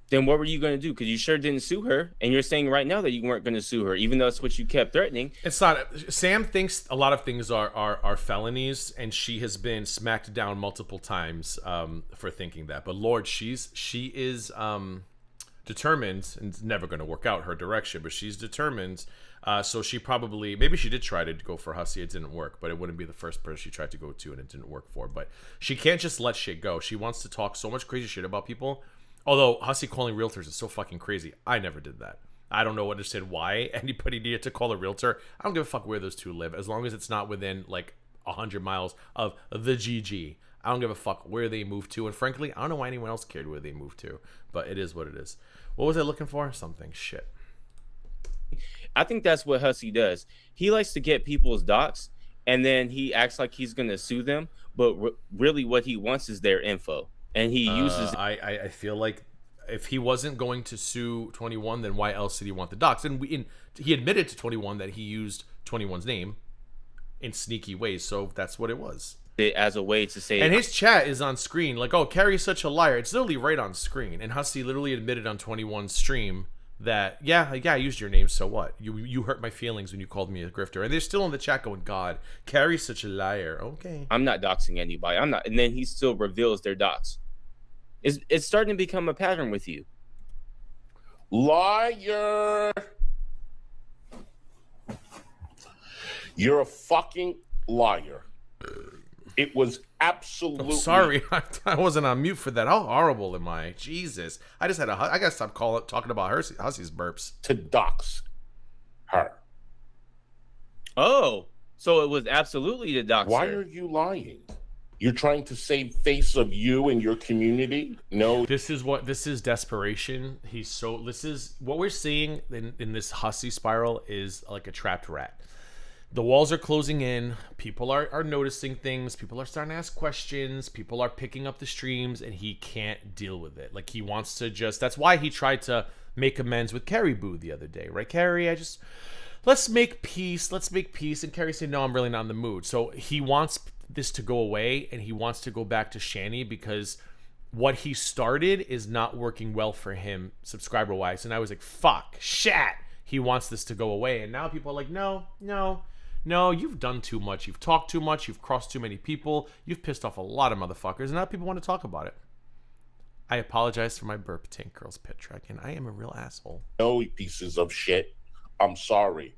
I: then what were you going to do? Because you sure didn't sue her, and you're saying right now that you weren't going to sue her, even though that's what you kept threatening.
C: It's not. Sam thinks a lot of things are felonies, and she has been smacked down multiple times for thinking that. But Lord, she is determined, and it's never going to work out her direction, but she's determined. So she probably, maybe she did try to go for Hussy, it didn't work, but it wouldn't be the first person she tried to go to and it didn't work for. But she can't just let shit go. She wants to talk so much crazy shit about people. Although Hussy calling realtors is so fucking crazy. I never did that. I don't know, understand why anybody needed to call a realtor. I don't give a fuck where those two live, as long as it's not within like 100 miles of the GG. I don't give a fuck where they moved to. And frankly, I don't know why anyone else cared where they moved to, but it is what it is. What was I looking for? Something. Shit.
I: I think that's what Hussy does. He likes to get people's docs, and then he acts like he's going to sue them, but really what he wants is their info. And he uses...
C: I feel like if he wasn't going to sue 21, then why else did he want the docs? And he admitted to 21 that he used 21's name in sneaky ways, so that's what it was.
I: As a way to say...
C: And his chat is on screen, like, oh, Carrie's such a liar. It's literally right on screen. And Hussy literally admitted on 21's stream that, yeah, I used your name, so what? You hurt my feelings when you called me a grifter. And they're still in the chat going, God, Carrie's such a liar. Okay.
I: I'm not doxing anybody. I'm not. And then he still reveals their docs. It's starting to become a pattern with you.
D: Liar. You're a fucking liar. It was absolutely...
C: Oh, sorry, I wasn't on mute for that. How horrible am I? Jesus. I gotta stop talking about Hussy's burps.
D: To dox her.
I: Oh, so it was absolutely to dox
D: Why
I: her.
D: are you lying? You're trying to save face of you and your community? No.
C: This is desperation. This is what we're seeing in this Hussy spiral is like a trapped rat. The walls are closing in. People are noticing things. People are starting to ask questions. People are picking up the streams, and he can't deal with it. Like, he wants to just... That's why he tried to make amends with Carrie Boo the other day. Right, Carrie? Let's make peace. Let's make peace. And Carrie said, no, I'm really not in the mood. So he wants this to go away, and he wants to go back to Shani because what he started is not working well for him subscriber-wise. And I was like, fuck, shit. He wants this to go away. And now people are like, no, you've done too much. You've talked too much. You've crossed too many people. You've pissed off a lot of motherfuckers. And now people want to talk about it. I apologize for my burp, Tank Girls Pit Track, and I am a real asshole.
D: No, pieces of shit. I'm sorry.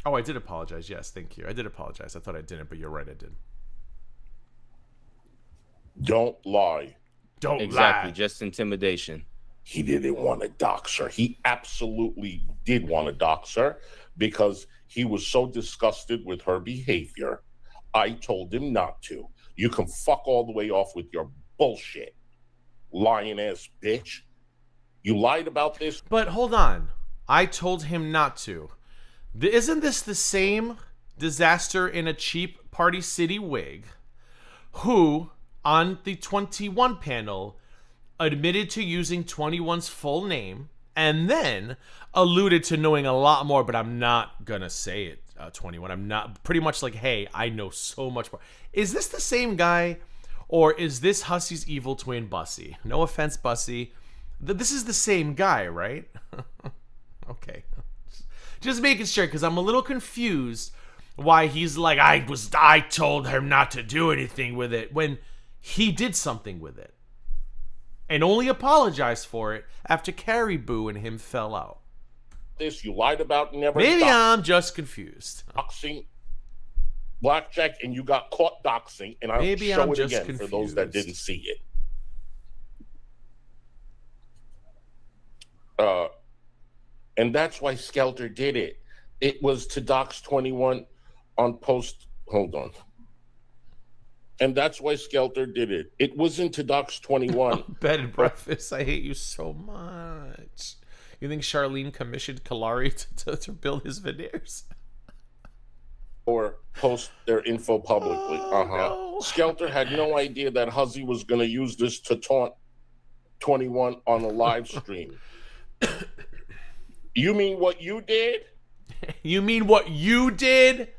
C: Oh, I did apologize. Yes, thank you. I did apologize. I thought I didn't, but you're right, I did.
D: Don't lie.
C: Don't
I: exactly,
C: lie.
I: Just intimidation.
D: He didn't want to dox her. He absolutely did want to dox her because he was so disgusted with her behavior. I told him not to. You can fuck all the way off with your bullshit, lying ass bitch. You lied about this.
C: But hold on. I told him not to. Isn't this the same disaster in a cheap Party City wig who, on the 21 panel, admitted to using 21's full name, and then alluded to knowing a lot more, but I'm not gonna say it, 21. I'm not, pretty much like, hey, I know so much more. Is this the same guy, or is this Hussy's evil twin, Bussy? No offense, Bussy. This is the same guy, right? Okay. Just making sure, because I'm a little confused why he's like, I told her not to do anything with it, when he did something with it. And only apologized for it after Caribou and him fell out.
D: This you lied about, never.
C: Maybe I'm just confused.
D: Doxing Blackjack, and you got caught doxing, and I'll
C: Maybe
D: show
C: I'm
D: it
C: just
D: again for those that didn't see it. And that's why Skelter did it. It was to dox 21 on post. Hold on. And that's why Skelter did it. It wasn't to dox 21.
C: Bed and breakfast. I hate you so much. You think Charlene commissioned Kalari to build his veneers?
D: Or post their info publicly.
C: No.
D: Skelter had no idea that Hussy was going to use this to taunt 21 on a live stream. You mean what you did?
C: You mean what you did?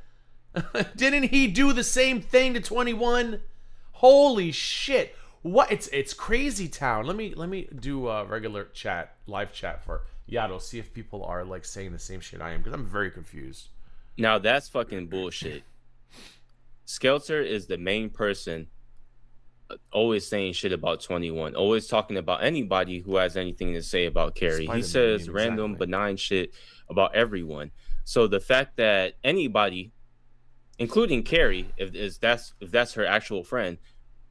C: Didn't he do the same thing to 21? Holy shit. What? It's crazy town. Let me do a regular chat, live chat for Yaddle, see if people are like saying the same shit I am, because I'm very confused.
I: Now that's fucking bullshit. Skelter is the main person always saying shit about 21, always talking about anybody who has anything to say about Carrie. He says random, benign shit about everyone. So the fact that anybody, including Carrie, if that's her actual friend,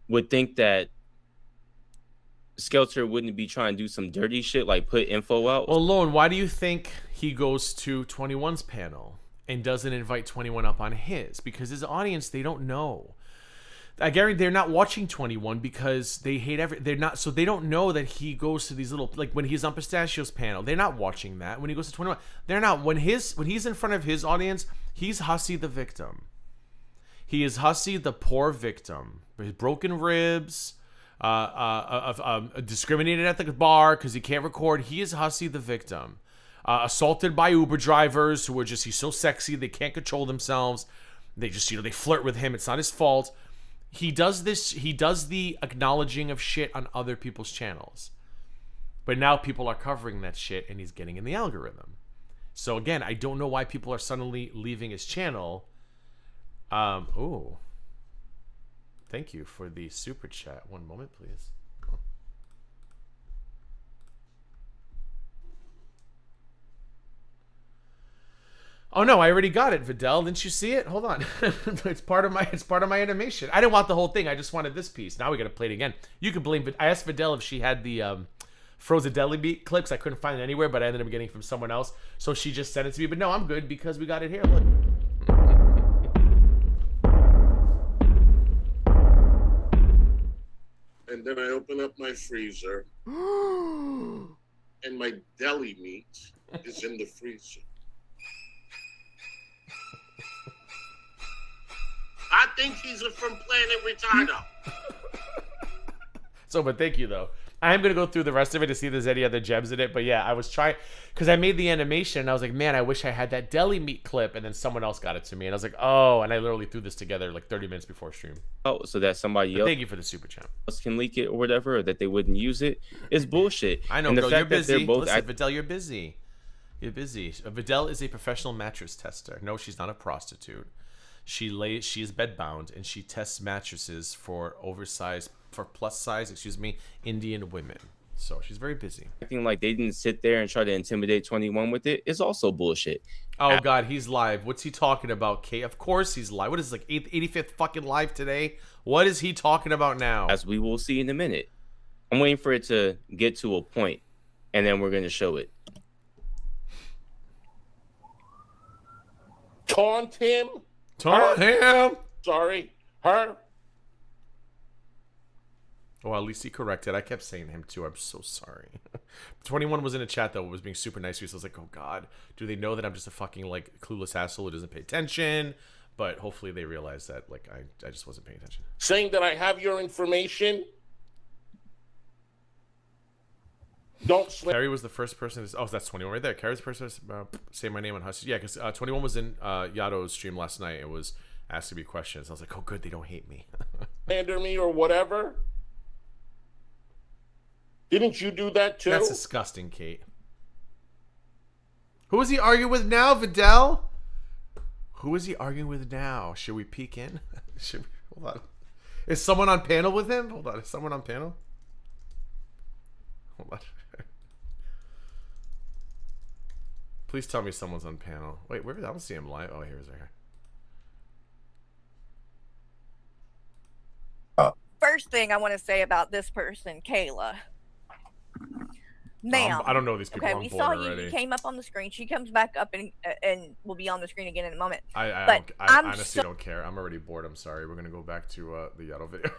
I: would think that Skelter wouldn't be trying to do some dirty shit like put info out.
C: Well, Lone, why do you think he goes to 21's panel and doesn't invite 21 up on his? Because his audience, they don't know. I guarantee they're not watching 21 because they hate they're not, so they don't know that he goes to these little, like when he's on Pistachio's panel, they're not watching that. When he goes to 21, they're not. When he's in front of his audience, he's Hussy the victim. He is Hussy the poor victim. His broken ribs, discriminated at the bar because he can't record. He is Hussy the victim. Assaulted by Uber drivers who are just, he's so sexy, they can't control themselves. They just, they flirt with him. It's not his fault. He does this, he does the acknowledging of shit on other people's channels. But now people are covering that shit and he's getting in the algorithm. So again, I don't know why people are suddenly leaving his channel. Oh. Thank you for the super chat. One moment, please. Oh no, I already got it, Videl. Didn't you see it? Hold on. it's part of my animation. I didn't want the whole thing. I just wanted this piece. Now we gotta play it again. You can blame. I asked Videl if she had the frozen deli meat clips. I couldn't find it anywhere, but I ended up getting it from someone else. So she just sent it to me. But no, I'm good because we got it here. Look.
D: And then I open up my freezer, and my deli meat is in the freezer. I think he's from Planet Retardo.
C: So, but thank you though. I'm gonna go through the rest of it to see if there's any other gems in it. But yeah, I was trying because I made the animation and I was like, man, I wish I had that deli meat clip. And then someone else got it to me, and I was like, oh, and I literally threw this together like 30 minutes before stream.
I: Oh, so that somebody else.
C: Thank you for the super chat.
I: Can leak it or whatever, or that they wouldn't use it is bullshit.
C: I know,
I: and the
C: bro.
I: fact
C: You're busy.
I: That they're both
C: Listen, Videl, you're busy. You're busy. Videl is a professional mattress tester. No, she's not a prostitute. She is bedbound and she tests mattresses for plus size, Indian women. So she's very busy.
I: Acting like they didn't sit there and try to intimidate 21 with it is also bullshit.
C: Oh God, he's live. What's he talking about, Kate? Of course he's live. What is this, like 85th fucking live today? What is he talking about now?
I: As we will see in a minute. I'm waiting for it to get to a point, and then we're going to show it.
D: Taunt him.
C: Taunt him.
D: Sorry, her.
C: Well, at least he corrected. I kept saying him too. I'm so sorry. 21 was in a chat though, was being super nice to me. So I was like, oh God, do they know that I'm just a fucking like clueless asshole who doesn't pay attention? But hopefully they realize that like I just wasn't paying attention.
D: Saying that I have your information. Don't slip.
C: Carrie was the first person to... Oh, that's 21 right there. Carrie's the first person to say my name on Hussy. Yeah, because 21 was in Yato's stream last night. It was asking me questions. I was like, oh, good, they don't hate me.
D: Slander me or whatever. Didn't you do that too?
C: That's disgusting, Kate. Who is he arguing with now, Vidal? Who is he arguing with now? Should we peek in? Hold on. Is someone on panel with him? Hold on. Is someone on panel? Hold on. Please tell me someone's on panel. Wait, where? I don't see him live. Oh, here's right here.
H: First thing I want to say about this person, Kayla. Ma'am.
C: I don't know these people.
H: Okay,
C: I'm
H: we
C: bored
H: saw
C: already.
H: you came up on the screen. She comes back up and will be on the screen again in a moment.
C: I honestly don't care. I'm already bored. I'm sorry. We're gonna go back to the Yato video.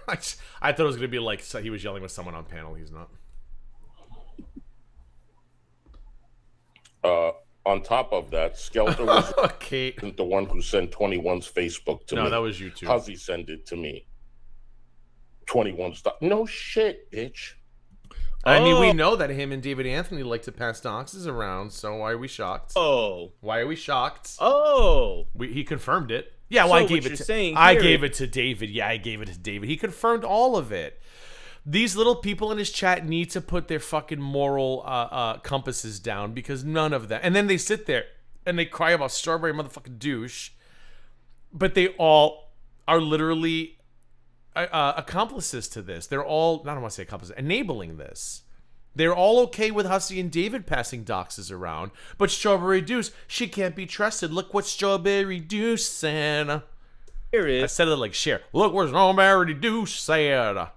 C: I thought it was gonna be like he was yelling with someone on panel. He's not.
D: On top of that, Skelter was
C: Kate.
D: the one who sent 21's Facebook to me.
C: No, that was you too.
D: Hussy sent it to me. 21 stuff. No shit, bitch.
C: I mean, we know that him and David Anthony like to pass doxes around, so why are we shocked?
I: Oh.
C: Why are we shocked?
I: Oh.
C: He confirmed it. Yeah, well,
I: So
C: I
I: what
C: gave
I: you're
C: it to
I: saying
C: I
I: here-
C: gave it to David. Yeah, I gave it to David. He confirmed all of it. These little people in his chat need to put their fucking moral compasses down because none of them. And then they sit there and they cry about Strawberry motherfucking douche, but they all are literally accomplices to this. They're all, I don't want to say accomplices, enabling this. They're all okay with Hussy and David passing doxes around, but Strawberry Deuce, she can't be trusted. Look what Strawberry Deuce said.
I: Here it
C: I
I: is.
C: said it like Cher. Look what Strawberry Deuce said.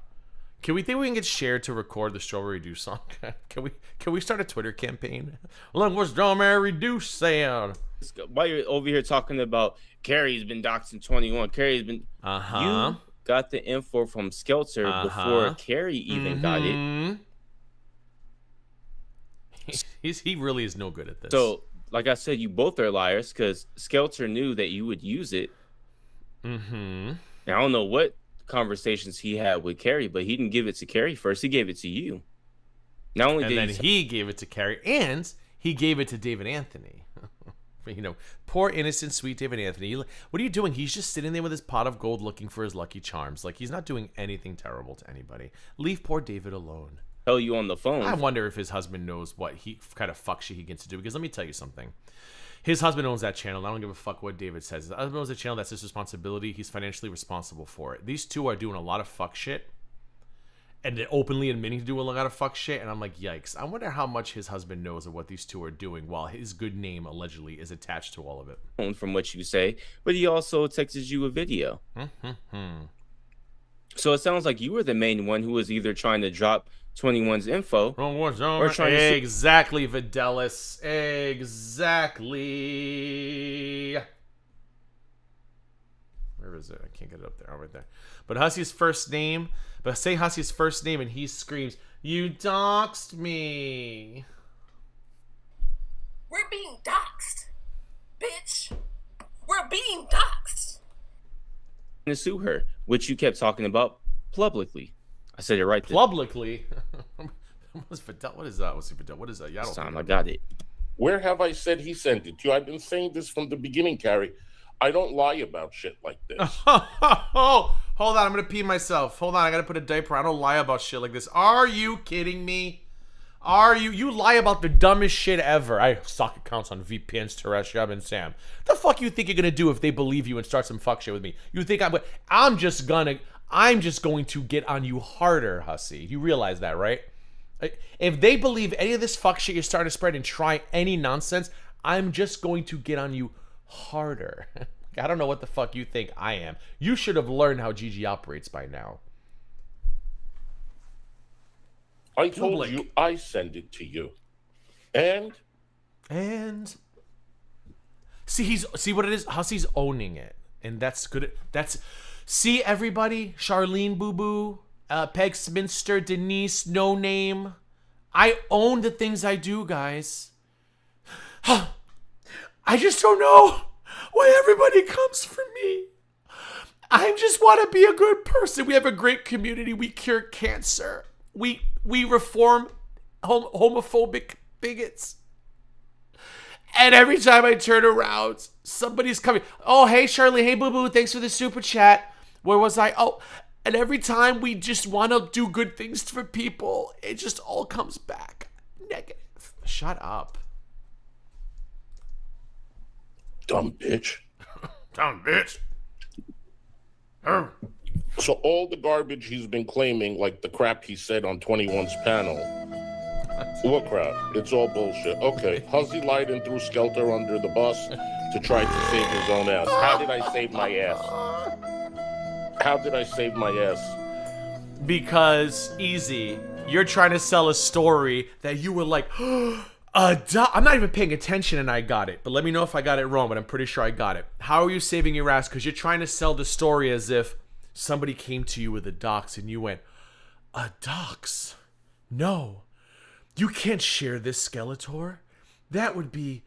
C: Can we think we can get Cher to record the Strawberry Deuce song? Can we start a Twitter campaign? Look what Strawberry Deuce said.
I: While you're over here talking about Carrie's been doxed in 21, Carrie's been... You got the info from Skelter before Carrie even got it.
C: He really is no good at this.
I: So, like I said, you both are liars because Skelter knew that you would use it.
C: Mm-hmm.
I: Now, I don't know what conversations he had with Carrie, but he didn't give it to Carrie first. He gave it to you. Not only
C: and
I: did
C: then he gave it to Carrie, and he gave it to David Anthony. You know, poor innocent, sweet David Anthony. What are you doing? He's just sitting there with his pot of gold looking for his lucky charms. Like, he's not doing anything terrible to anybody. Leave poor David alone.
I: tell you on the phone.
C: I wonder if his husband knows what he kind of fuck shit he gets to do. Because let me tell you something. His husband owns that channel. I don't give a fuck what David says. His husband owns a channel. That's his responsibility. He's financially responsible for it. These two are doing a lot of fuck shit. And they're openly admitting to do a lot of fuck shit. And I'm like, yikes. I wonder how much his husband knows of what these two are doing while his good name allegedly is attached to all of it.
I: From what you say. But he also texted you a video. So it sounds like you were the main one who was either trying to drop 21's info or trying to...
C: Exactly, Videlis. Exactly. Where is it? I can't get it up there. Oh, right there. But Hussy's first name... But say Hussy's first name and he screams, "You doxed me."
E: We're being doxed, bitch. We're being doxed.
I: To sue her, which you kept talking about publicly. I said it right there.
C: Publicly? What is that? What is that? What is that? Yeah,
I: I got it.
D: Where have I said he sent it to you? I've been saying this from the beginning, Carrie. I don't lie about shit like this.
C: Oh, hold on. I'm going to pee myself. Hold on. I got to put a diaper. I don't lie about shit like this. Are you kidding me? Are you? You lie about the dumbest shit ever. I suck accounts on VPNs, Teresh, Yab, and Sam. The fuck you think you're going to do if they believe you and start some fuck shit with me? You think I'm just going to get on you harder, Hussy. You realize that, right? If they believe any of this fuck shit you're starting to spread and try any nonsense, I'm just going to get on you harder. I don't know what the fuck you think I am. You should have learned how GG operates by now.
D: I told you I send it to you. And see what it is?
C: Hussy's owning it. And that's good. See everybody, Charlene Boo Boo, Peg Spinster, Denise, No Name. I own the things I do, guys. I just don't know why everybody comes for me. I just want to be a good person. We have a great community. We cure cancer. We reform homophobic bigots. And every time I turn around, somebody's coming. Oh, hey, Charlie. Hey, boo-boo. Thanks for the super chat. Where was I? Oh, and every time we just want to do good things for people, it just all comes back negative. Shut up.
D: Dumb bitch.
C: Dumb bitch.
D: So all the garbage he's been claiming, like the crap he said on 21's panel. What crap? It's all bullshit. Okay, Hussy lied and threw Skelter under the bus to try to save his own ass. How did I save my ass? How did I save my ass?
C: Because, easy, you're trying to sell a story that you were like, I'm not even paying attention and I got it. But let me know if I got it wrong, but I'm pretty sure I got it. How are you saving your ass? Because you're trying to sell the story as if somebody came to you with a dox and you went, a dox? No. You can't share this, Skeletor. That would be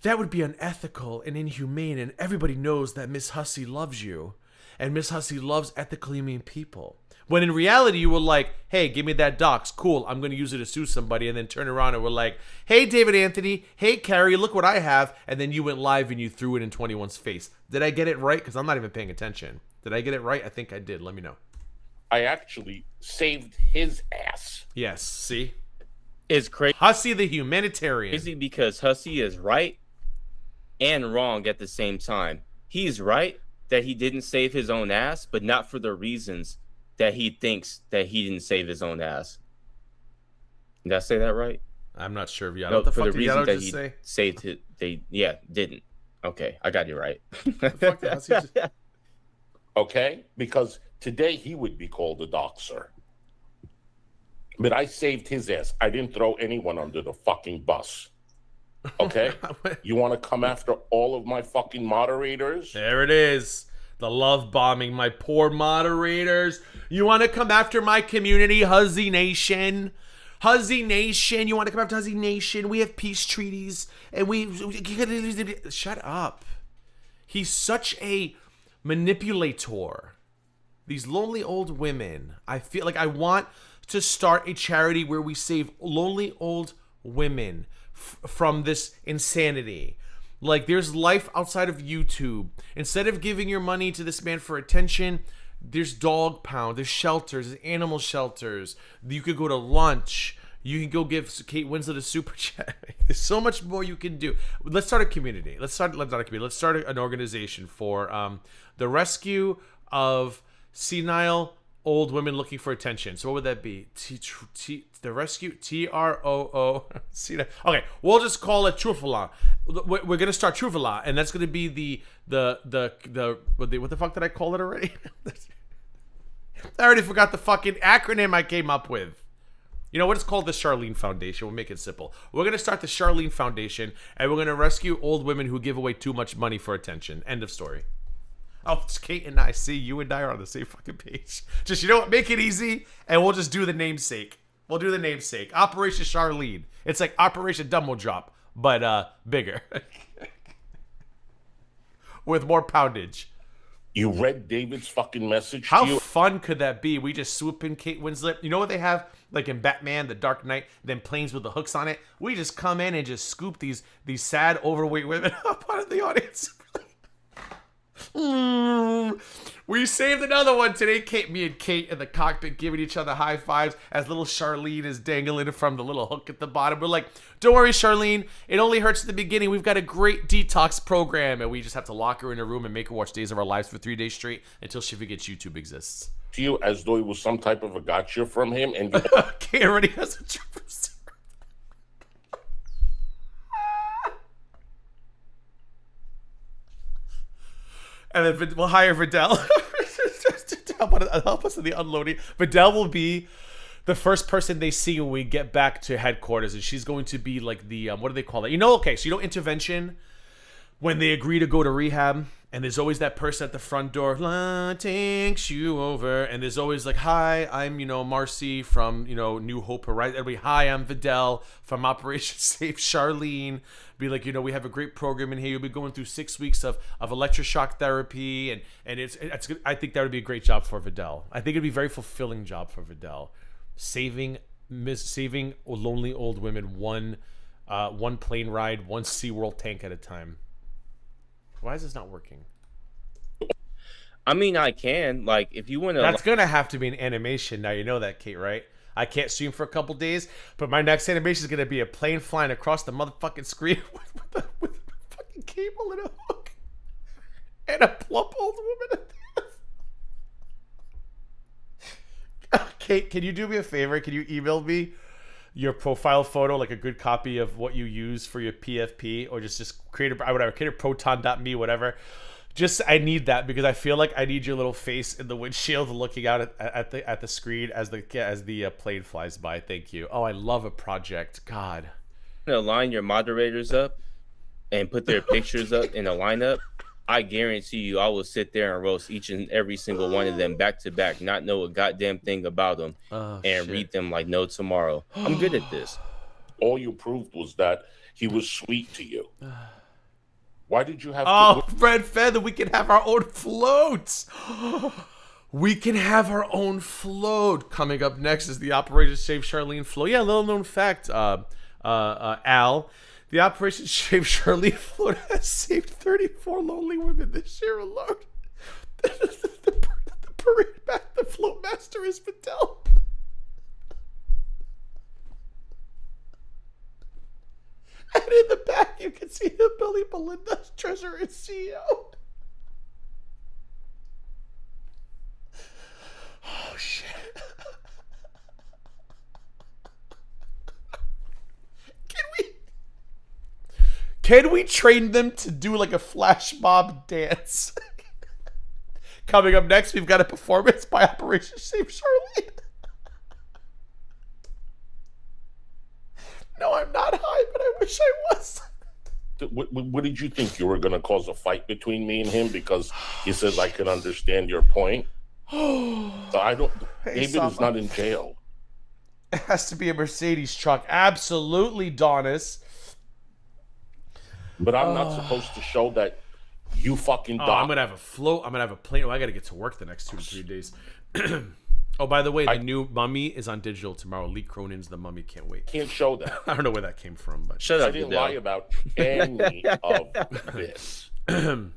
C: unethical and inhumane, and everybody knows that Miss Hussy loves you. And Miss Hussy loves ethically mean people. When in reality, you were like, hey, give me that dox. Cool, I'm going to use it to sue somebody. And then turn around and we're like, hey, David Anthony. Hey, Carrie, look what I have. And then you went live and you threw it in 21's face. Did I get it right? Because I'm not even paying attention. Did I get it right? I think I did. Let me know.
D: I actually saved his ass.
C: Yes, see?
I: It's crazy.
C: Hussy the humanitarian.
I: Crazy because Hussy is right and wrong at the same time. He's right that he didn't save his own ass, but not for the reasons that he thinks that he didn't save his own ass. Did I say that right?
C: I'm not sure. Yeah,
I: no,
C: what the
I: for
C: fuck
I: the reason that he
C: say?
I: saved it. Didn't. Okay, I got you right.
D: Okay, because today he would be called a doxer. But I saved his ass. I didn't throw anyone under the fucking bus. Okay? You want to come after all of my fucking moderators?
C: There it is. The love bombing, my poor moderators. You want to come after my community, Hussy Nation? Hussy Nation, you want to come after Hussy Nation? We have peace treaties, and we... Shut up. He's such a manipulator. These lonely old women. I feel like I want to start a charity where we save lonely old women from this insanity. Like, there's life outside of YouTube. Instead of giving your money to this man for attention, there's dog pound, there's shelters, there's animal shelters. You could go to lunch. You can go give Kate Winslet a super chat. There's so much more you can do. Let's start a community. Let's start an organization for the rescue of senile old women looking for attention. So what would that be? The rescue, TROO. Okay, we'll just call it Truffala. We're gonna start Truffala, and that's gonna be the what the fuck did I call it already? I already forgot the fucking acronym I came up with. You know what? It's called the Charlene Foundation. We'll make it simple. We're gonna start the Charlene Foundation, and we're gonna rescue old women who give away too much money for attention. End of story. Oh, it's Kate and I. See, you and I are on the same fucking page. Just, you know what? Make it easy, and we'll just do the namesake. We'll do the namesake. Operation Charlene. It's like Operation Dumbo Drop, but bigger. With more poundage.
D: You read David's fucking message
C: How
D: to you?
C: fun could that be? We just swoop in Kate Winslet. You know what they have? Like in Batman, The Dark Knight, them planes with the hooks on it. We just come in and just scoop these sad, overweight women up out of the audience. We saved another one today. Me and Kate in the cockpit giving each other high fives as little Charlene is dangling from the little hook at the bottom. We're like, don't worry, Charlene. It only hurts at the beginning. We've got a great detox program. And we just have to lock her in a room and make her watch Days of Our Lives for 3 days straight until she forgets YouTube exists.
D: To you as though it was some type of a gotcha from him. And
C: Kate already has a trooper. And then we'll hire Vidal to help us in the unloading. Vidal will be the first person they see when we get back to headquarters, and she's going to be like the what do they call it? Okay, so you know intervention when they agree to go to rehab, and there's always that person at the front door, takes you over, and there's always like, hi, I'm Marcy from New Hope Horizon. Everybody, hi, I'm Vidal from Operation Save Charlene. Be like, we have a great program in here. You'll be going through 6 weeks of electroshock therapy, and it's I think that would be a great job for Vidal. I think it'd be a very fulfilling job for Vidal, saving saving lonely old women one plane ride, one SeaWorld tank at a time. Why is this not working?
I: I mean, I can. Like, if you want to...
C: That's going to have to be an animation. Now, you know that, Kate, right? I can't stream for a couple days, but my next animation is going to be a plane flying across the motherfucking screen with a fucking cable and a hook. And a plump old woman. Kate, can you do me a favor? Can you email me your profile photo, like a good copy of what you use for your PFP, or just create a proton.me, whatever. Just I need that because I feel like I need your little face in the windshield looking out at the screen as the plane flies by. Thank you. Oh, I love a project. God.
I: Line your moderators up and put their pictures up in a lineup. I guarantee you, I will sit there and roast each and every single one of them back to back, not know a goddamn thing about them, read them like no tomorrow. I'm good at this.
D: All you proved was that he was sweet to you. Why did you have to...
C: Oh, Red Feather, we can have our own floats. We can have our own float. Coming up next is the Operation Save Charlene float. Yeah, little known fact, Al. The Operation Save Charlene float has saved 34 lonely women this year alone. The parade the float master is Fidel. And in the back, you can see the Billy Belinda's treasurer and CEO. Oh, shit. Can we train them to do like a flash mob dance? Coming up next, we've got a performance by Operation Save Charlene. No, I'm not high, but I wish I was.
D: What did you think? You were going to cause a fight between me and him because he says I can understand your point? So I don't... David is not in jail.
C: It has to be a Mercedes truck. Absolutely, Donis.
D: But I'm not supposed to show that you fucking died.
C: I'm going to have a float. I'm going to have a plane. Oh, I got to get to work the next 2 to 3 days. Oh, by the way, the new Mummy is on digital tomorrow. Lee Cronin's The Mummy. Can't wait.
D: Can't show that.
C: I don't know where that came from, but
I: shut up.
D: I didn't lie about any of this.
C: Oh,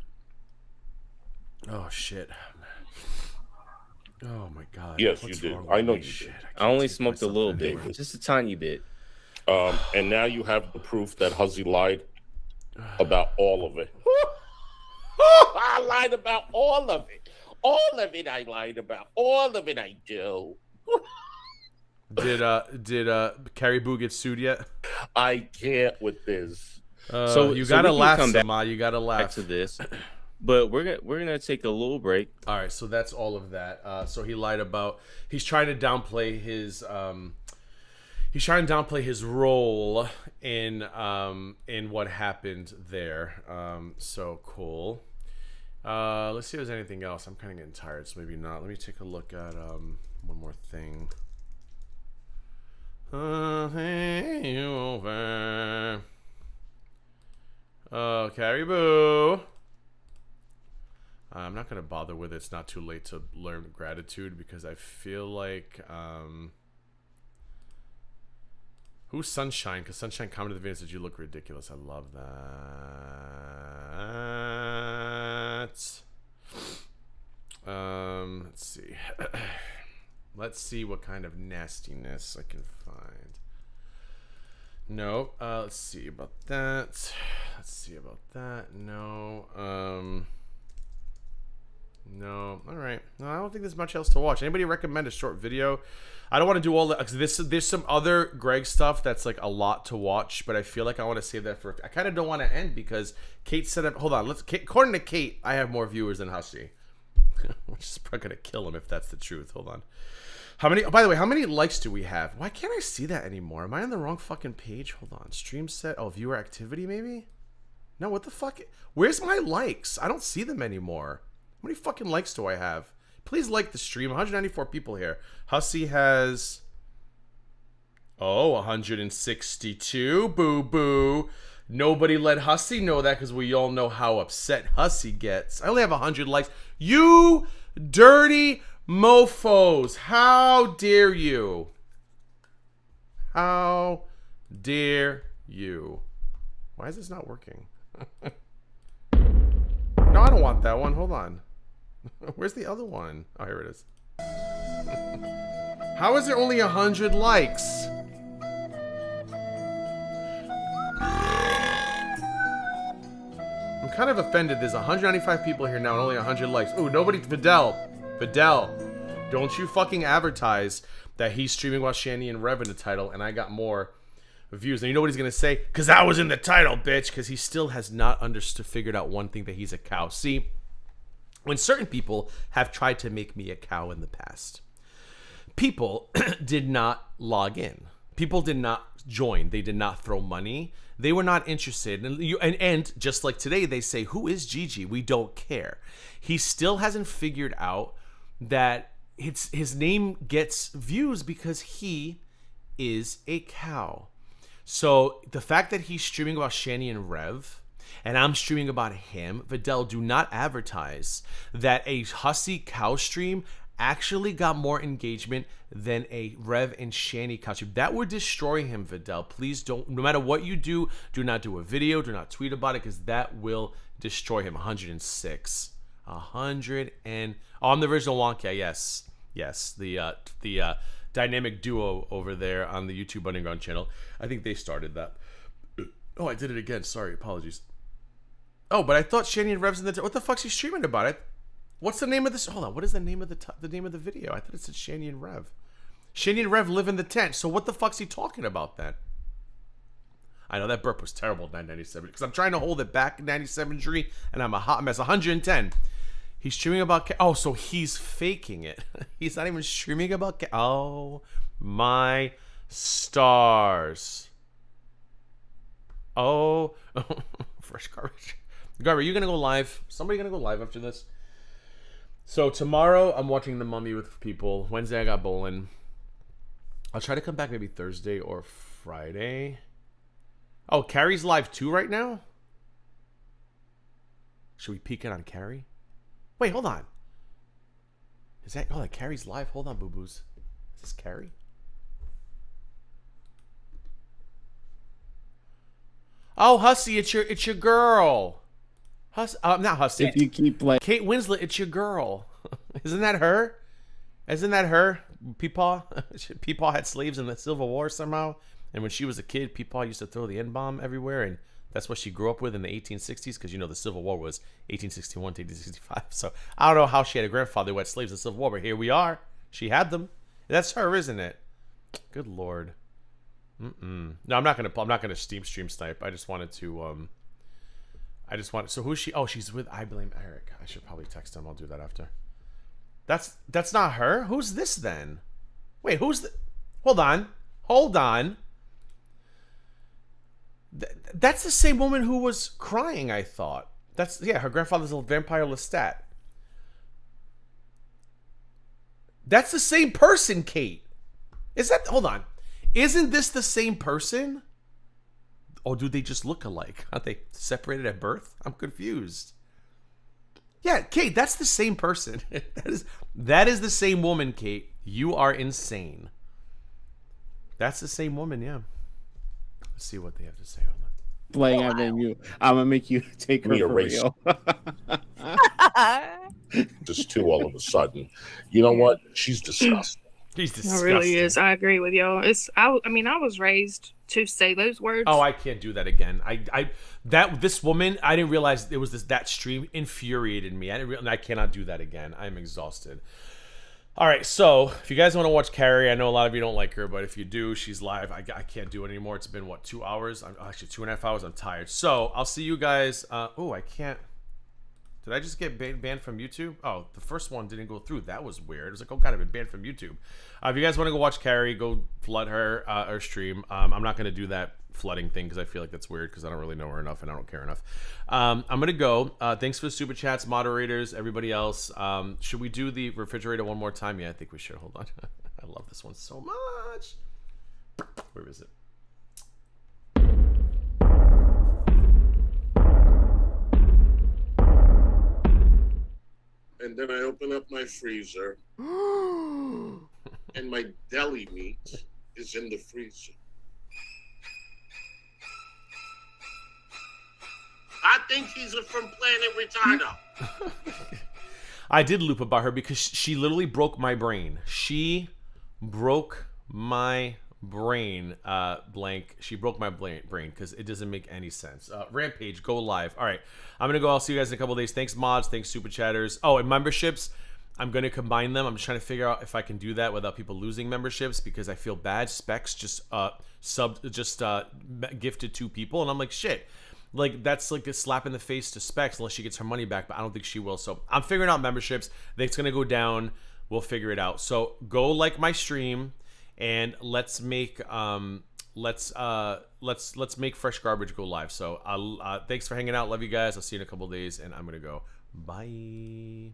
C: shit. Oh, my God.
D: Yes,
C: What's
D: you did.
C: wrong
D: I know
C: with
D: you
C: me?
D: did.
I: I only smoked a little bit,
C: anymore.
I: just a tiny bit.
D: And now you have the proof that Hussy lied about all of it. I lied about all of it. All of it I lied about. All of it I do.
C: Did Caribou get sued yet?
D: I can't with this.
C: So you gotta laugh, Sama. You gotta laugh.
I: Back to this, but we're gonna take a little break.
C: All right, so that's all of that. So he lied about. He's trying to downplay his. He's trying to downplay his role in what happened there. So cool. Let's see if there's anything else. I'm kind of getting tired, so maybe not. Let me take a look at one more thing. Over. Caribou. I'm not gonna bother with it. It's not too late to learn gratitude because I feel like who's Sunshine? Because Sunshine commented the video and said you look ridiculous. I love that. Let's see. Let's see what kind of nastiness I can find. No. Let's see about that. Let's see about that. No. No. All right. No, I don't think there's much else to watch. Anybody recommend a short video? I don't want to do all that because there's some other Greg stuff that's like a lot to watch, but I feel like I want to save that for. I kind of don't want to end because Kate said up. Hold on. According to Kate, I have more viewers than Hussy. Which is probably gonna kill him if that's the truth. Hold on. How many? Oh, by the way, how many likes do we have? Why can't I see that anymore? Am I on the wrong fucking page? Hold on. Stream set. Oh, viewer activity maybe. No, what the fuck? Where's my likes? I don't see them anymore. How many fucking likes do I have? Please like the stream. 194 people here. Hussy has 162. Boo boo. Nobody let Hussy know that because we all know how upset Hussy gets. I only have 100 likes. You dirty mofos. How dare you? How dare you? Why is this not working? No, I don't want that one. Hold on. Where's the other one? Oh, here it is. How is there only 100 likes? I'm kind of offended. There's 195 people here now and only 100 likes. Ooh, nobody. Fidel, don't you fucking advertise that he's streaming while Shanny and Rev in the title and I got more views. And you know what he's gonna say? Because I was in the title, bitch. Because he still has not figured out one thing, that he's a cow. See, when certain people have tried to make me a cow in the past, people did not log in. People did not join. They did not throw money. They were not interested. And just like today, they say, who is Gigi? We don't care. He still hasn't figured out that his name gets views because he is a cow. So the fact that he's streaming about Shanny and Rev, and I'm streaming about him, Vidal, do not advertise that a Hussy cow stream actually got more engagement than a Rev and Shanny cow stream. That would destroy him, Vidal. Please don't, no matter what you do not do a video, do not tweet about it, because that will destroy him. 106. 100 and... Oh, I'm the original Wonka, yes. Yes, the dynamic duo over there on the YouTube Underground channel. I think they started that. Oh, I did it again. Sorry, apologies. Oh, but I thought Shanny and Rev's in the... What the fuck's he streaming about? What's the name of this? Hold on. What is the name of the name of the video? I thought it said Shanny and Rev. Shanny and Rev live in the tent. So what the fuck's he talking about then? I know that burp was terrible, 997, because I'm trying to hold it back, 97 Tree, and I'm a hot mess. 110. He's streaming about... Oh, so he's faking it. He's not even streaming about... Oh, my stars. Oh. Fresh garbage. Garber, are you going to go live? Somebody going to go live after this? So tomorrow, I'm watching The Mummy with people. Wednesday, I got bowling. I'll try to come back maybe Thursday or Friday. Oh, Carrie's live too right now? Should we peek in on Carrie? Wait, hold on. Is that... Oh, that Carrie's live? Hold on, boo-boos. Is this Carrie? Oh, Hussy, it's your girl. Not Hussy.
I: If you keep playing.
C: Kate Winslet, it's your girl. Isn't that her? Isn't that her? Peepaw? Peepaw had slaves in the Civil War somehow. And when she was a kid, Peepaw used to throw the N-bomb everywhere. And that's what she grew up with in the 1860s. Because, you know, the Civil War was 1861 to 1865. So I don't know how she had a grandfather who had slaves in the Civil War. But here we are. She had them. That's her, isn't it? Good Lord. No, I'm not gonna stream snipe. I just wanted to so who's she? Oh, she's with I Blame Eric. I should probably text him. I'll do that after. That's not her. Who's this then? Wait, who's the... Hold on. That's the same woman who was crying, I thought. Her grandfather's a vampire Lestat. That's the same person, Kate. Hold on. Isn't this the same person? Or do they just look alike? Aren't they separated at birth? I'm confused. Yeah, Kate, that's the same person. that is the same woman, Kate. You are insane. That's the same woman, yeah. Let's see what they have to say on that.
I: Playing out of you. I'm gonna make you take her for real.
D: Just two all of a sudden. You know what? She's disgusting.
C: He's disgusting.
J: It really is. I agree with y'all. I was raised to say those words.
C: Oh, I can't do that again. This woman, I didn't realize it was that stream infuriated me. I cannot do that again. I'm exhausted. All right, so if you guys want to watch Carrie, I know a lot of you don't like her, but if you do, she's live. I can't do it anymore. It's been 2 hours? Actually 2.5 hours. I'm tired. So I'll see you guys. Oh, I can't. Did I just get banned from YouTube? Oh, the first one didn't go through. That was weird. It was like, oh god, I've been banned from YouTube. If you guys want to go watch Carrie, go flood her stream. I'm not going to do that flooding thing because I feel like that's weird because I don't really know her enough and I don't care enough. I'm going to go. Thanks for the super chats, moderators, everybody else. Should we do the refrigerator one more time? Yeah, I think we should. Hold on. I love this one so much. Where is it?
D: And then I open up my freezer, and my deli meat is in the freezer. I think he's from Planet Retardo.
C: I did loop about her because she literally broke my brain. She broke my brain, blank. She broke my brain because it doesn't make any sense. Rampage, go live. All right, I'm going to go. I'll see you guys in a couple of days. Thanks, mods. Thanks, super chatters. Oh, and memberships. I'm going to combine them. I'm just trying to figure out if I can do that without people losing memberships because I feel bad. Specs just gifted 2 people, and I'm like, shit. Like, that's like a slap in the face to Specs unless she gets her money back, but I don't think she will. So I'm figuring out memberships. It's going to go down. We'll figure it out. So go like my stream, and let's make let's make Fresh Garbage go live. So thanks for hanging out. Love you guys. I'll see you in a couple of days, and I'm going to go. Bye.